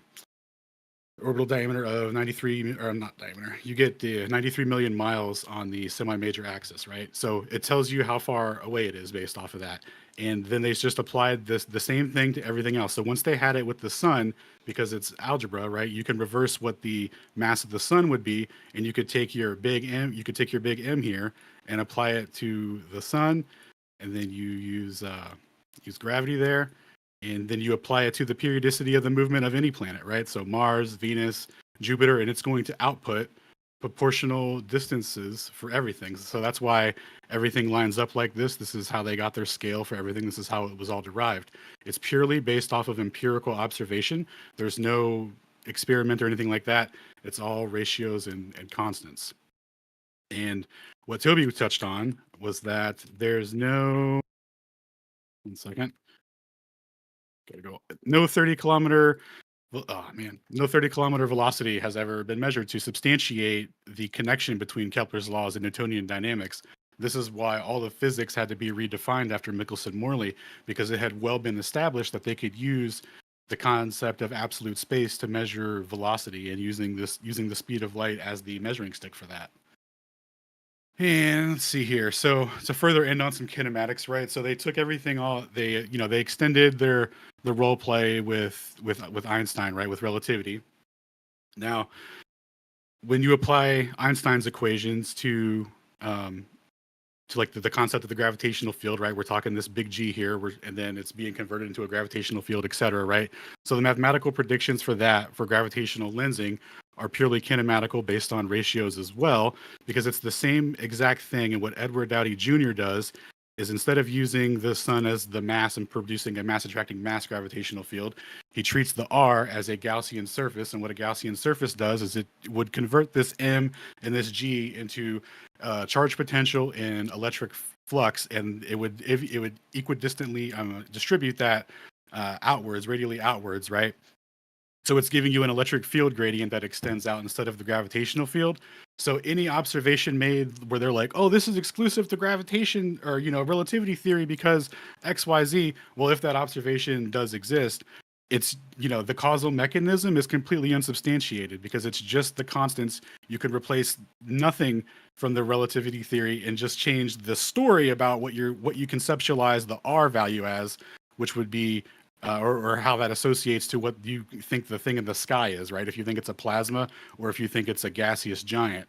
of 93, or not diameter. You get the 93 million miles on the semi-major axis, right? So it tells you how far away it is based off of that. And then they just applied the same thing to everything else. So once they had it with the sun, because it's algebra, right? You can reverse what the mass of the sun would be, and you could take your big M. You could take your big M here and apply it to the sun. And then you use gravity there, and then you apply it to the periodicity of the movement of any planet, right? So Mars, Venus, Jupiter, and it's going to output proportional distances for everything. So that's why everything lines up like this. This is how they got their scale for everything. This is how it was all derived. It's purely based off of empirical observation. There's no experiment or anything like that. It's all ratios and constants. And what Toby touched on was that there's no 30 kilometer velocity has ever been measured to substantiate the connection between Kepler's laws and Newtonian dynamics. This is why all of physics had to be redefined after Michelson-Morley, because it had well been established that they could use the concept of absolute space to measure velocity, and using the speed of light as the measuring stick for that. And let's see here. So to further end on some kinematics, right? So they took everything they extended the role play with Einstein, right? With relativity. Now, when you apply Einstein's equations to like the concept of the gravitational field, right? We're talking this big G here, and then it's being converted into a gravitational field, et cetera, right? So the mathematical predictions for gravitational lensing are purely kinematical, based on ratios as well, because it's the same exact thing. And what Edward Dowdy Jr. does is, instead of using the sun as the mass and producing a mass attracting mass gravitational field, he treats the R as a Gaussian surface. And what a Gaussian surface does is it would convert this M and this G into charge potential and electric flux, and it would equidistantly distribute that outwards, radially outwards, right? So it's giving you an electric field gradient that extends out instead of the gravitational field. So any observation made where they're like, oh, this is exclusive to gravitation or, relativity theory because X, Y, Z. Well, if that observation does exist, it's, the causal mechanism is completely unsubstantiated, because it's just the constants. You could replace nothing from the relativity theory and just change the story about what you conceptualize the R value as, which would be or how that associates to what you think the thing in the sky is, right? If you think it's a plasma, or if you think it's a gaseous giant,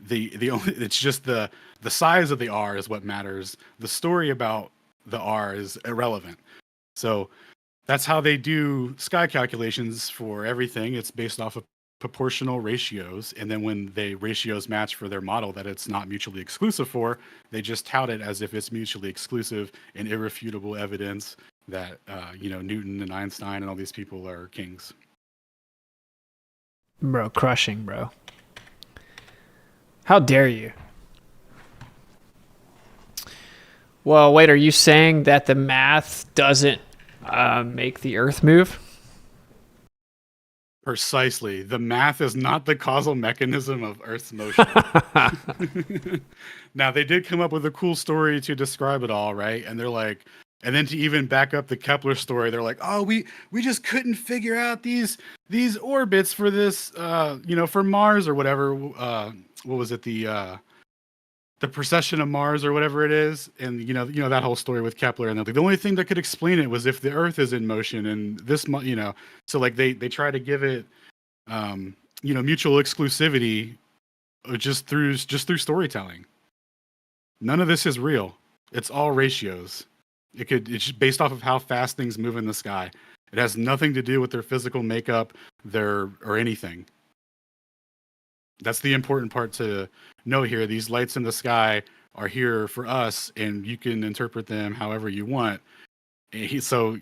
it's just the size of the R is what matters. The story about the R is irrelevant. So that's how they do sky calculations for everything. It's based off of proportional ratios, and then when the ratios match for their model that it's not mutually exclusive for, they just tout it as if it's mutually exclusive and irrefutable evidence that Newton and Einstein and all these people are kings. Bro, crushing, bro. How dare you? Well, wait, are you saying that the math doesn't make the Earth move? Precisely. The math is not the causal mechanism of Earth's motion. Now, they did come up with a cool story to describe it all, right? And they're like, and then to even back up the Kepler story, they're like, oh, we just couldn't figure out these orbits for this, for Mars or whatever. What was it? The precession of Mars or whatever it is. And, that whole story with Kepler. And the only thing that could explain it was if the Earth is in motion and this, so like they try to give it, mutual exclusivity just through storytelling. None of this is real. It's all ratios. It's just based off of how fast things move in the sky. It has nothing to do with their physical makeup, or anything. That's the important part to know here. These lights in the sky are here for us, and you can interpret them however you want. So,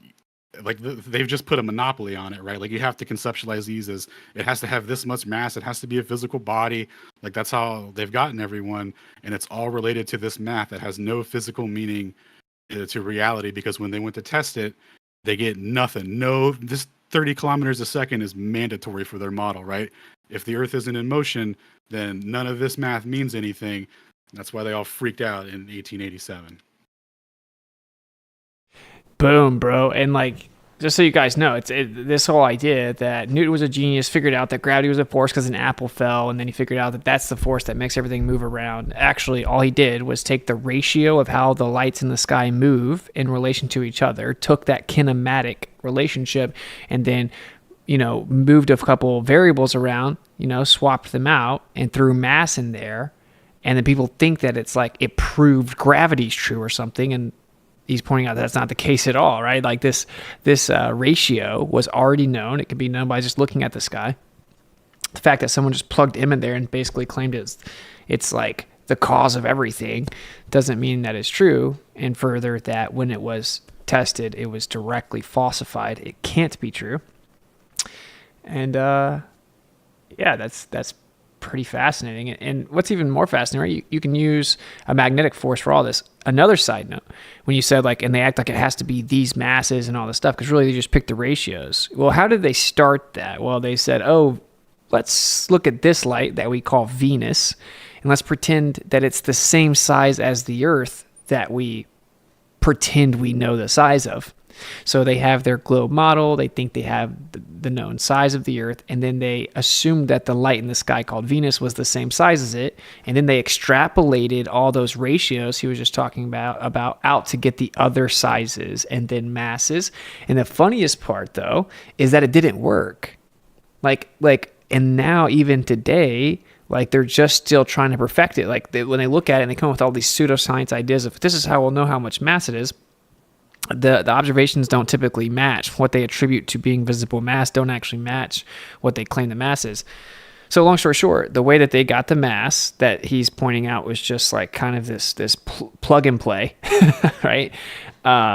like, they've just put a monopoly on it, right? Like, you have to conceptualize these as it has to have this much mass. It has to be a physical body. Like, that's how they've gotten everyone. And it's all related to this math that has no physical meaning to reality, because when they went to test it, they get nothing. This 30 kilometers a second is mandatory for their model, right? If the Earth isn't in motion, then none of this math means anything. That's why they all freaked out in 1887. Boom, bro. And like, just so you guys know, this whole idea that Newton was a genius, figured out that gravity was a force because an apple fell, and then he figured out that that's the force that makes everything move around. Actually, all he did was take the ratio of how the lights in the sky move in relation to each other, took that kinematic relationship, and then moved a couple variables around, swapped them out and threw mass in there. And then people think that it's like it proved gravity's true or something. And he's pointing out that's not the case at all, right? Like this ratio was already known. It could be known by just looking at the sky. The fact that someone just plugged him in there and basically claimed it's like the cause of everything doesn't mean that it's true. And further, that when it was tested, it was directly falsified. It can't be true. And that's pretty fascinating. And what's even more fascinating, right? You can use a magnetic force for all this. Another side note, when you said and they act like it has to be these masses and all this stuff, because really they just picked the ratios. Well, how did they start that? Well, they said, let's look at this light that we call Venus, and let's pretend that it's the same size as the Earth that we pretend we know the size of. So they have their globe model. They think they have the known size of the Earth, and then they assumed that the light in the sky called Venus was the same size as it, and then they extrapolated all those ratios he was just talking about out to get the other sizes and then masses. And the funniest part, though, is that it didn't work. And now even today, they're just still trying to perfect it. When they look at it and they come up with all these pseudoscience ideas of this is how we'll know how much mass it is. The observations don't typically match. What they attribute to being visible mass don't actually match what they claim the mass is. So long story short, the way that they got the mass that he's pointing out was just kind of this plug and play, right?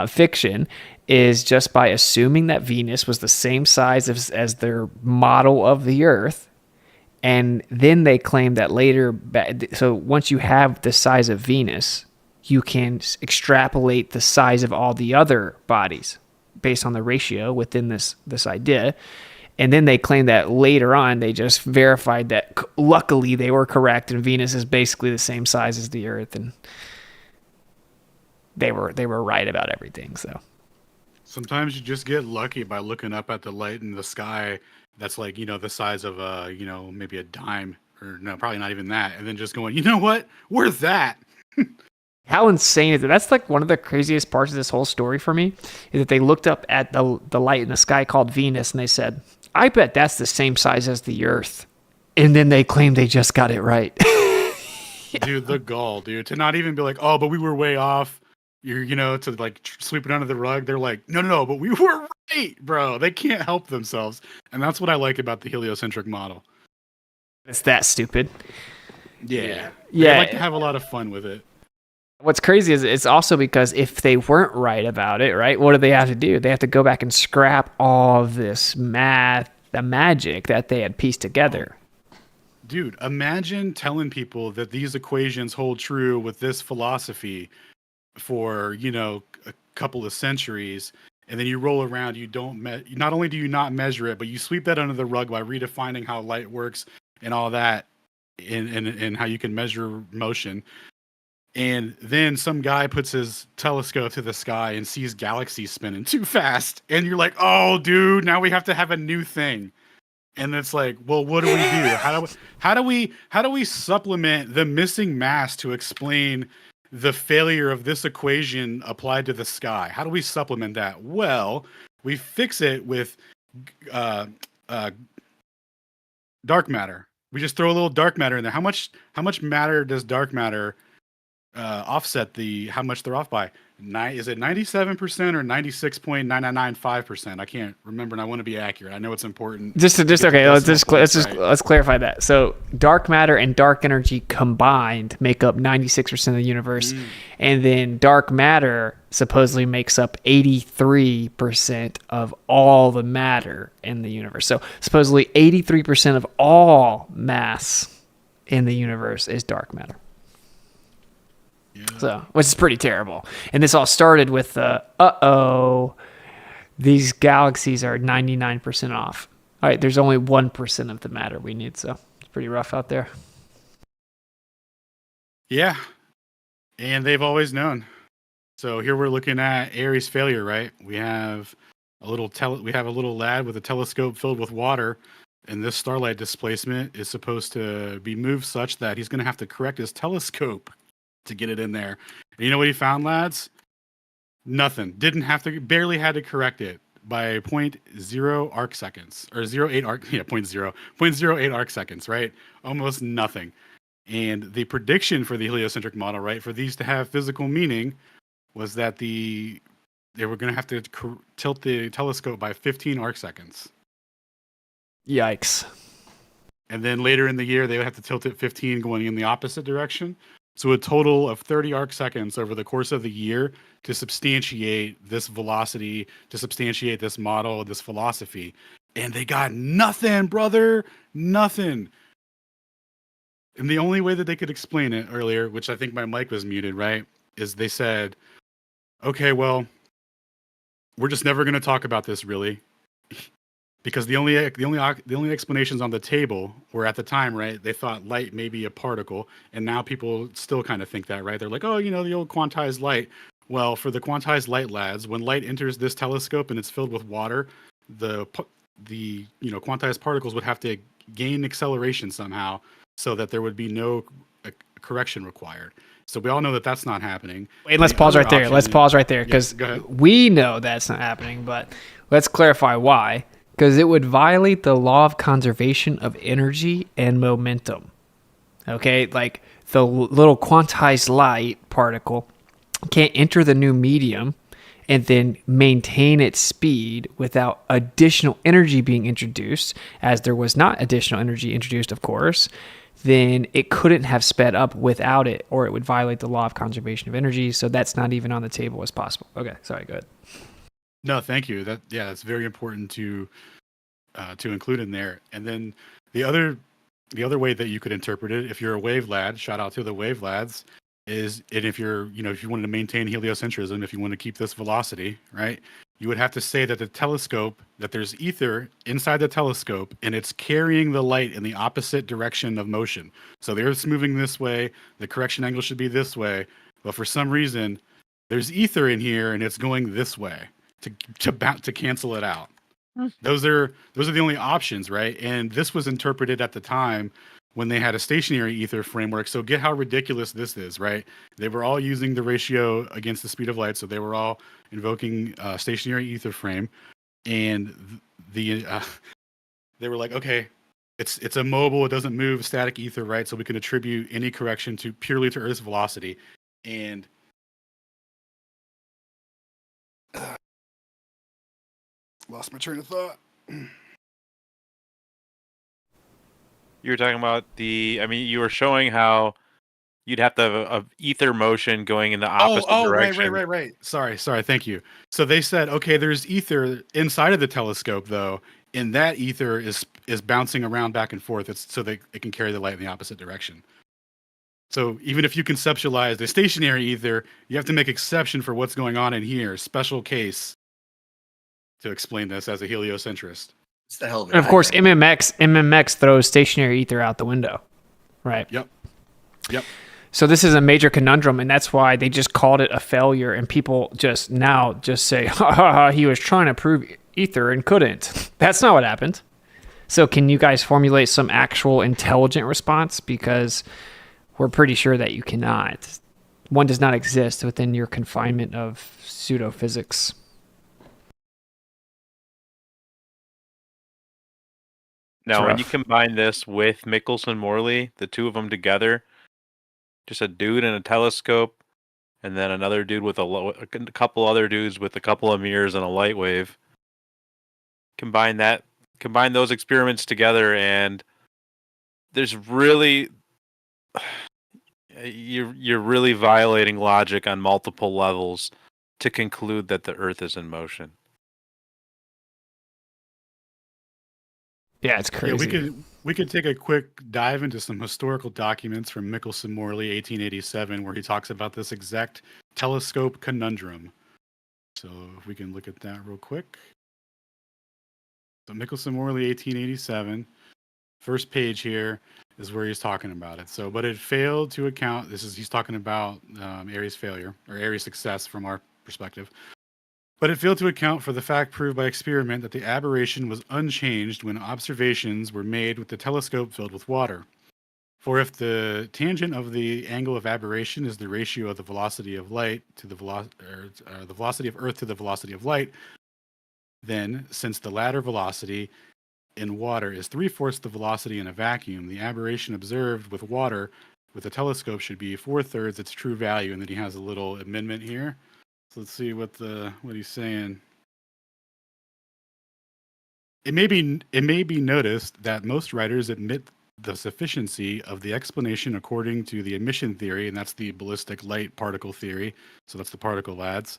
Fiction is just by assuming that Venus was the same size as their model of the Earth. And then they claim that later, so once you have the size of Venus, you can extrapolate the size of all the other bodies based on the ratio within this idea. And then they claim that later on, they just verified that luckily they were correct and Venus is basically the same size as the Earth. And they were right about everything. So sometimes you just get lucky by looking up at the light in the sky that's the size of maybe a dime, or no, probably not even that. And then just going, you know what? Worth that. How insane is it? That's one of the craziest parts of this whole story for me, is that they looked up at the light in the sky called Venus and they said, I bet that's the same size as the Earth. And then they claimed they just got it right. Dude, the gall, dude, to not even be like, oh, but we were way off. To sweep it under the rug. They're like, no, but we were right, bro. They can't help themselves. And that's what I like about the heliocentric model. It's that stupid. Yeah. Yeah. I like to have a lot of fun with it. What's crazy is it's also because if they weren't right about it, right, what do they have to do? They have to go back and scrap all of this math, the magic that they had pieced together. Dude, imagine telling people that these equations hold true with this philosophy for, a couple of centuries, and then you roll around. You don't not only do you not measure it, but you sweep that under the rug by redefining how light works and all that, and how you can measure motion. And then some guy puts his telescope to the sky and sees galaxies spinning too fast, and you're like, "Oh, dude, now we have to have a new thing." And it's like, well, what do we do? How do we supplement the missing mass to explain the failure of this equation applied to the sky? How do we supplement that? Well, we fix it with dark matter. We just throw a little dark matter in there. How much matter does dark matter offset how much they're off by? Is it 97% or 96.9995%? I can't remember, and I want to be accurate. I know it's important. Okay. Let's clarify that. So dark matter and dark energy combined make up 96% of the universe, and then dark matter supposedly makes up 83% of all the matter in the universe. So supposedly 83% of all mass in the universe is dark matter. So, which is pretty terrible. And this all started with these galaxies are 99% off. All right, there's only 1% of the matter we need, so it's pretty rough out there. Yeah, and they've always known. So here we're looking at Aries failure, right? We have a little lad with a telescope filled with water, and this starlight displacement is supposed to be moved such that he's going to have to correct his telescope to get it in there. And you know what he found, lads? Nothing. Barely had to correct it by 0.0 arc seconds, or 0.08 arc, 0.08 arc seconds, right? Almost nothing. And the prediction for the heliocentric model, right, for these to have physical meaning was that they were going to have to tilt the telescope by 15 arc seconds. Yikes. And then later in the year, they would have to tilt it 15 going in the opposite direction. So a total of 30 arc seconds over the course of the year to substantiate this velocity, to substantiate this model, this philosophy. And they got nothing, brother. Nothing. And the only way that they could explain it earlier, which I think my mic was muted, right, is they said, okay, well, we're just never going to talk about this really. Because the only explanations on the table were at the time, right? They thought light may be a particle, and now people still kind of think that, right? They're like, oh, the old quantized light. Well, for the quantized light, lads, when light enters this telescope and it's filled with water, the quantized particles would have to gain acceleration somehow, so that there would be no correction required. So we all know that that's not happening. Wait, let's pause right there. Because we know that's not happening, but let's clarify why. Because it would violate the law of conservation of energy and momentum. Okay, like the little quantized light particle can't enter the new medium and then maintain its speed without additional energy being introduced, as there was not additional energy introduced, of course. Then it couldn't have sped up without it, or it would violate the law of conservation of energy. So that's not even on the table as possible. Okay, sorry, go ahead. No, thank you. That's very important to include in there. And then the other way that you could interpret it, if you're a wave lad, shout out to the wave lads, is, and if you're, if you wanted to maintain heliocentrism, if you want to keep this velocity, right, you would have to say that the telescope, that there's ether inside the telescope, and it's carrying the light in the opposite direction of motion. So the Earth's moving this way, the correction angle should be this way, but for some reason, there's ether in here, and it's going this way to cancel it out. Those are the only options, right? And this was interpreted at the time when they had a stationary ether framework. So get how ridiculous this is, right? They were all using the ratio against the speed of light, so they were all invoking stationary ether frame, and they were like, okay, it's immobile, it doesn't move, static ether, right? So we can attribute any correction purely to Earth's velocity, and lost my train of thought. You were talking about you were showing how you'd have to have a ether motion going in the opposite direction. Right. Sorry. Thank you. So they said, okay, there's ether inside of the telescope, though, and that ether is bouncing around back and forth. It's so that it can carry the light in the opposite direction. So even if you conceptualize the stationary ether, you have to make exception for what's going on in here. Special case. to explain this as a heliocentrist. It's the hell of a And of course, diagram. MMX throws stationary ether out the window, right? Yep. So this is a major conundrum, and that's why they just called it a failure. And people just say, ha ha ha, he was trying to prove ether and couldn't. That's not what happened. So can you guys formulate some actual intelligent response? Because we're pretty sure that you cannot. One does not exist within your confinement of pseudophysics. Now, It's when you rough. combine this with Michelson-Morley, the two of them together, just a dude in a telescope, and then another dude with a couple other dudes with a couple of mirrors and a light wave. Combine those experiments together, and there's really you're really violating logic on multiple levels to conclude that the Earth is in motion. Yeah, it's crazy. Yeah, we could take a quick dive into some historical documents from Michelson-Morley, 1887, where he talks about this exact telescope conundrum. So if we can look at that real quick. So Michelson-Morley, 1887, first page here is where he's talking about it. So, but it failed to account. He's talking about Aries failure or Aries success from our perspective. But it failed to account for the fact proved by experiment that the aberration was unchanged when observations were made with the telescope filled with water. For if the tangent of the angle of aberration is the ratio of the velocity of light to the velocity of Earth to the velocity of light, then, since the latter velocity in water is 3/4 the velocity in a vacuum, the aberration observed with water with a telescope should be 4/3 its true value. And then he has a little amendment here. So let's see what he's saying. It may be noticed that most writers admit the sufficiency of the explanation according to the emission theory, and that's the ballistic light particle theory. So that's the particle lads.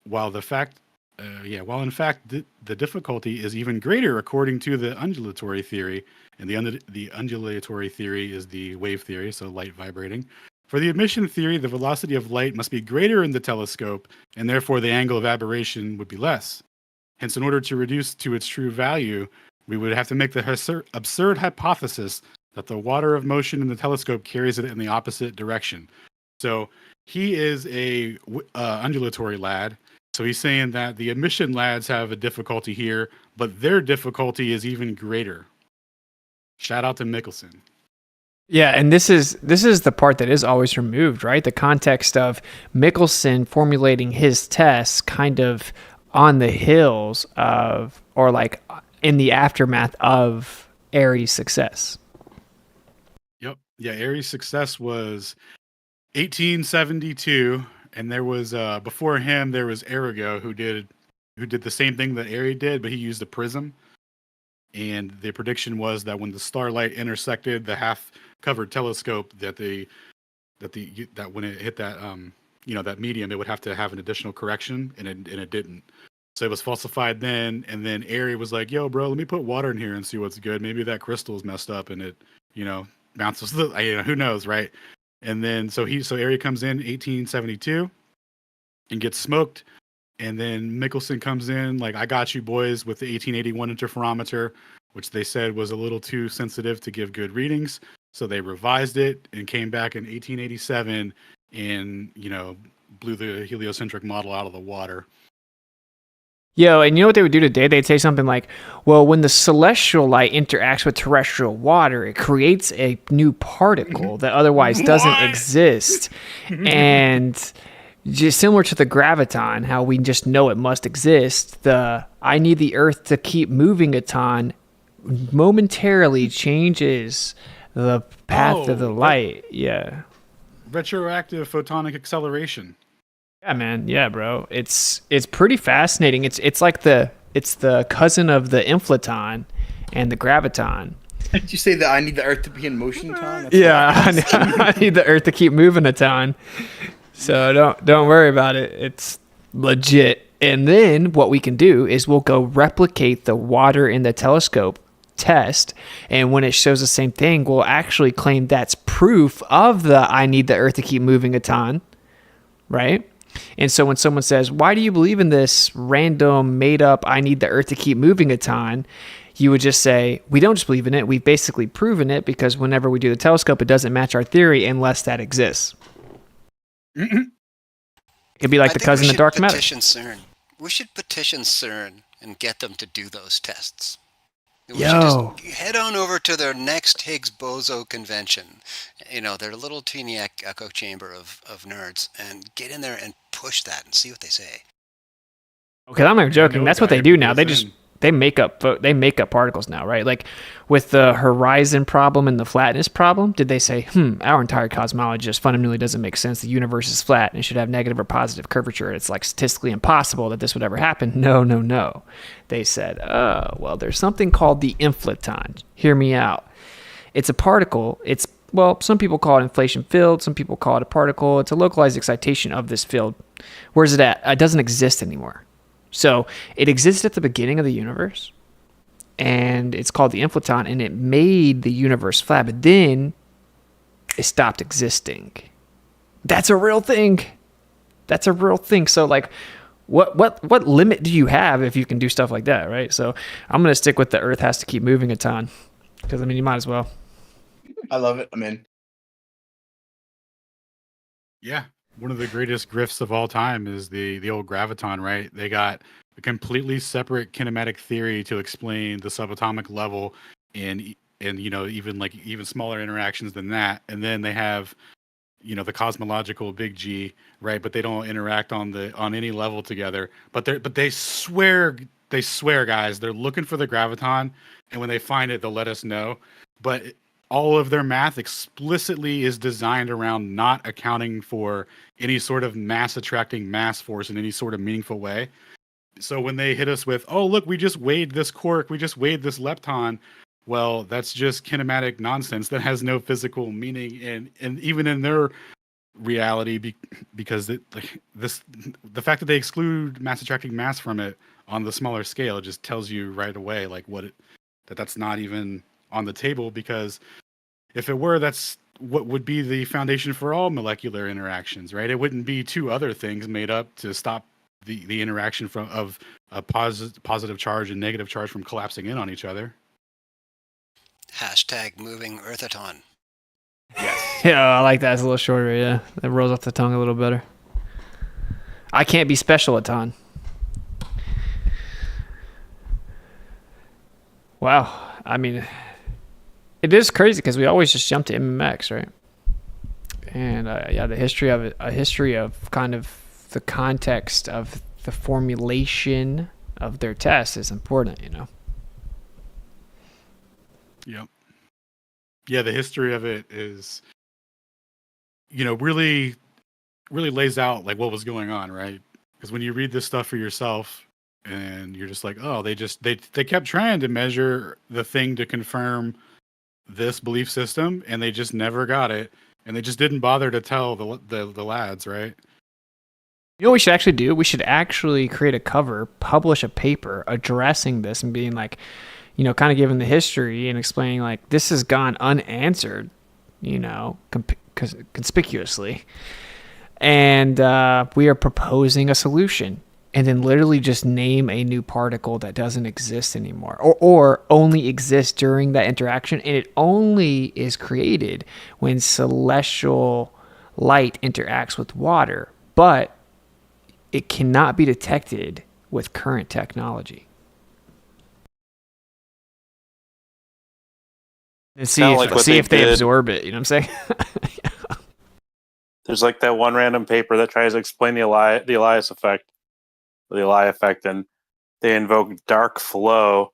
While in fact the difficulty is even greater according to the undulatory theory, and the undulatory theory is the wave theory, so light vibrating. For the emission theory, the velocity of light must be greater in the telescope, and therefore the angle of aberration would be less. Hence, in order to reduce to its true value, we would have to make the absurd hypothesis that the water of motion in the telescope carries it in the opposite direction. So he is a undulatory lad. So he's saying that the emission lads have a difficulty here, but their difficulty is even greater. Shout out to Michelson. Yeah, and this is the part that is always removed, right? The context of Michelson formulating his tests kind of on the heels of, or like in the aftermath of Aries' success. Yep. Yeah, Aries' success was 1872, and there was before him there was Arago who did the same thing that Aries did, but he used a prism. And the prediction was that when the starlight intersected the half-covered telescope, that when it hit that that medium, it would have to have an additional correction, and it didn't. So it was falsified then, and then Aries was like, "Yo, bro, let me put water in here and see what's good. Maybe that crystal is messed up and it bounces. Who knows, right?" And then so Aries comes in 1872 and gets smoked. And then Michelson comes in like, "I got you boys," with the 1881 interferometer, which they said was a little too sensitive to give good readings. So they revised it and came back in 1887 and, blew the heliocentric model out of the water. Yo, and you know what they would do today? They'd say something like, well, when the celestial light interacts with terrestrial water, it creates a new particle that otherwise doesn't exist. And just similar to the graviton, how we just know it must exist, I need the Earth to keep moving a ton momentarily changes the path of the light. Yeah. Retroactive photonic acceleration. Yeah, man. Yeah, bro. It's pretty fascinating. It's like it's the cousin of the inflaton and the graviton. Did you say that I need the Earth to be in motion, Tom? That's Yeah, I need the Earth to keep moving a ton. So don't worry about it. It's legit. And then what we can do is we'll go replicate the water in the telescope test, and when it shows the same thing, we'll actually claim that's proof of the I need the Earth to keep moving a ton, right? And so when someone says, why do you believe in this random made up, I need the earth to keep moving a ton? You would just say, we don't just believe in it. We've basically proven it because whenever we do the telescope, it doesn't match our theory unless that exists. It could be like the cousin of dark matter. CERN. We should petition CERN and get them to do those tests. We should Yo. just head on over to their next Higgs boson convention, their little teeny echo chamber of nerds, and get in there and push that and see what they say. Okay, I'm not joking. That's what they do now. They make up particles now, right? Like with the horizon problem and the flatness problem, did they say, our entire cosmology just fundamentally doesn't make sense. The universe is flat and it should have negative or positive curvature. It's like statistically impossible that this would ever happen. No. They said, oh, well, there's something called the inflaton. Hear me out. It's a particle. Some people call it inflation field. Some people call it a particle. It's a localized excitation of this field. Where's it at? It doesn't exist anymore. So it existed at the beginning of the universe, and it's called the inflaton, and it made the universe flat, but then it stopped existing. That's a real thing. So like, what limit do you have if you can do stuff like that, right? So I'm going to stick with the earth has to keep moving a ton, because, you might as well. I love it. I'm in. Yeah. One of the greatest grifts of all time is the old graviton, right? They got a completely separate kinematic theory to explain the subatomic level and even smaller interactions than that. And then they have, the cosmological big G, right? But they don't interact on any level together. But they swear, guys, they're looking for the graviton, and when they find it, they'll let us know. But all of their math explicitly is designed around not accounting for any sort of mass attracting mass force in any sort of meaningful way. So when they hit us with, oh, look, we just weighed this quark, we just weighed this lepton, well, that's just kinematic nonsense that has no physical meaning. And even in their reality, because the fact that they exclude mass attracting mass from it on the smaller scale just tells you right away like that's not even on the table, because if it were, that's what would be the foundation for all molecular interactions, right? It wouldn't be two other things made up to stop the interaction of a positive charge and negative charge from collapsing in on each other. #moving earthathon. Yes. Yeah, I like that. It's a little shorter. Yeah, that rolls off the tongue a little better. I can't be special a ton. Wow. It is crazy because we always just jump to MMX, right? And the history of it, a history of kind of the context of the formulation of their tests is important, Yep. Yeah, the history of it is, really, really lays out like what was going on, right? Because when you read this stuff for yourself, and you're just like, oh, they kept trying to measure the thing to confirm this belief system, and they just never got it, and they just didn't bother to tell the lads, right? You know what we should actually do? We should actually create a cover, publish a paper addressing this and being like, kind of giving the history and explaining like this has gone unanswered, conspicuously. And we are proposing a solution. And then literally just name a new particle that doesn't exist anymore, or only exists during that interaction, and it only is created when celestial light interacts with water, but it cannot be detected with current technology. And see if they absorb it. You know what I'm saying? Yeah. There's like that one random paper that tries to explain the Elias effect. The Eli effect, and they invoke dark flow.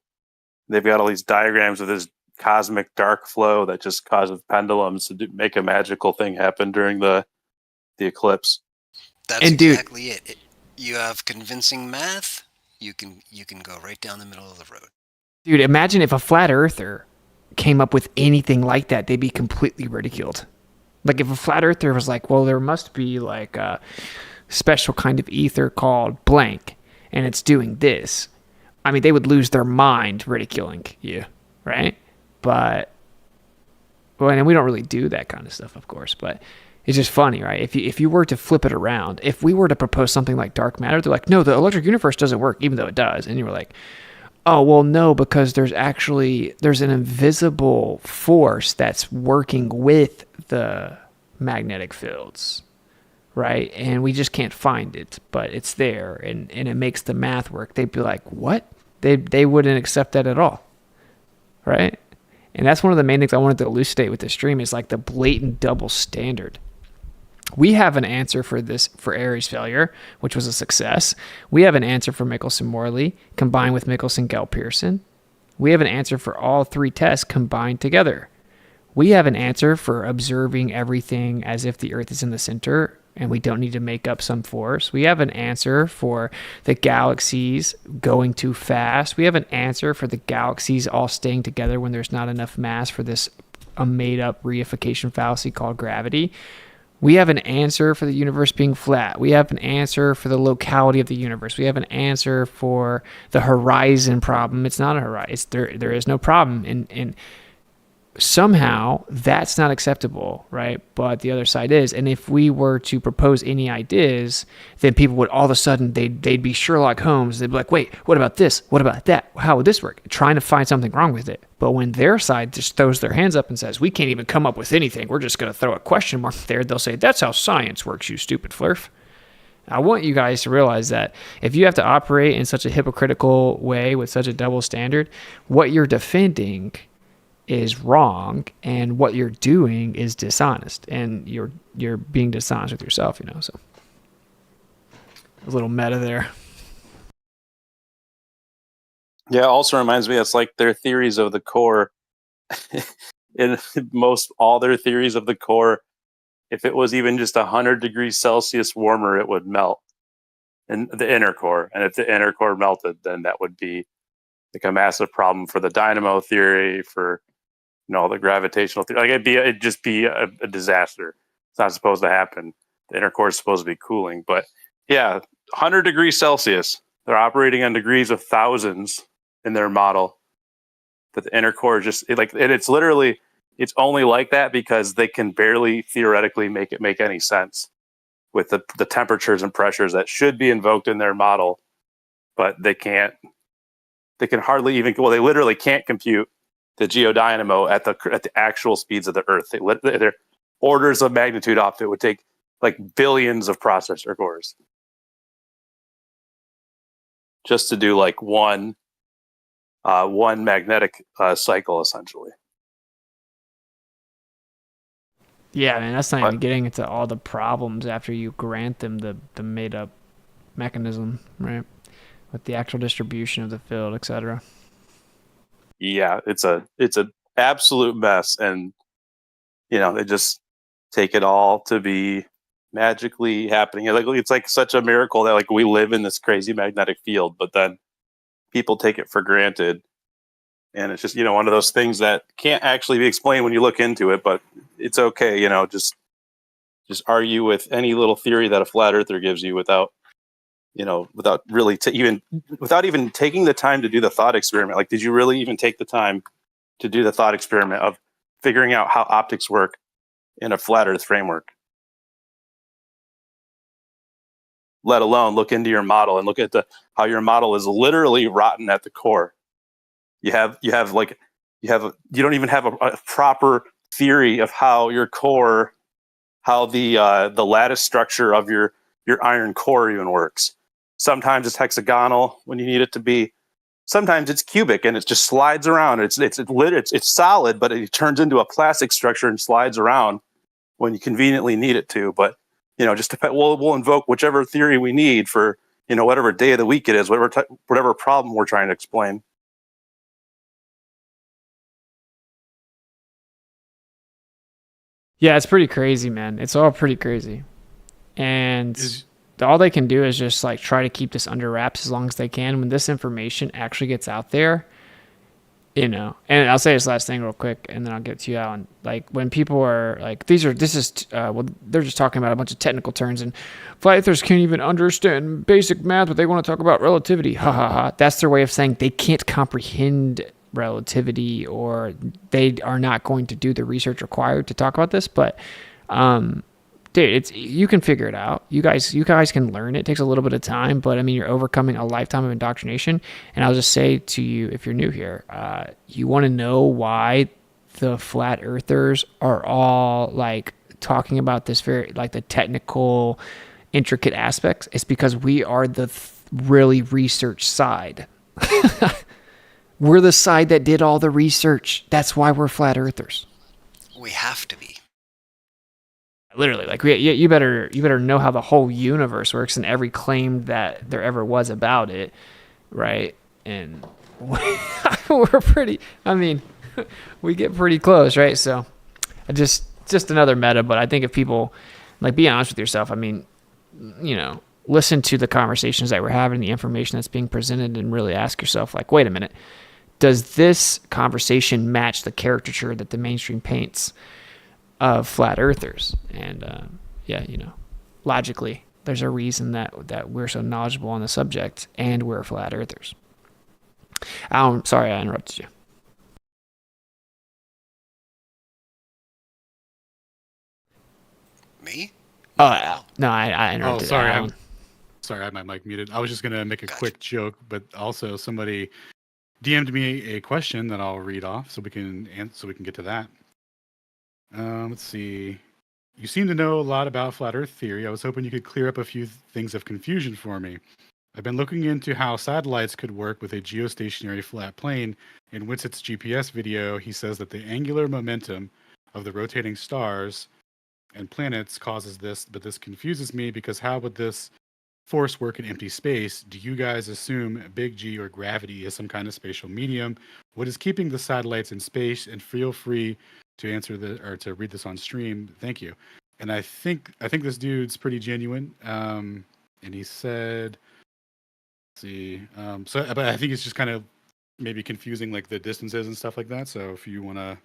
They've got all these diagrams of this cosmic dark flow that just causes pendulums to make a magical thing happen during the eclipse. That's exactly it. You have convincing math. You can go right down the middle of the road. Dude, imagine if a flat earther came up with anything like that, they'd be completely ridiculed. Like if a flat earther was like, well, there must be like a special kind of ether called blank, and it's doing this. They would lose their mind ridiculing you, right? And we don't really do that kind of stuff, of course. But It's just funny, right? If you were to flip it around, if we were to propose something like dark matter, they're like, no, the electric universe doesn't work, even though it does. And you were like, oh, well, no, because there's an invisible force that's working with the magnetic fields, right? And we just can't find it, but it's there, and it makes the math work. They'd be like, what? They wouldn't accept that at all, right? And that's one of the main things I wanted to elucidate with this stream is like the blatant double standard. We have an answer for this, for Aries failure, which was a success. We have an answer for Michelson-Morley combined with Michelson-Gell-Pearson. We have an answer for all three tests combined together. We have an answer for observing everything as if the Earth is in the center and we don't need to make up some force. We have an answer for the galaxies going too fast. We have an answer for the galaxies all staying together when there's not enough mass for this made-up reification fallacy called gravity. We have an answer for the universe being flat. We have an answer for the locality of the universe. We have an answer for the horizon problem. It's not a horizon. There is no problem. And somehow that's not acceptable, right? But the other side is. And if we were to propose any ideas, then people would all of a sudden, they'd be Sherlock Holmes. They'd be like, wait, what about this? What about that? How would this work? Trying to find something wrong with it. But when their side just throws their hands up and says, we can't even come up with anything, we're just going to throw a question mark there, they'll say, that's how science works, you stupid flurf. I want you guys to realize that if you have to operate in such a hypocritical way with such a double standard, what you're defending is wrong, and what you're doing is dishonest, and you're being dishonest with yourself, you know. So a little meta there. Yeah, it also reminds me, it's like their theories of the core. In most all their theories of the core, if it was even just 100 degrees Celsius warmer, it would melt in the inner core. And if the inner core melted, then that would be like a massive problem for the dynamo theory, for the gravitational theory. Like it'd just be a disaster. It's not supposed to happen. The inner core is supposed to be cooling, but yeah, 100 degrees Celsius. They're operating on degrees of thousands in their model. But the inner core just and it's only like that because they can barely theoretically make it make any sense with the temperatures and pressures that should be invoked in their model, but they can't. They can hardly even. Well, they literally can't compute the geodynamo at the actual speeds of the Earth. They're orders of magnitude off. It would take like billions of processor cores just to do like one magnetic cycle, essentially. Yeah, man, that's not even getting into all the problems after you grant them the made up mechanism, right? With the actual distribution of the field, etc. Yeah, it's a absolute mess, and they just take it all to be magically happening. It's like such a miracle that like we live in this crazy magnetic field, but then people take it for granted, and it's just one of those things that can't actually be explained when you look into it. But it's okay, just argue with any little theory that a flat earther gives you without really without even taking the time to do the thought experiment. Like, did you really even take the time to do the thought experiment of figuring out how optics work in a flat earth framework? Let alone look into your model and look at how your model is literally rotten at the core. You don't even have a proper theory of how your core, how the lattice structure of your iron core even works. Sometimes it's hexagonal when you need it to be. Sometimes it's cubic and it just slides around. It's solid, but it turns into a plastic structure and slides around when you conveniently need it to. But we'll invoke whichever theory we need for whatever day of the week it is, whatever problem we're trying to explain. Yeah, it's pretty crazy, man. It's all pretty crazy, and all they can do is just like try to keep this under wraps as long as they can. When this information actually gets out there, and I'll say this last thing real quick, and then I'll get to you out. And like when people are like, they're just talking about a bunch of technical terms, and flat earthers can't even understand basic math, but they want to talk about relativity. Ha ha ha. That's their way of saying they can't comprehend relativity, or they are not going to do the research required to talk about this. But dude, you can figure it out. You guys can learn it. It takes a little bit of time, but I mean, you're overcoming a lifetime of indoctrination. And I'll just say to you, if you're new here, you want to know why the flat earthers are all like talking about this very like the technical, intricate aspects. It's because we are the really research side. We're the side that did all the research. That's why we're flat earthers. We have to be. Literally, like you better know how the whole universe works and every claim that there ever was about it, right? And we're pretty. I mean, we get pretty close, right? So, just another meta. But I think if people like be honest with yourself, I mean, you know, listen to the conversations that we're having, the information that's being presented, and really ask yourself, like, wait a minute, does this conversation match the caricature that the mainstream paints of flat earthers? And yeah, you know, logically, there's a reason that we're so knowledgeable on the subject and we're flat earthers. I'm sorry I interrupted you. Me? Oh, no, I interrupted. Oh, sorry. Alan. Sorry, I had my mic muted. I was just going to make a quick joke, but also somebody DM'd me a question that I'll read off so we can get to that. Let's see. You seem to know a lot about flat Earth theory. I was hoping you could clear up a few things of confusion for me. I've been looking into how satellites could work with a geostationary flat plane. In Witsit's GPS video, he says that the angular momentum of the rotating stars and planets causes this, but this confuses me because how would this force work in empty space? Do you guys assume big G or gravity is some kind of spatial medium? What is keeping the satellites in space? And feel free to answer to read this on stream. Thank you. And I think this dude's pretty genuine. And he said, let's see. But I think it's just kind of maybe confusing like the distances and stuff like that. So if you want to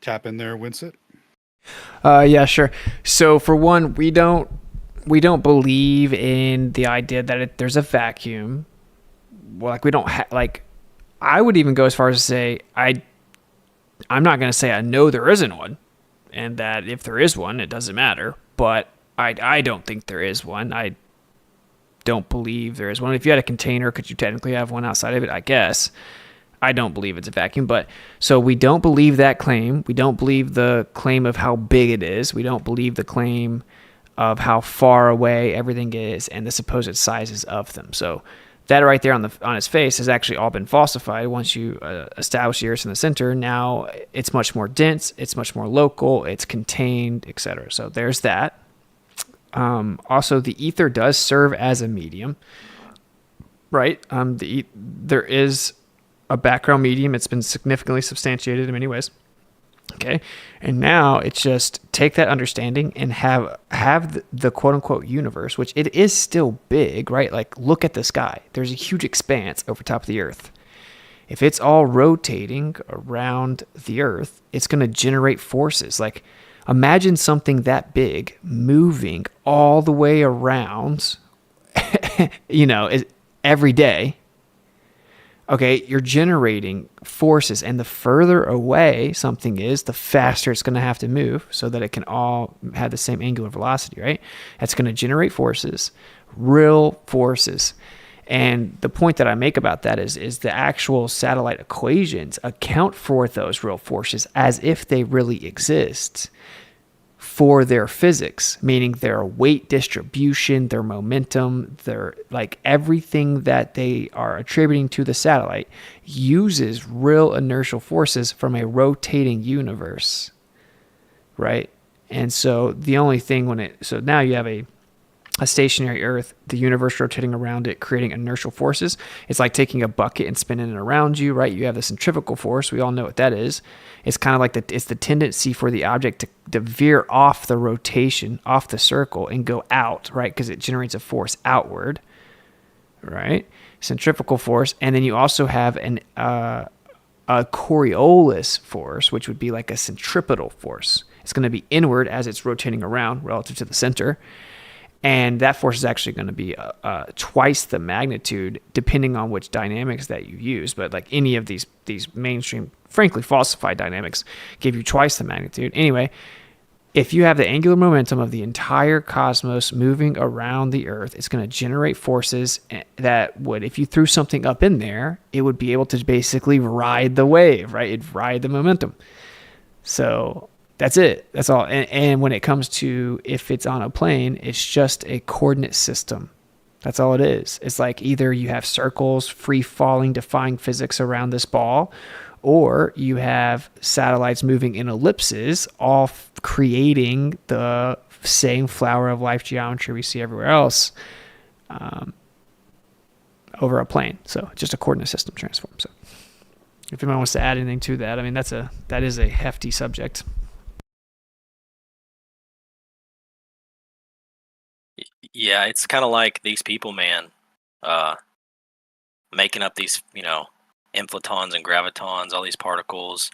tap in there, Witsit. Yeah, sure. So for one, we don't believe in the idea that there's a vacuum. Well, like we don't like. I would even go as far as to say I'm not going to say I know there isn't one, and that if there is one, it doesn't matter. But I don't think there is one. I don't believe there is one. If you had a container, could you technically have one outside of it? I guess. I don't believe it's a vacuum, but so we don't believe that claim. We don't believe the claim of how big it is. We don't believe the claim of how far away everything is and the supposed sizes of them. So that right there on its face has actually all been falsified. Once you establish the Earth in the center, now it's much more dense, it's much more local, it's contained, etc. So there's that. Also, the ether does serve as a medium, right? There is a background medium. It's been significantly substantiated in many ways. Okay. And now it's just take that understanding and have the quote unquote universe, which it is still big, right? Like look at the sky. There's a huge expanse over top of the Earth. If it's all rotating around the Earth, it's going to generate forces. Like imagine something that big moving all the way around, every day. Okay, you're generating forces, and the further away something is, the faster it's going to have to move so that it can all have the same angular velocity, right? That's going to generate forces, real forces. And the point that I make about that is the actual satellite equations account for those real forces as if they really exist for their physics, meaning their weight distribution, their momentum, their like everything that they are attributing to the satellite uses real inertial forces from a rotating universe, right? And so the only thing so now you have a stationary Earth, the universe rotating around it, creating inertial forces. It's like taking a bucket and spinning it around you, right? You have the centrifugal force. We all know what that is. It's kind of like it's the tendency for the object to veer off the rotation, off the circle, and go out, right? Because it generates a force outward, right? Centrifugal force. And then you also have a Coriolis force, which would be like a centripetal force. It's going to be inward as it's rotating around relative to the center. And that force is actually going to be twice the magnitude, depending on which dynamics that you use. But like any of these mainstream, frankly, falsified dynamics give you twice the magnitude. Anyway, if you have the angular momentum of the entire cosmos moving around the Earth, it's going to generate forces that would, if you threw something up in there, it would be able to basically ride the wave, right? It'd ride the momentum. So that's it. That's all. And when it comes to if it's on a plane, it's just a coordinate system. That's all it is. It's like either you have circles, free falling, defying physics around this ball, or you have satellites moving in ellipses, all creating the same flower of life geometry we see everywhere else over a plane. So just a coordinate system transform. So if anyone wants to add anything to that, I mean, that is a hefty subject. Yeah, it's kind of like these people, man, making up these, inflatons and gravitons, all these particles,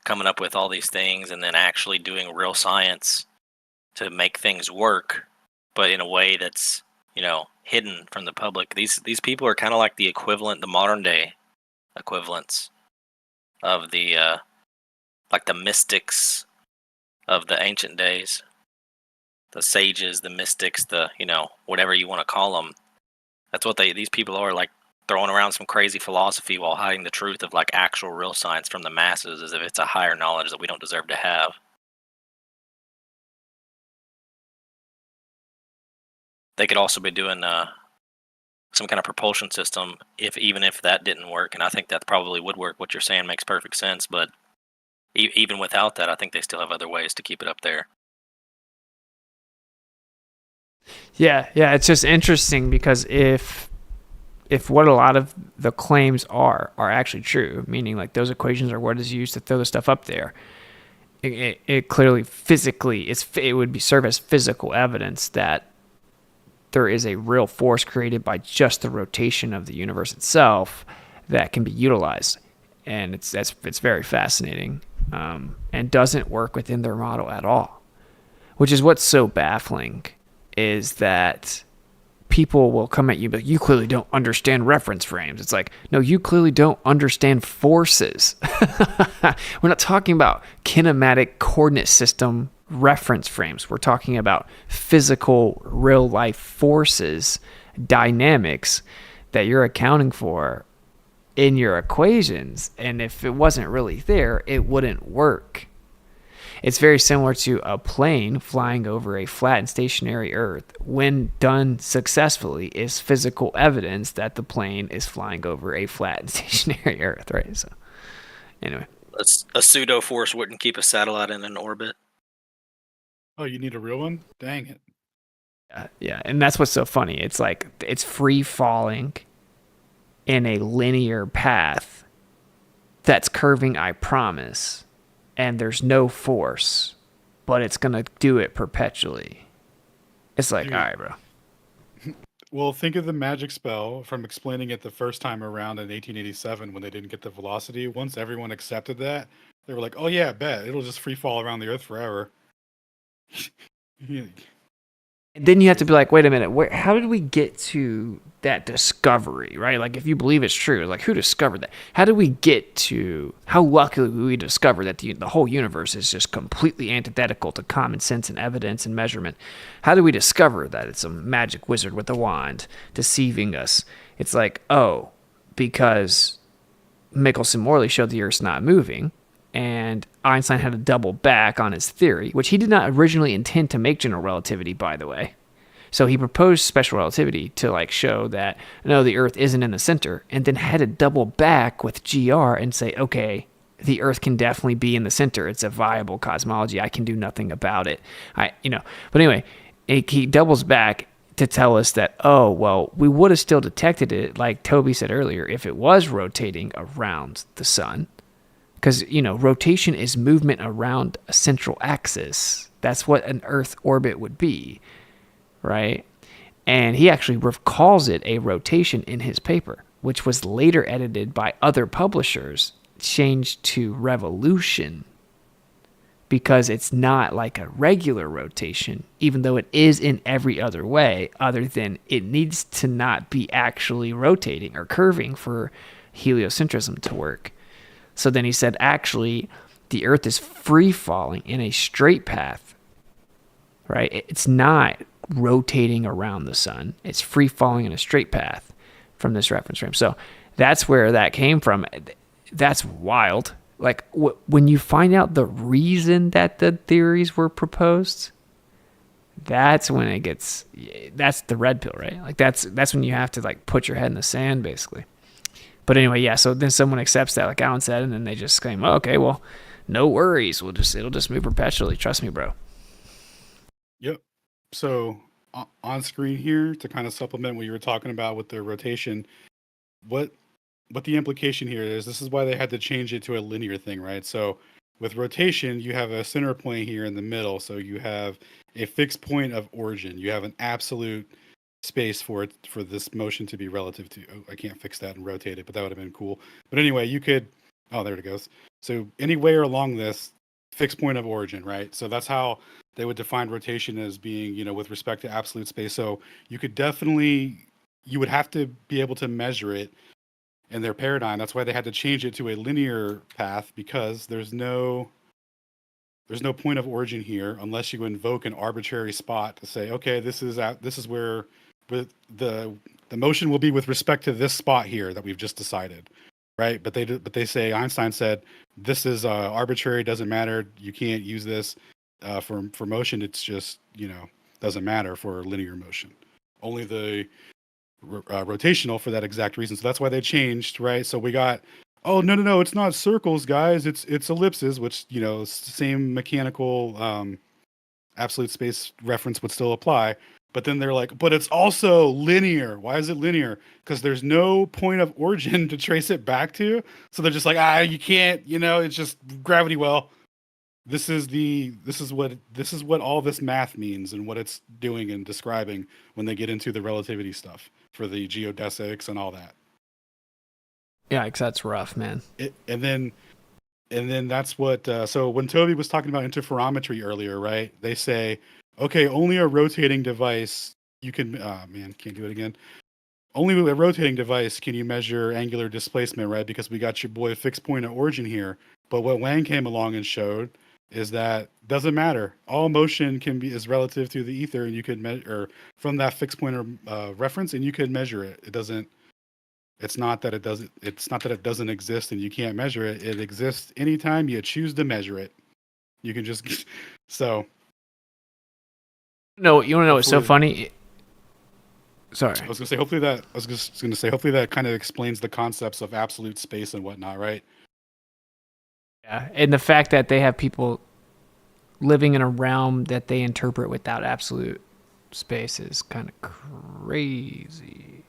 coming up with all these things, and then actually doing real science to make things work, but in a way that's, hidden from the public. These people are kind of like the modern day equivalents of the like the mystics of the ancient days, the sages, the mystics, the whatever you want to call them. That's what these people are, like throwing around some crazy philosophy while hiding the truth of like actual real science from the masses, as if it's a higher knowledge that we don't deserve to have. They could also be doing some kind of propulsion system, even if that didn't work, and I think that probably would work. What you're saying makes perfect sense, but even without that, I think they still have other ways to keep it up there. Yeah, it's just interesting because if what a lot of the claims are actually true, meaning like those equations are what is used to throw the stuff up there, it clearly physically it would serve as physical evidence that there is a real force created by just the rotation of the universe itself that can be utilized, and it's very fascinating, and doesn't work within their model at all, which is what's so baffling. Is that people will come at you, but you clearly don't understand reference frames. It's like, no, you clearly don't understand forces. We're not talking about kinematic coordinate system reference frames. We're talking about physical, real life forces, dynamics that you're accounting for in your equations. And if it wasn't really there, it wouldn't work. It's very similar to a plane flying over a flat and stationary Earth. When done successfully, is physical evidence that the plane is flying over a flat and stationary Earth, right? So, anyway. A pseudo force wouldn't keep a satellite in an orbit. Oh, you need a real one? Dang it. Yeah, and that's what's so funny. It's like it's free falling in a linear path that's curving, I promise. And there's no force, but it's going to do it perpetually. It's like, all right, bro. Well, think of the magic spell from explaining it the first time around in 1887 when they didn't get the velocity. Once everyone accepted that, they were like, oh yeah, bet. It'll just free fall around the Earth forever. And then you have to be like, wait a minute, how did we get to that discovery, right? Like, if you believe it's true, like, who discovered that? How did we get to, how luckily we discover that the whole universe is just completely antithetical to common sense and evidence and measurement? How do we discover that it's a magic wizard with a wand deceiving us? It's like, oh, because Michelson-Morley showed the Earth's not moving, and Einstein had to double back on his theory, which he did not originally intend to make general relativity, by the way. So he proposed special relativity to like show that, no, the Earth isn't in the center, and then had to double back with GR and say, okay, the Earth can definitely be in the center. It's a viable cosmology. I can do nothing about it. But anyway, he doubles back to tell us that, oh, well, we would have still detected it, like Toby said earlier, if it was rotating around the sun. Because, rotation is movement around a central axis. That's what an Earth orbit would be, right? And he actually calls it a rotation in his paper, which was later edited by other publishers, changed to revolution, because it's not like a regular rotation, even though it is in every other way, other than it needs to not be actually rotating or curving for heliocentrism to work. So then he said, actually, the Earth is free falling in a straight path right? It's not rotating around the sun. It's free falling in a straight path from this reference frame. So that's where that came from. That's wild. Like when you find out the reason that the theories were proposed, that's when it gets, that's the red pill, right? Like that's when you have to like put your head in the sand basically. But anyway, yeah, so then someone accepts that, like Alan said, and then they just claim, oh, okay, well, no worries. It'll just move perpetually. Trust me, bro. Yep. So on screen here, to kind of supplement what you were talking about with the rotation, what the implication here is, this is why they had to change it to a linear thing, right? So with rotation, you have a center point here in the middle. So you have a fixed point of origin. You have an absolute space for this motion to be relative to. Oh, I can't fix that and rotate it, but that would have been cool. But anyway, you could, oh, there it goes. So anywhere along this fixed point of origin, right? So that's how they would define rotation, as being, you know, with respect to absolute space. So you could definitely, you would have to be able to measure it in their paradigm. That's why they had to change it to a linear path, because there's no point of origin here unless you invoke an arbitrary spot to say, okay, this is where the motion will be with respect to this spot here that we've just decided, right? But they say, Einstein said, this is arbitrary, doesn't matter. You can't use this for motion. It's just, you know, doesn't matter for linear motion. Only the rotational for that exact reason. So that's why they changed, right? So we got, oh, no, it's not circles, guys. It's ellipses, which, you know, same mechanical absolute space reference would still apply. But then they're like, but it's also linear. What is it linear? Because there's no point of origin to trace it back to. So they're just like, you can't, you know, it's just gravity well. This is what all this math means and what it's doing and describing when they get into the relativity stuff for the geodesics and all that. Yeah, because that's rough, man. And then that's what. So when Toby was talking about interferometry earlier, right? They say, okay, only a rotating device you can. Man, can't do it again. Only with a rotating device can you measure angular displacement, right? Because we got your boy fixed point of origin here. But what Wang came along and showed is that doesn't matter. All motion is relative to the ether, and you could measure from that fixed point of reference, and you could measure it. It doesn't. It's not that it doesn't. It's not that it doesn't exist and you can't measure it. It exists anytime you choose to measure it. You can just so. No, you want to know what's so funny? Sorry, I was gonna say hopefully that kind of explains the concepts of absolute space and whatnot, right? Yeah, and the fact that they have people living in a realm that they interpret without absolute space is kind of crazy.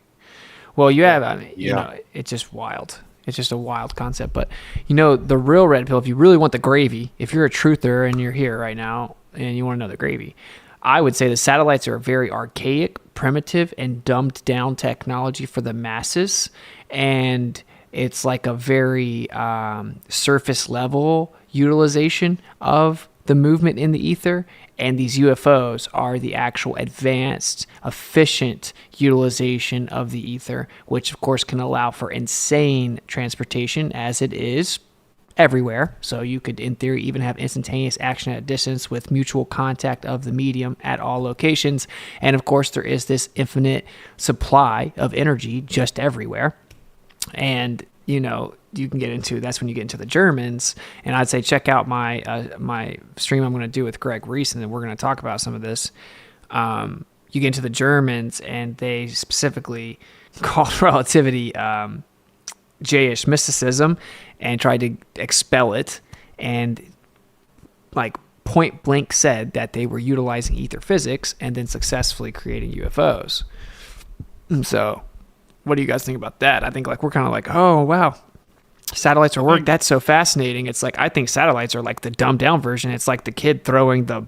Well, you have, I mean, you know, it's just wild. It's just a wild concept. But, you know, the real red pill, if you really want the gravy, if you're a truther and you're here right now and you want to know the gravy, I would say the satellites are a very archaic, primitive, and dumbed down technology for the masses. And it's like a very surface level utilization of the movement in the ether. And these UFOs are the actual advanced, efficient utilization of the ether, which of course can allow for insane transportation, as it is everywhere. So you could, in theory, even have instantaneous action at a distance with mutual contact of the medium at all locations. And of course, there is this infinite supply of energy just everywhere. And you know, you can get into, that's when you get into the Germans. And I'd say check out my my stream I'm going to do with Greg Reese, and then we're going to talk about some of this. You get into the Germans, and they specifically called relativity J-ish mysticism and tried to expel it, and like point blank said that they were utilizing ether physics and then successfully creating UFOs. So what do you guys think about that? I think like we're kind of like, oh wow, satellites are work. That's so fascinating. It's like, I think satellites are like the dumbed down version. It's like the kid throwing the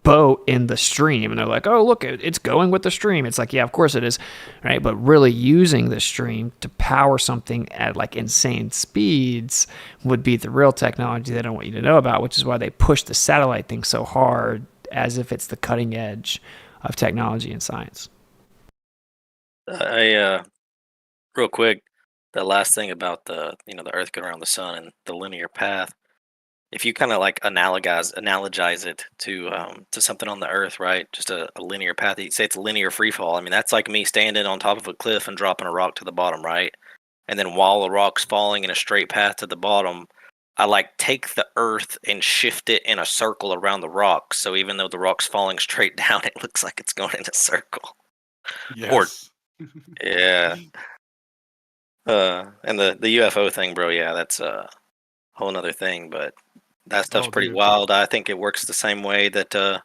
boat in the stream, and they're like, oh look, it's going with the stream. It's like, yeah, of course it is, right? But really using the stream to power something at like insane speeds would be the real technology they don't want you to know about, which is why they push the satellite thing so hard, as if it's the cutting edge of technology and science. Real quick, the last thing about the Earth going around the sun and the linear path if you kind of like analogize it to something on the Earth, right? Just a linear path. You say it's a linear free fall. I mean, that's like me standing on top of a cliff and dropping a rock to the bottom, right? And then while the rock's falling in a straight path to the bottom, I like take the Earth and shift it in a circle around the rock. So even though the rock's falling straight down, it looks like it's going in a circle. Yes. Yeah. And the UFO thing, bro. Yeah, that's a whole nother thing. But that stuff's Oh, pretty dude. wild. I think it works the same way that, or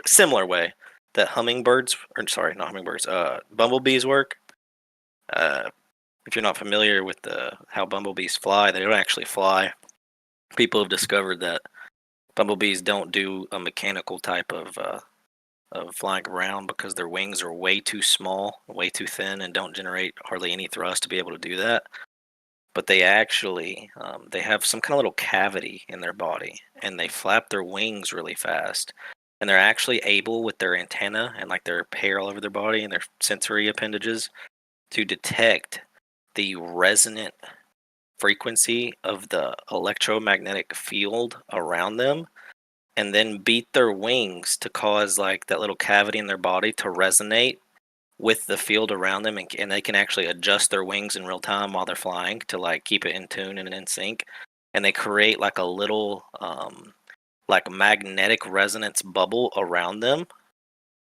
similar way that hummingbirds, or sorry, not hummingbirds, bumblebees work. If you're not familiar with how bumblebees fly, they don't actually fly. People have discovered that bumblebees don't do a mechanical type of flying around because their wings are way too small, way too thin, and don't generate hardly any thrust to be able to do that. But they actually they have some kind of little cavity in their body, and they flap their wings really fast, and they're actually able with their antenna and like their hair all over their body and their sensory appendages to detect the resonant frequency of the electromagnetic field around them, and then beat their wings to cause like that little cavity in their body to resonate with the field around them, and they can actually adjust their wings in real time while they're flying to like keep it in tune and in sync, and they create like a little like magnetic resonance bubble around them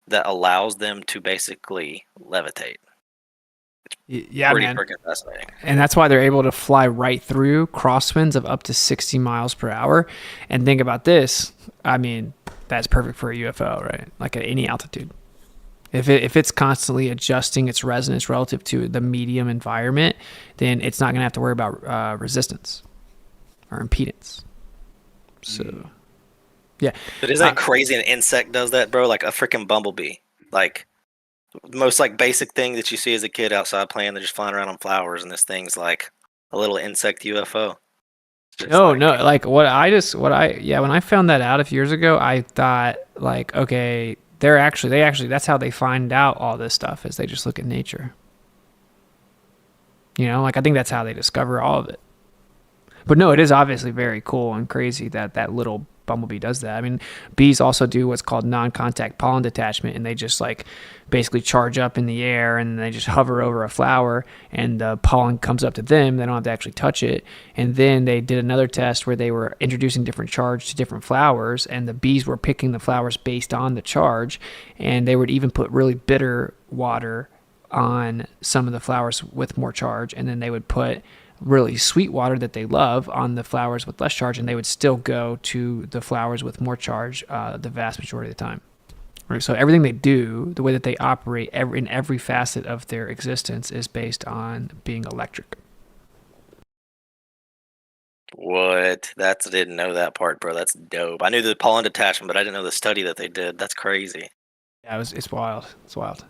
that allows them to basically levitate. Yeah, Pretty man. freaking fascinating. And that's why they're able to fly right through crosswinds of up to 60 miles per hour. And think about this. I mean, that's perfect for a UFO, right? Like at any altitude. If it's constantly adjusting its resonance relative to the medium environment, then it's not going to have to worry about resistance or impedance. So, yeah. But isn't that crazy? An insect does that, bro? Like a freaking bumblebee. Like the most like basic thing that you see as a kid outside playing, they're just flying around on flowers, and this thing's like a little insect UFO. When I found that out a few years ago, I thought like, okay, they actually that's how they find out all this stuff is they just look at nature. You know, like I think that's how they discover all of it. But no, it is obviously very cool and crazy that little bumblebee does that. I mean, bees also do what's called non-contact pollen detachment, and they just like basically charge up in the air and they just hover over a flower, and the pollen comes up to them. They don't have to actually touch it. And then they did another test where they were introducing different charge to different flowers, and the bees were picking the flowers based on the charge, and they would even put really bitter water on some of the flowers with more charge, and then they would put really sweet water that they love on the flowers with less charge, and they would still go to the flowers with more charge the vast majority of the time. Right? So everything they do, the way that they operate in every facet of their existence is based on being electric. What? I didn't know that part, bro. That's dope. I knew the pollen detachment, but I didn't know the study that they did. That's crazy. Yeah, it's wild. It's wild.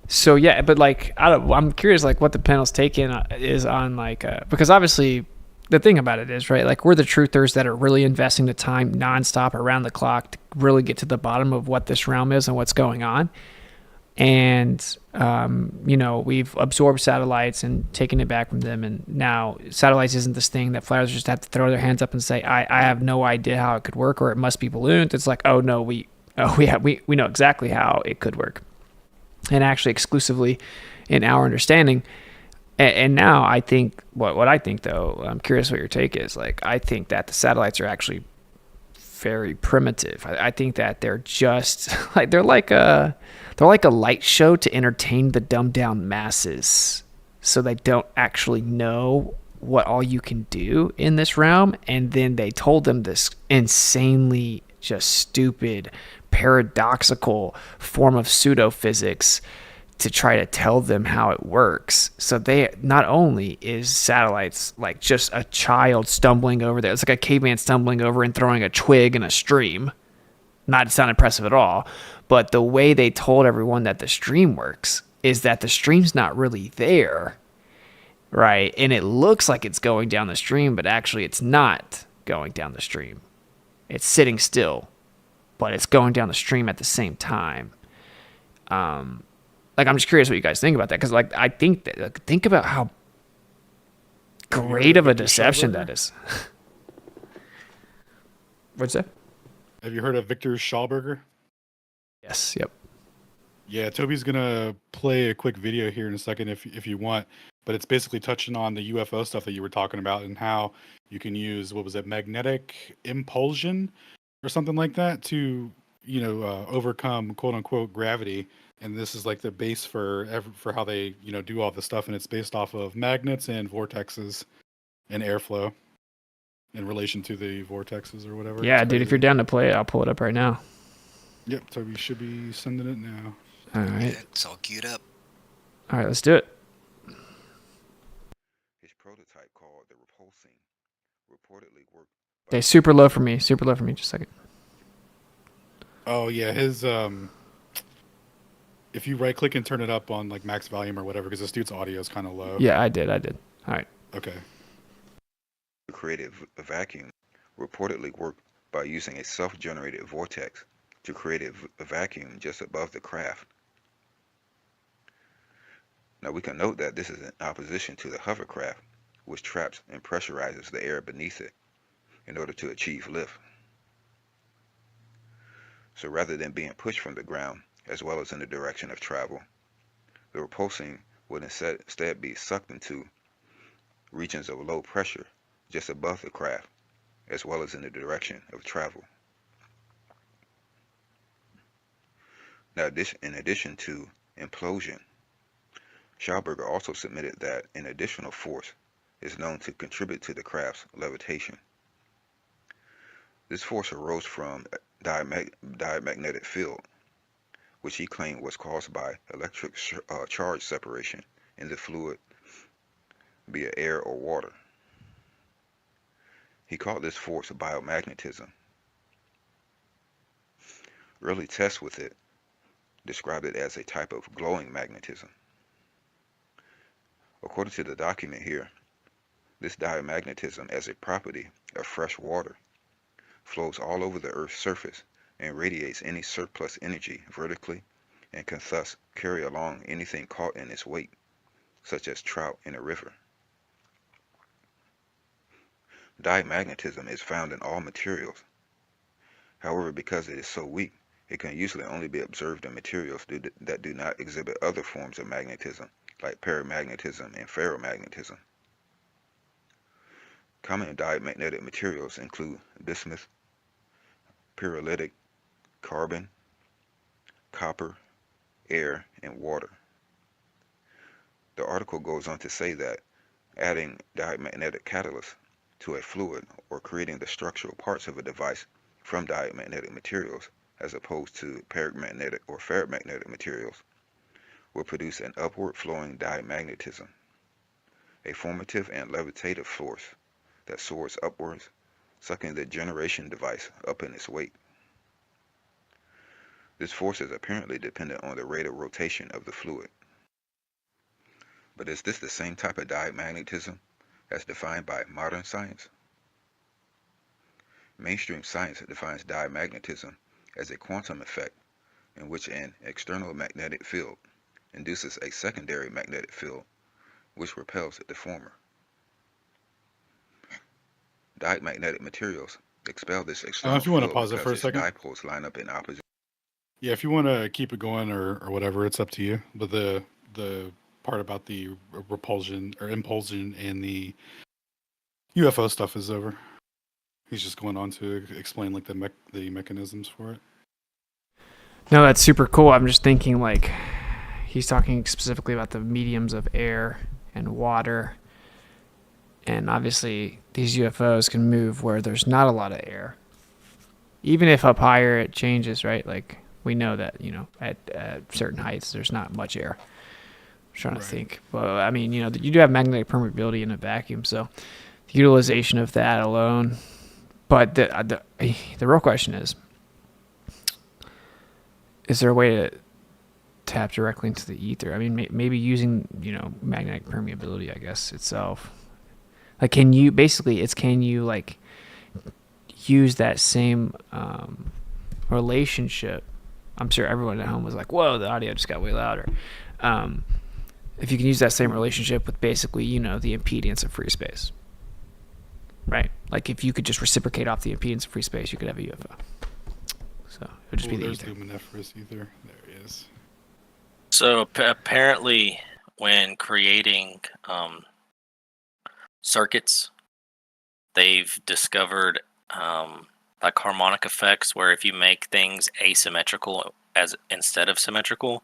So yeah, but like I'm curious, like what the panel's take is on like because obviously the thing about it is, right, like we're the truthers that are really investing the time nonstop around the clock to really get to the bottom of what this realm is and what's going on. And you know, we've absorbed satellites and taken it back from them, and now satellites isn't this thing that flyers just have to throw their hands up and say, I have no idea how it could work, or it must be ballooned. It's like, oh no, we know exactly how it could work. And actually exclusively in our understanding. And now I think what I think, though, I'm curious what your take is. Like, I think that the satellites are actually very primitive. I think that they're just like they're like a light show to entertain the dumbed down masses, so they don't actually know what all you can do in this realm. And then they told them this insanely just stupid, paradoxical form of pseudophysics to try to tell them how it works. So they not only is satellites like just a child stumbling over there, it's like a caveman stumbling over and throwing a twig in a stream. It's not impressive at all. But the way they told everyone that the stream works is that the stream's not really there, right? And it looks like it's going down the stream, but actually it's not going down the stream. It's sitting still, but it's going down the stream at the same time. Like, I'm just curious what you guys think about that, because like think about how great of a deception that is. What's that? Have you heard of Victor Schallberger? Yes. Yep. Yeah, Toby's gonna play a quick video here in a second if you want, but it's basically touching on the UFO stuff that you were talking about and how you can use, what was it, magnetic impulsion or something like that to overcome quote unquote gravity. And this is like the base for how they do all this stuff, and it's based off of magnets and vortexes and airflow in relation to the vortexes or whatever. Yeah, It's dude. If crazy. you're down to play it, I'll pull it up right now. Yep, Toby should be sending it now. All right. It's all queued up. All right. Let's do it. His prototype, called the Repulsing, reportedly worked. Okay. Super low for me. Super low for me. Just a second. Oh yeah, his if you right click and turn it up on like max volume or whatever, because this dude's audio is kind of low. Yeah, I did. All right. Okay. The created vacuum reportedly worked by using a self-generated vortex to create a vacuum just above the craft. Now we can note that this is in opposition to the hovercraft, which traps and pressurizes the air beneath it in order to achieve lift. So rather than being pushed from the ground, as well as in the direction of travel, the repulsing would instead be sucked into regions of low pressure just above the craft, as well as in the direction of travel. Now, in addition to implosion, Schauberger also submitted that an additional force is known to contribute to the craft's levitation. This force arose from a diamagnetic field, which he claimed was caused by electric charge separation in the fluid via air or water. He called this force biomagnetism. Early tests with it described it as a type of glowing magnetism. According to the document here, this diamagnetism, as a property of fresh water, flows all over the Earth's surface and radiates any surplus energy vertically, and can thus carry along anything caught in its wake, such as trout in a river. Diamagnetism is found in all materials. However, because it is so weak, it can usually only be observed in materials that do not exhibit other forms of magnetism, like paramagnetism and ferromagnetism. Common diamagnetic materials include bismuth, pyrolytic, carbon, copper, air, and water. The article goes on to say that adding diamagnetic catalyst to a fluid or creating the structural parts of a device from diamagnetic materials as opposed to paramagnetic or ferromagnetic materials will produce an upward flowing diamagnetism, a formative and levitative force that soars upwards, sucking the generation device up in its wake. This force is apparently dependent on the rate of rotation of the fluid. But is this the same type of diamagnetism as defined by modern science? Mainstream science defines diamagnetism as a quantum effect in which an external magnetic field induces a secondary magnetic field which repels the former. Diamagnetic materials expel this external If you want to field pause it for a because its second. dipoles line up in opposite. Yeah, if you want to keep it going or whatever, it's up to you. But the part about the repulsion or impulsion and the UFO stuff is over. He's just going on to explain like the mechanisms for it. No, that's super cool. I'm just thinking like he's talking specifically about the mediums of air and water. And obviously these UFOs can move where there's not a lot of air. Even if up higher it changes, right? Like we know that, at certain heights there's not much air. I'm trying to think. Well, I mean, you do have magnetic permeability in a vacuum, so the utilization of that alone. But the real question is there a way to tap directly into the ether? I mean, maybe using, magnetic permeability, I guess, itself. Like, can you like use that same relationship? I'm sure everyone at home was like, whoa, the audio just got way louder. If you can use that same relationship with basically, the impedance of free space. right? Like if you could just reciprocate off the impedance of free space, you could have a UFO. So it would just be the there's ether. luminiferous ether. There he is. So apparently, when creating circuits, they've discovered like harmonic effects where if you make things asymmetrical as instead of symmetrical,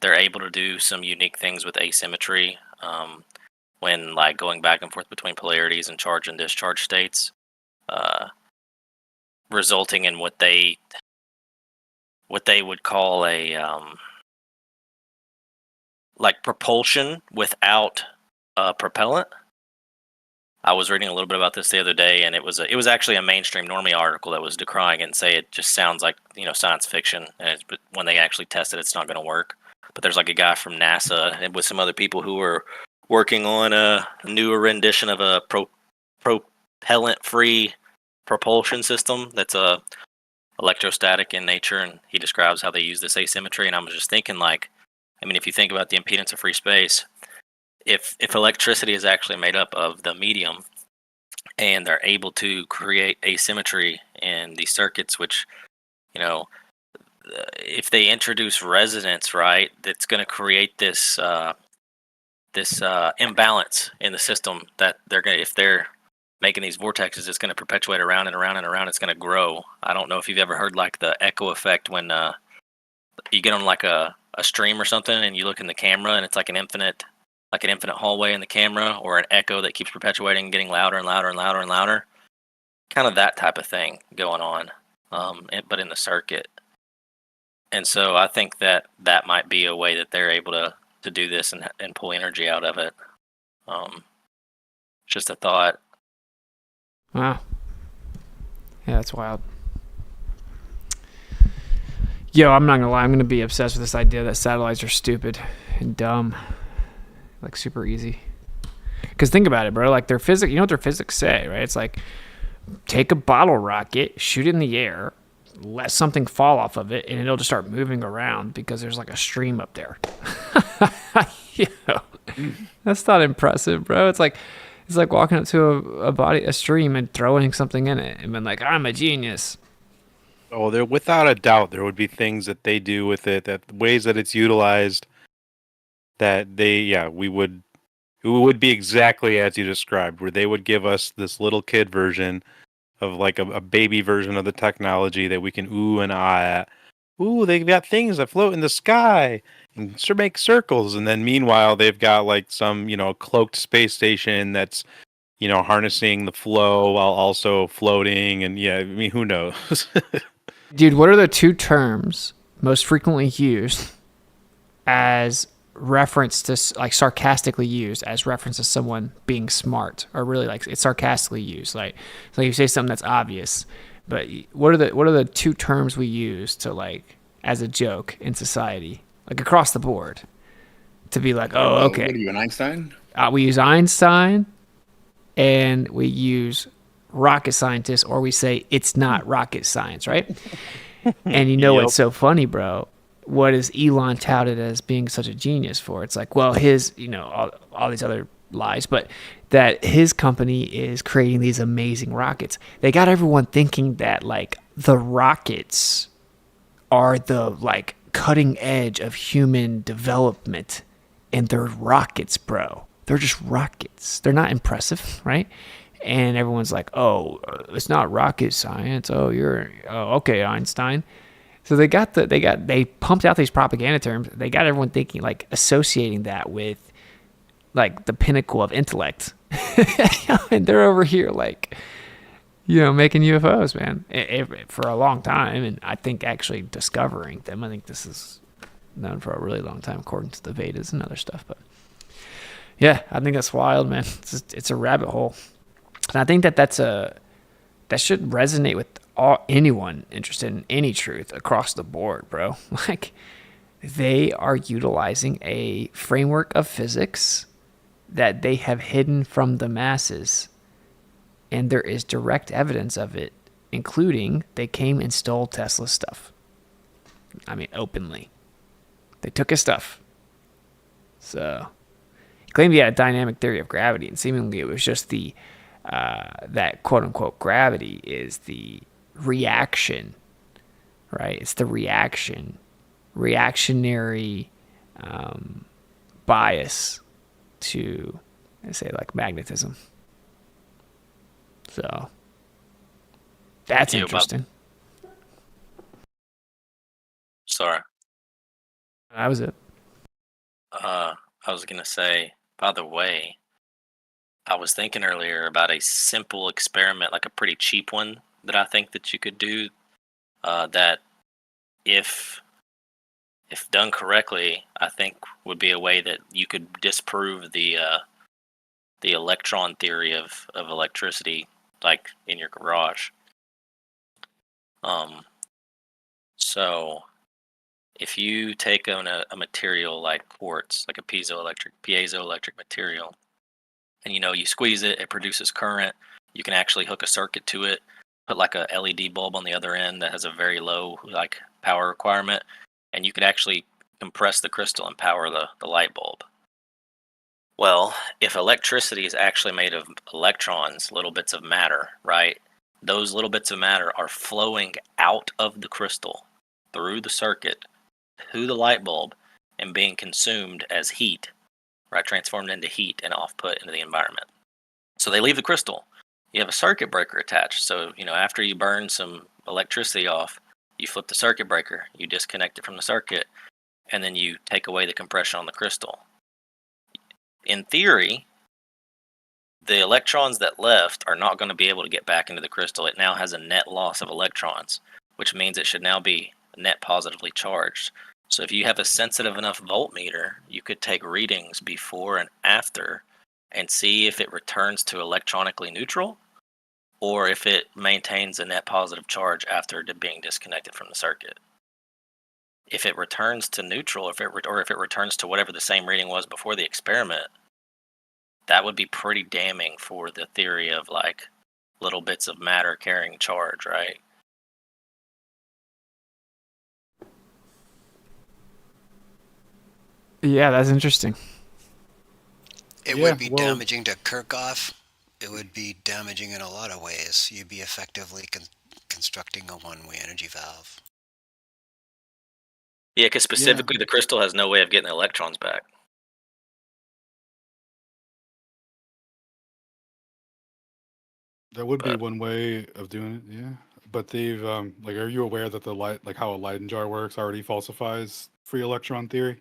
they're able to do some unique things with asymmetry when like going back and forth between polarities and charge and discharge states, resulting in what they would call a like propulsion without propellant. I was reading a little bit about this the other day, and it was actually a mainstream normie article that was decrying it and say it just sounds like science fiction, and but when they actually test it, it's not going to work. But there's like a guy from NASA and with some other people who were working on a newer rendition of a propellant-free propulsion system that's electrostatic in nature, and he describes how they use this asymmetry. And I was just thinking, like, I mean, if you think about the impedance of free space, if electricity is actually made up of the medium and they're able to create asymmetry in these circuits, which, if they introduce resonance, right, that's going to create this imbalance in the system that if they're making these vortexes, it's going to perpetuate around and around and around. It's going to grow. I don't know if you've ever heard like the echo effect when you get on like a stream or something and you look in the camera and it's like an infinite hallway in the camera, or an echo that keeps perpetuating, getting louder and louder and louder and louder. Kind of that type of thing going on, but in the circuit. And so I think that might be a way that they're able to do this and pull energy out of it. Just a thought. Wow. Yeah, that's wild. Yo, I'm not gonna lie, I'm gonna be obsessed with this idea that satellites are stupid and dumb. Like super easy. Because think about it, bro. Like their physics, you know what their physics say, right? It's like take a bottle rocket, shoot it in the air, let something fall off of it, and it'll just start moving around because there's like a stream up there. That's not impressive, bro. It's like walking up to a stream and throwing something in it and being like, I'm a genius. Oh, there without a doubt there would be things that they do with it, that ways that it's utilized, that it would be exactly as you described, where they would give us this little kid version of like a baby version of the technology that we can ooh and ah at. Ooh, they've got things that float in the sky and make circles, and then meanwhile they've got like some cloaked space station that's harnessing the flow while also floating, and I mean, who knows? Dude, what are the two terms most frequently used as reference to, like, sarcastically used as reference to someone being smart, or really like it's sarcastically used? Like, so you say something that's obvious, but what are the two terms we use to, like, as a joke in society, like across the board, to be like, oh, okay. What are you, an Einstein? We use Einstein, and we use rocket scientist, or we say it's not rocket science, right? And what's so funny, bro? What is Elon touted as being such a genius for? It's like, well, his, all these other lies, but that his company is creating these amazing rockets. They got everyone thinking that, like, the rockets are the, like, cutting edge of human development, and they're rockets, bro. They're just rockets. They're not impressive, right? And everyone's like, oh, it's not rocket science. Oh, okay, Einstein. So they pumped out these propaganda terms. They got everyone thinking, like, associating that with, like, the pinnacle of intellect. And they're over here, like, making UFOs, man, for a long time. And I think actually discovering them. I think this is known for a really long time, according to the Vedas and other stuff. But yeah, I think that's wild, man. It's a rabbit hole. And I think that should resonate with anyone interested in any truth across the board, bro. Like, they are utilizing a framework of physics that they have hidden from the masses, and there is direct evidence of it, including they came and stole Tesla's stuff. I mean, openly. They took his stuff. So he claimed he had a dynamic theory of gravity, and seemingly it was just the that quote unquote gravity is the reaction, right? It's the reactionary bias to, I say, like magnetism. So that's interesting. Sorry. That was it. I was gonna say, by the way, I was thinking earlier about a simple experiment, like a pretty cheap one that I think that you could do. That, if done correctly, I think would be a way that you could disprove the electron theory of electricity, like in your garage. So if you take on a material like quartz, like a piezoelectric material, and you squeeze it, it produces current. You can actually hook a circuit to it, put like a LED bulb on the other end that has a very low like power requirement, and you could actually compress the crystal and power the light bulb. Well, if electricity is actually made of electrons, little bits of matter, right? Those little bits of matter are flowing out of the crystal through the circuit to the light bulb and being consumed as heat, right? Transformed into heat and off-put into the environment. So they leave the crystal. You have a circuit breaker attached. So, after you burn some electricity off, you flip the circuit breaker, you disconnect it from the circuit, and then you take away the compression on the crystal. In theory, the electrons that left are not going to be able to get back into the crystal. It now has a net loss of electrons, which means it should now be net positively charged. So if you have a sensitive enough voltmeter, you could take readings before and after and see if it returns to electronically neutral or if it maintains a net positive charge after being disconnected from the circuit. If it returns to neutral, or if it returns to whatever the same reading was before the experiment, that would be pretty damning for the theory of like little bits of matter carrying charge, right? Yeah, that's interesting. It would be damaging to Kirchhoff. It would be damaging in a lot of ways. You'd be effectively constructing a one-way energy valve. Yeah, because specifically the crystal has no way of getting the electrons back. That would be one way of doing it, yeah. But they've are you aware that the light, like how a Leyden jar works, already falsifies free electron theory?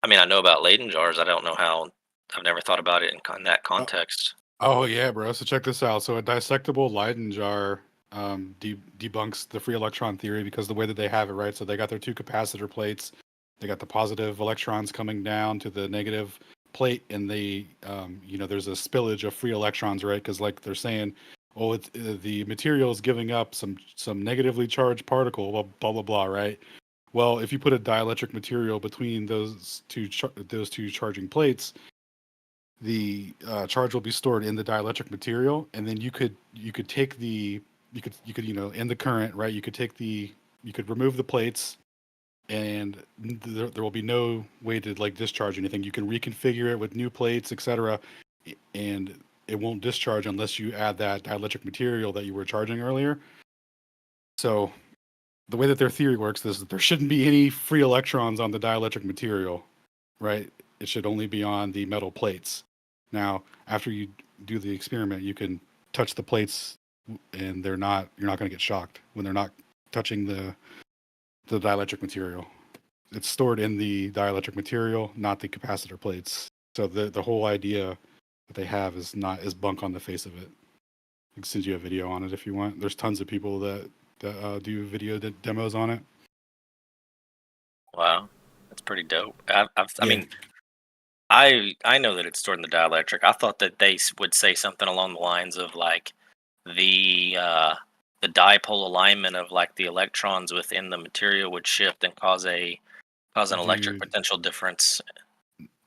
I know about Leyden jars. I don't know how. I've never thought about it in that context. Oh yeah, bro. So check this out. So a dissectable Leyden jar debunks the free electron theory because the way that they have it, right? So they got their two capacitor plates. They got the positive electrons coming down to the negative plate, and they, there's a spillage of free electrons, right? Because like they're saying, oh, it's the material is giving up some negatively charged particle, blah blah blah, right? Well, if you put a dielectric material between those two charging plates, the charge will be stored in the dielectric material, and then you could take the in the current, right? You could remove the plates, and there will be no way to like discharge anything. You can reconfigure it with new plates, etc., and it won't discharge unless you add that dielectric material that you were charging earlier. So the way that their theory works is that there shouldn't be any free electrons on the dielectric material, right? It should only be on the metal plates. Now, after you do the experiment, you can touch the plates, and you're not going to get shocked when they're not touching the dielectric material. It's stored in the dielectric material, not the capacitor plates. So the whole idea that they have is bunk on the face of it. I can send you a video on it if you want. There's tons of people that do video demos on it. Wow, that's pretty dope. I mean, I know that it's stored in the dielectric. I thought that they would say something along the lines of like the dipole alignment of like the electrons within the material would shift and cause an electric potential difference.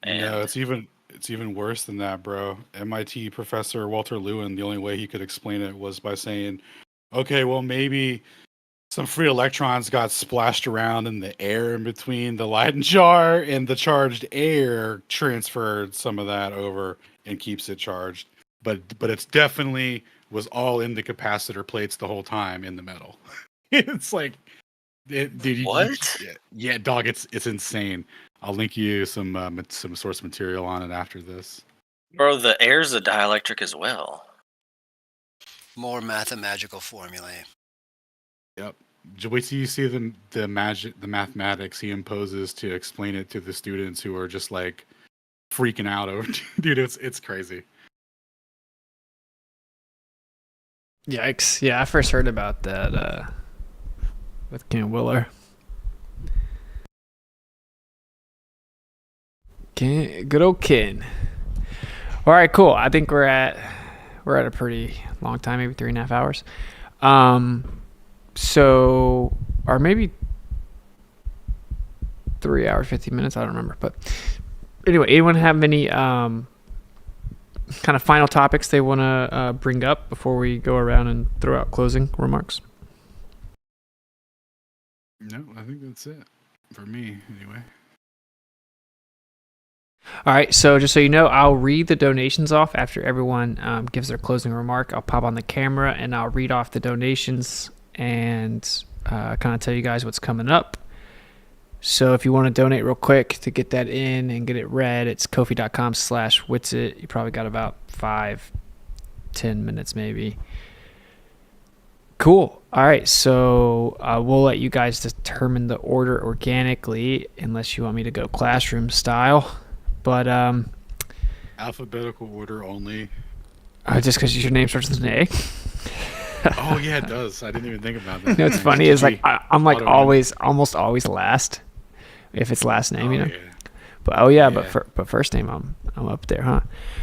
And no, it's even worse than that, bro. MIT professor Walter Lewin, the only way he could explain it was by saying, okay, well maybe some free electrons got splashed around in the air in between the Leyden jar, and the charged air transferred some of that over and keeps it charged. But it's definitely was all in the capacitor plates the whole time in the metal. It's like, dude, What? yeah, dog, it's insane. I'll link you some source material on it after this. Bro, the air's a dielectric as well. More mathematical formulae. Yep. Wait till you see the mathematics he imposes to explain it to the students who are just like freaking out over. Dude, it's crazy. Yikes! Yeah, I first heard about that with Ken Willer. Good old Ken. All right, cool. I think we're at a pretty long time, maybe 3.5 hours. So, or maybe 3 hours, 15 minutes. I don't remember. But anyway, anyone have any kind of final topics they want to bring up before we go around and throw out closing remarks? No, I think that's it for me, anyway. All right, so just so you know, I'll read the donations off after everyone gives their closing remark. I'll pop on the camera and I'll read off the donations and kind of tell you guys what's coming up. So if you want to donate real quick to get that in and get it read, it's ko-fi.com/Witsit. You probably got about 5-10 minutes maybe. Cool. All right, so we'll let you guys determine the order organically unless you want me to go classroom style. But alphabetical order only. Just because your name starts with an A. Oh yeah, it does. I didn't even think about that. You know what's funny is like I'm like almost always last if it's last name, you know. Yeah. But first name I'm up there, huh?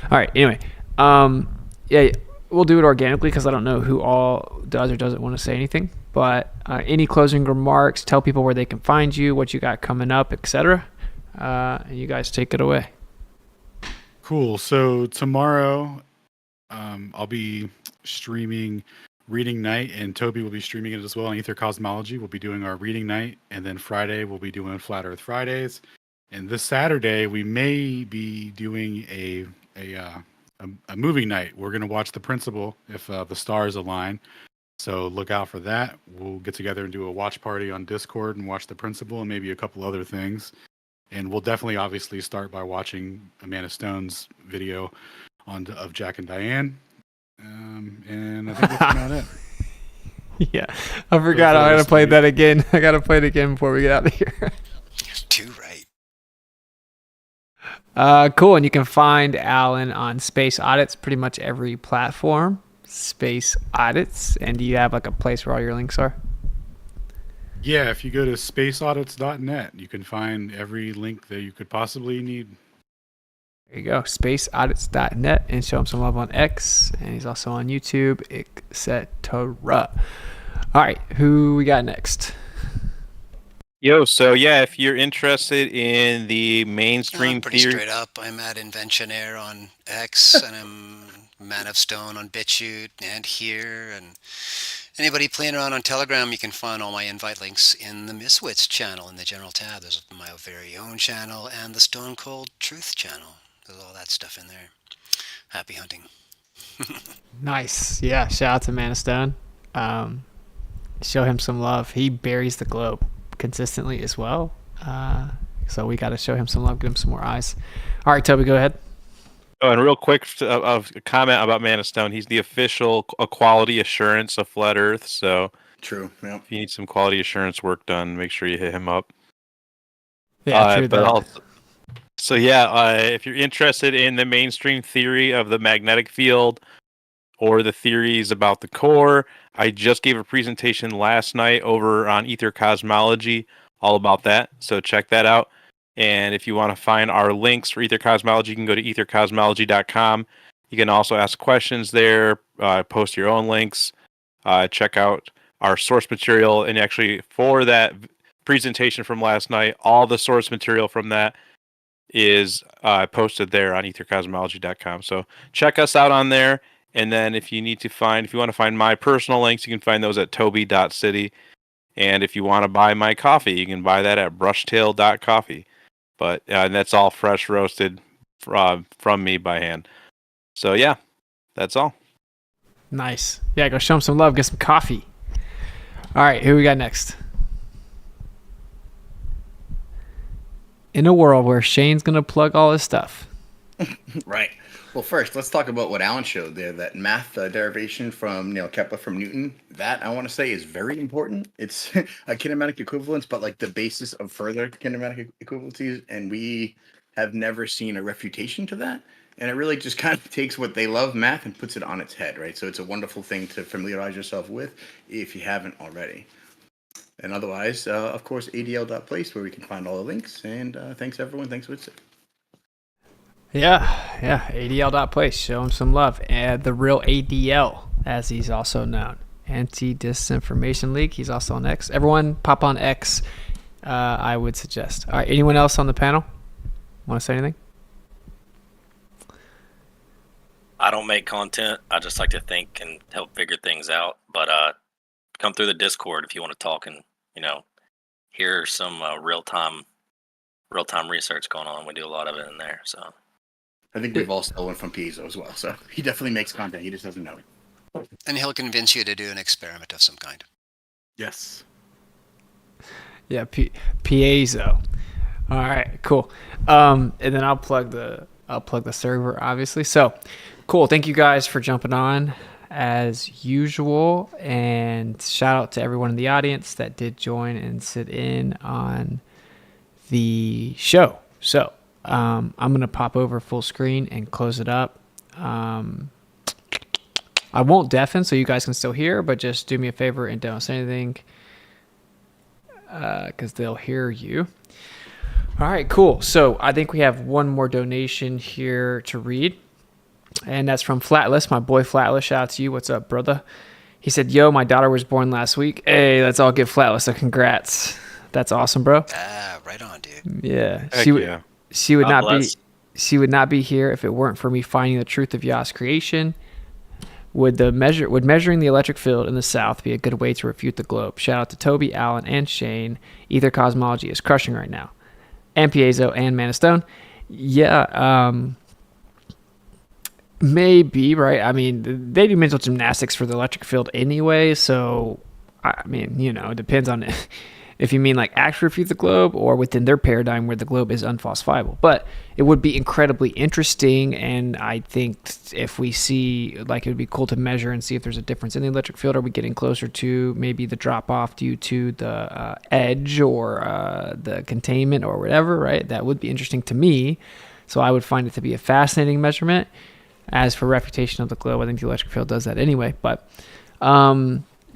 All right. Anyway, yeah, we'll do it organically because I don't know who all does or doesn't want to say anything. But any closing remarks? Tell people where they can find you, what you got coming up, etc. And you guys take it away. Cool. So tomorrow, I'll be streaming Reading Night, and Toby will be streaming it as well on Ether Cosmology. We'll be doing our Reading Night, and then Friday we'll be doing Flat Earth Fridays. And this Saturday we may be doing a movie night. We're gonna watch The Principal if the stars align. So look out for that. We'll get together and do a watch party on Discord and watch The Principal and maybe a couple other things. And we'll definitely, obviously, start by watching Amanda Stone's video of Jack and Diane. And I think that's about it. Yeah, I forgot. I gotta play that again. I gotta play it again before we get out of here. Too right. Cool. And you can find Alan on Space Audits, pretty much every platform. Space Audits. And do you have like a place where all your links are? Yeah, if you go to spaceaudits.net, you can find every link that you could possibly need. There you go, spaceaudits.net, and show him some love on X, and he's also on YouTube, etc. All right, who we got next? Yo, so yeah, if you're interested in the mainstream I'm pretty theory, straight up. I'm at Inventionaire on X, and I'm Man of Stone on BitChute and here, and anybody playing around on Telegram, you can find all my invite links in the Miswits channel in the general tab. There's my very own channel and the Stone Cold Truth channel. There's all that stuff in there. Happy hunting. Nice. Yeah, shout out to Man of Stone. Show him some love. He buries the globe consistently as well. So we got to show him some love, give him some more eyes. All right, Toby, go ahead. Oh, and real quick, a comment about Man of Stone. He's the official quality assurance of Flat Earth. So true. Yeah. If you need some quality assurance work done, make sure you hit him up. Yeah, true. So yeah, if you're interested in the mainstream theory of the magnetic field or the theories about the core, I just gave a presentation last night over on Ether Cosmology all about that. So check that out. And if you want to find our links for Ether Cosmology, you can go to ethercosmology.com. You can also ask questions there, post your own links, check out our source material. And actually, for that presentation from last night, all the source material from that is posted there on ethercosmology.com. So check us out on there. And then if you want to find my personal links, you can find those at toby.city. And if you want to buy my coffee, you can buy that at brushtail.coffee. But and that's all fresh roasted from me by hand. So yeah, that's all. Nice. Yeah, go show him some love. Get some coffee. All right, who we got next? In a world where Shane's going to plug all his stuff. Right. Well, first, let's talk about what Alan showed there, that math derivation from Kepler from Newton. That, I want to say, is very important. It's a kinematic equivalence, but like the basis of further kinematic equivalencies, and we have never seen a refutation to that. And it really just kind of takes what they love, math, and puts it on its head, right? So it's a wonderful thing to familiarize yourself with if you haven't already. And otherwise, of course, adl.place, where we can find all the links. And thanks, everyone. Thanks, Witsit. Yeah, ADL.place. Show him some love. And the real ADL, as he's also known. Anti-Disinformation League. He's also on X. Everyone, pop on X, I would suggest. All right, anyone else on the panel want to say anything? I don't make content. I just like to think and help figure things out. But come through the Discord if you want to talk and hear some real-time research going on. We do a lot of it in there. So I think we've all stolen from Piezo as well. So he definitely makes content. He just doesn't know it. And he'll convince you to do an experiment of some kind. Yes. Yeah, Piezo. All right, cool. And then I'll plug the server, obviously. So cool. Thank you guys for jumping on as usual, and shout out to everyone in the audience that did join and sit in on the show. So I'm gonna pop over full screen and close it up. I won't deafen so you guys can still hear, but just do me a favor and don't say anything because they'll hear you. All right, cool. So I think we have one more donation here to read, and that's from Flatless, my boy Flatless. Shout out to you. What's up, brother? He said, yo, my daughter was born last week. Hey, let's all give Flatless a congrats. That's awesome, bro. Right on, dude. Yeah. Yeah. She would God not bless. she would not be here if it weren't for me finding the truth of Yah's creation. Would measuring the electric field in the south be a good way to refute the globe? Shout out to Toby, Alan, and Shane. Ether cosmology is crushing right now. And Piezo and Man of Stone. Yeah, maybe, right? I mean, they do mental gymnastics for the electric field anyway, so, I mean, it depends on if you mean like actually refute the globe or within their paradigm where the globe is unfalsifiable. But it would be incredibly interesting, and I think if we see, like, it would be cool to measure and see if there's a difference in the electric field. Are we getting closer to maybe the drop-off due to the edge or the containment or whatever, right? That would be interesting to me, so I would find it to be a fascinating measurement. As for refutation of the globe, I think the electric field does that anyway. But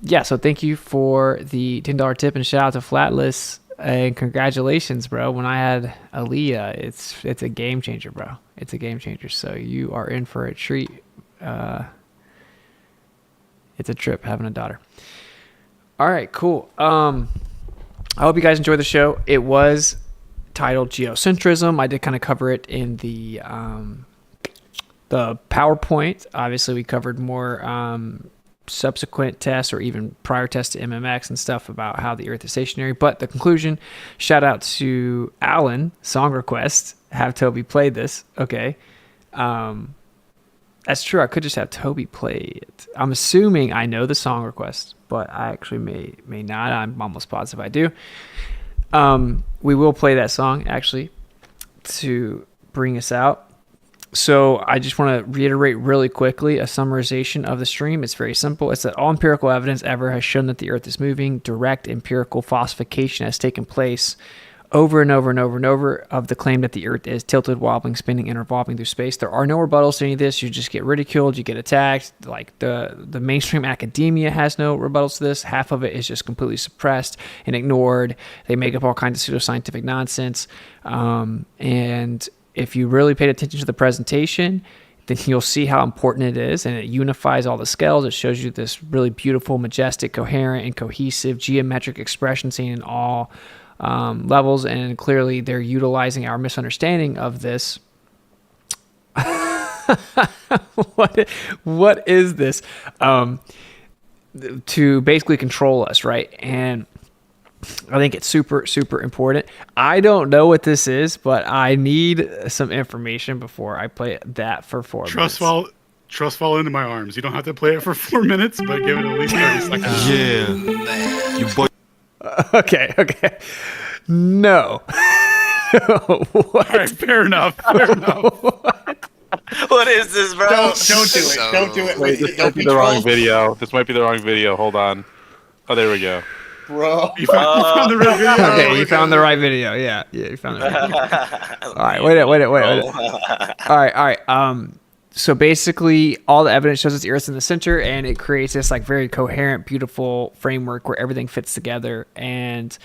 yeah, so thank you for the $10 tip, and shout out to Flatless, and congratulations, bro. When I had Aaliyah, it's a game changer, bro. It's a game changer. So you are in for a treat. It's a trip having a daughter. All right, cool. I hope you guys enjoyed the show. It was titled Geocentrism. I did kind of cover it in the PowerPoint. Obviously, we covered more subsequent tests or even prior tests to MMX and stuff about how the Earth is stationary. But the conclusion, shout out to Alan, song request, have Toby play this. Okay. That's true. I could just have Toby play it. I'm assuming I know the song request, but I actually may not. I'm almost positive I do. We will play that song actually to bring us out. So I just want to reiterate really quickly a summarization of the stream. It's very simple. It's that all empirical evidence ever has shown that the Earth is moving. Direct empirical falsification has taken place over and over and over and over of the claim that the Earth is tilted, wobbling, spinning, and revolving through space. There are no rebuttals to any of this. You just get ridiculed. You get attacked. Like the mainstream academia has no rebuttals to this. Half of it is just completely suppressed and ignored. They make up all kinds of pseudoscientific nonsense. And if you really paid attention to the presentation, then you'll see how important it is, and it unifies all the scales. It shows you this really beautiful, majestic, coherent, and cohesive geometric expression seen in all levels, and clearly they're utilizing our misunderstanding of this. What is this? To basically control us, right? And I think it's super, super important. I don't know what this is, but I need some information before I play that for 4 minutes. Trust fall into my arms. You don't have to play it for 4 minutes, but give it at least 30 seconds. Yeah. You boy. Okay. No. All right, fair enough. What is this, bro? Don't do it. Don't do it. Wait, this might be the wrong video. This might be the wrong video. Hold on. Oh, there we go. Bro. You found the right video. Okay, you found the right video. Yeah, you found the right video. All right, wait. All right. So basically, all the evidence shows it's the Earth's in the center, and it creates this like very coherent, beautiful framework where everything fits together. And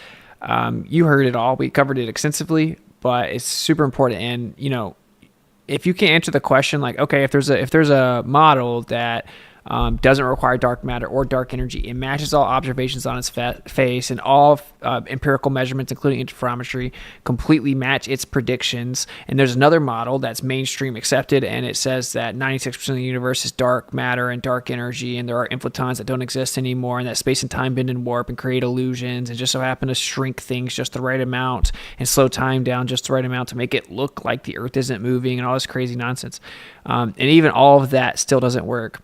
you heard it all. We covered it extensively, but it's super important. And if you can't answer the question, like, okay, if there's a model that doesn't require dark matter or dark energy, it matches all observations on its face, and all empirical measurements, including interferometry, completely match its predictions. And there's another model that's mainstream accepted, and it says that 96% of the universe is dark matter and dark energy, and there are inflatons that don't exist anymore, and that space and time bend and warp and create illusions, and just so happen to shrink things just the right amount and slow time down just the right amount to make it look like the Earth isn't moving, and all this crazy nonsense. And even all of that still doesn't work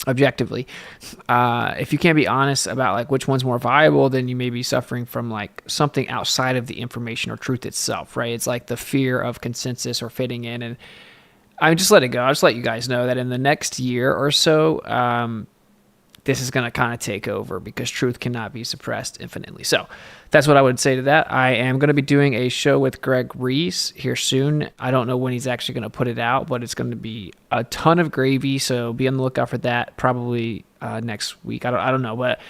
objectively. If you can't be honest about like which one's more viable, then you may be suffering from like something outside of the information or truth itself, right? It's like the fear of consensus or fitting in. And I just let it go. I'll just let you guys know that in the next year or so, this is going to kind of take over because truth cannot be suppressed infinitely. So that's what I would say to that. I am going to be doing a show with Greg Reese here soon. I don't know when he's actually going to put it out, but it's going to be a ton of gravy. So be on the lookout for that probably next week. I don't know, but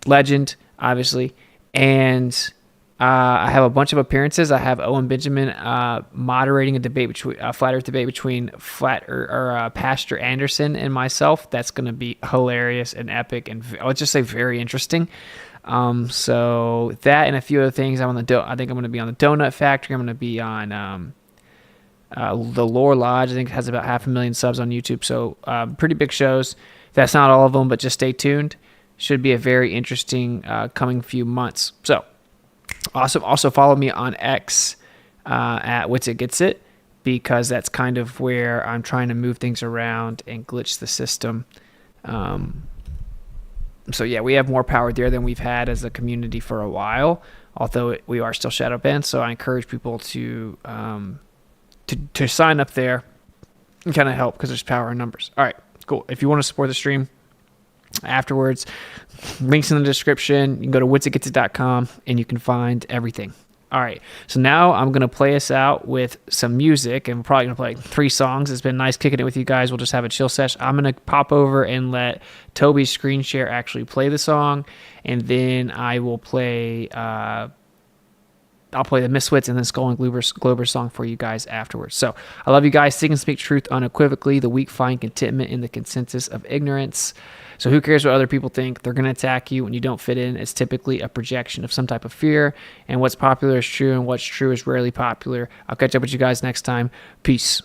legend, obviously. And I have a bunch of appearances. I have Owen Benjamin moderating a flat Earth debate between Pastor Anderson and myself. That's going to be hilarious and epic, and I'll just say very interesting. So that and a few other things. I think I'm going to be on the Donut Factory. I'm going to be on the Lore Lodge. I think it has about 500,000 subs on YouTube. So pretty big shows. That's not all of them, but just stay tuned. Should be a very interesting coming few months. So. Awesome. Also follow me on X at WitsitGetsIt, because that's kind of where I'm trying to move things around and glitch the system. So yeah, we have more power there than we've had as a community for a while, although we are still shadow banned. So I encourage people to sign up there and kind of help, because there's power in numbers. All right, cool. If you want to support the stream afterwards, links in the description. You can go to WitsitGetsIt.com and you can find everything. All right, so now I'm going to play us out with some music, and we're probably going to play 3 songs. It's been nice kicking it with you guys. We'll just have a chill sesh. I'm going to pop over and let Toby's screen share actually play the song, and then I will play I'll play the Misfits and then Skull and Glober song for you guys afterwards. So I love you guys. Seek and speak truth unequivocally. The weak find contentment in the consensus of ignorance. So who cares what other people think? They're going to attack you when you don't fit in. It's typically a projection of some type of fear. And what's popular is true, and what's true is rarely popular. I'll catch up with you guys next time. Peace.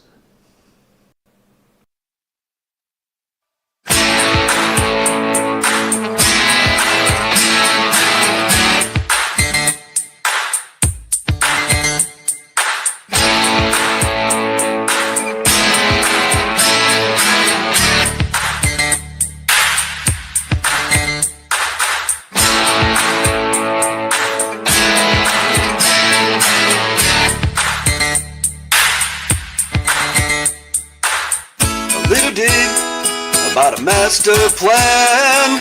About a master plan,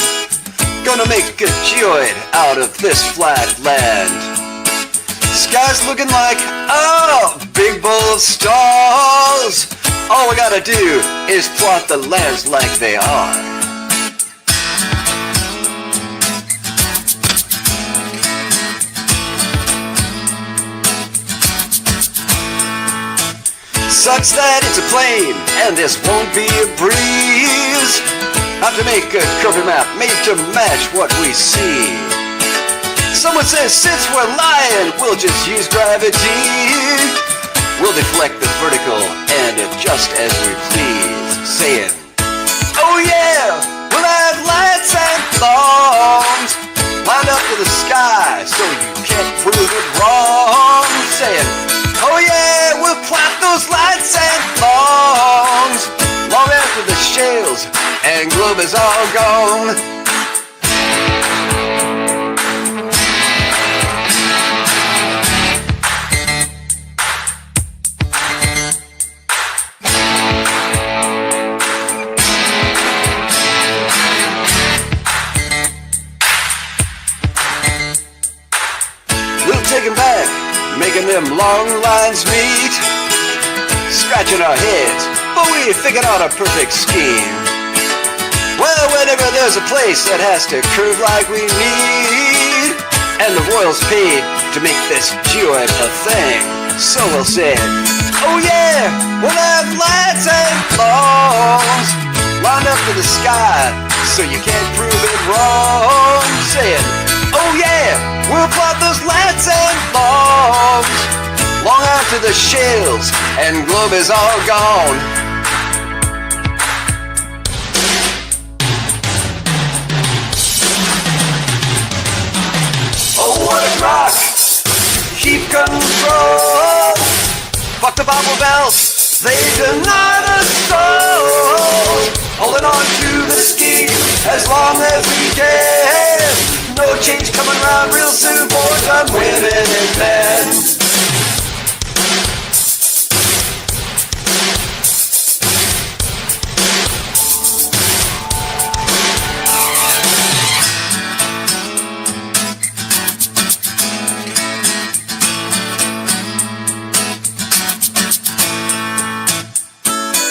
gonna make a geoid out of this flat land. Sky's looking like a big bowl of stars. All we gotta do is plot the lands like they are. Sucks that it's a plane, and this won't be a breeze. Have to make a curvy map made to match what we see. Someone says since we're lying, we'll just use gravity. We'll deflect the vertical and adjust as we please. Saying, oh yeah, we'll have lights and bombs lined up to the sky. prove it wrong. Saying, oh yeah, we'll plot those lights and longs long after the shales and globe is all gone. Taking back, making them long lines meet, scratching our heads, but we figured out a perfect scheme. Well, whenever there's a place that has to curve like we need, and the royals paid to make this geoid a thing, so we'll say, oh yeah, we'll have lights and longs lined up to the sky, so you can't prove it wrong. Saying, oh yeah, we'll plot those lights and longs long after the shales and globe is all gone. Oh, what a rock! Keep control! Fuck the Bible bells, they denied us souls. Holding on to the scheme as long as we can. No change coming around real soon for some women and men.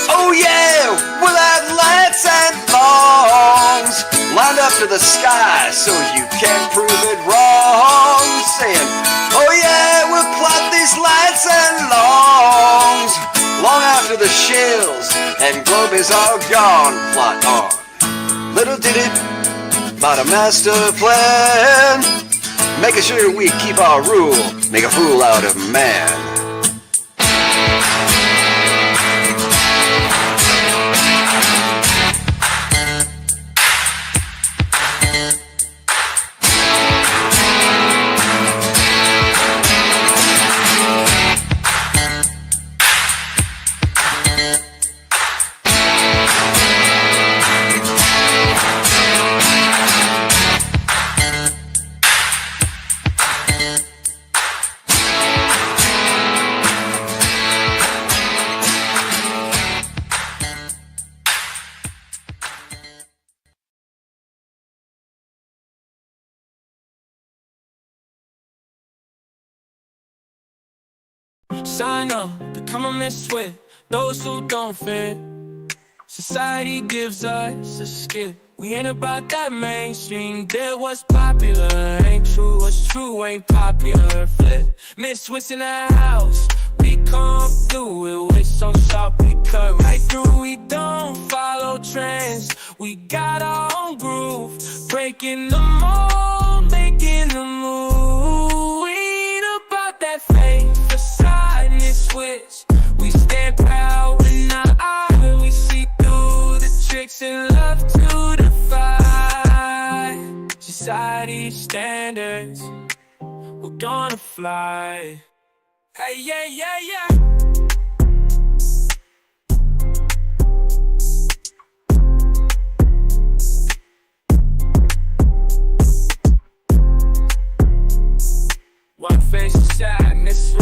Oh yeah, we'll have lights and longs lined up to the sky, so you can't prove it wrong. Saying, oh yeah, we'll plot these lights and longs long after the shales and globe is all gone. Plot on. Little did it about a master plan, making sure we keep our rule, make a fool out of man. Sign up, become a misfit. Those who don't fit, society gives us a skip. We ain't about that mainstream. There what's popular ain't true. What's true ain't popular. Flip, misfits in the house. We come through it with so soft we cut right through. We don't follow trends. We got our own groove, breaking the mold, making the move. We ain't about that fake facade and switch. We stand proud in our eye. We see through the tricks and love to defy society standards. We're gonna fly. Hey, yeah, yeah, yeah. One face of sadness.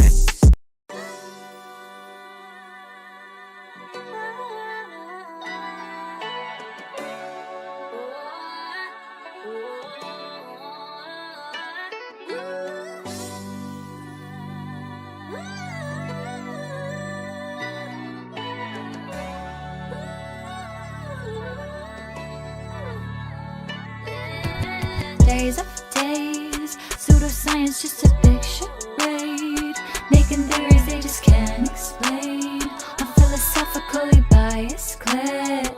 Days after days, pseudoscience just a big charade, making theories they just can't explain, on philosophically biased claims.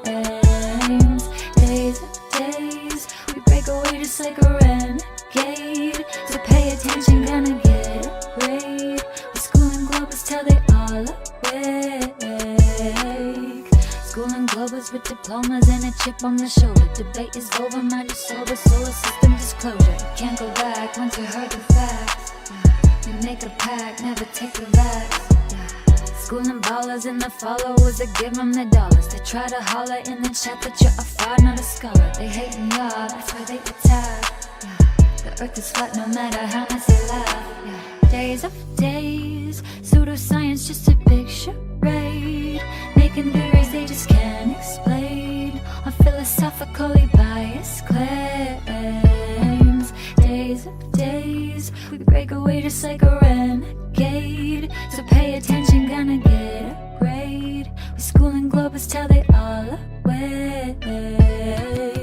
Days after days, we break away just like a renegade, so pay attention, gonna get a grade. The school and globers tell they all awake. School and globers with diplomas and a chip on the shoulder. Debate is over, mind is sober, solar system disclosure. Can't go back once you heard the facts. We make a pact, never take the backs. Schooling ballers and the followers that give them their dollars. They try to holler in the chat that you're a fraud, not a scholar. They hating y'all, that's why they attack. The earth is flat no matter how nice they laugh. Days after days, pseudoscience just a big charade. Making theories they just can't explain, on philosophically biased claims. Days after days, we break away just like a renegade. So pay attention, gonna get a grade. We schooling globers till they all away.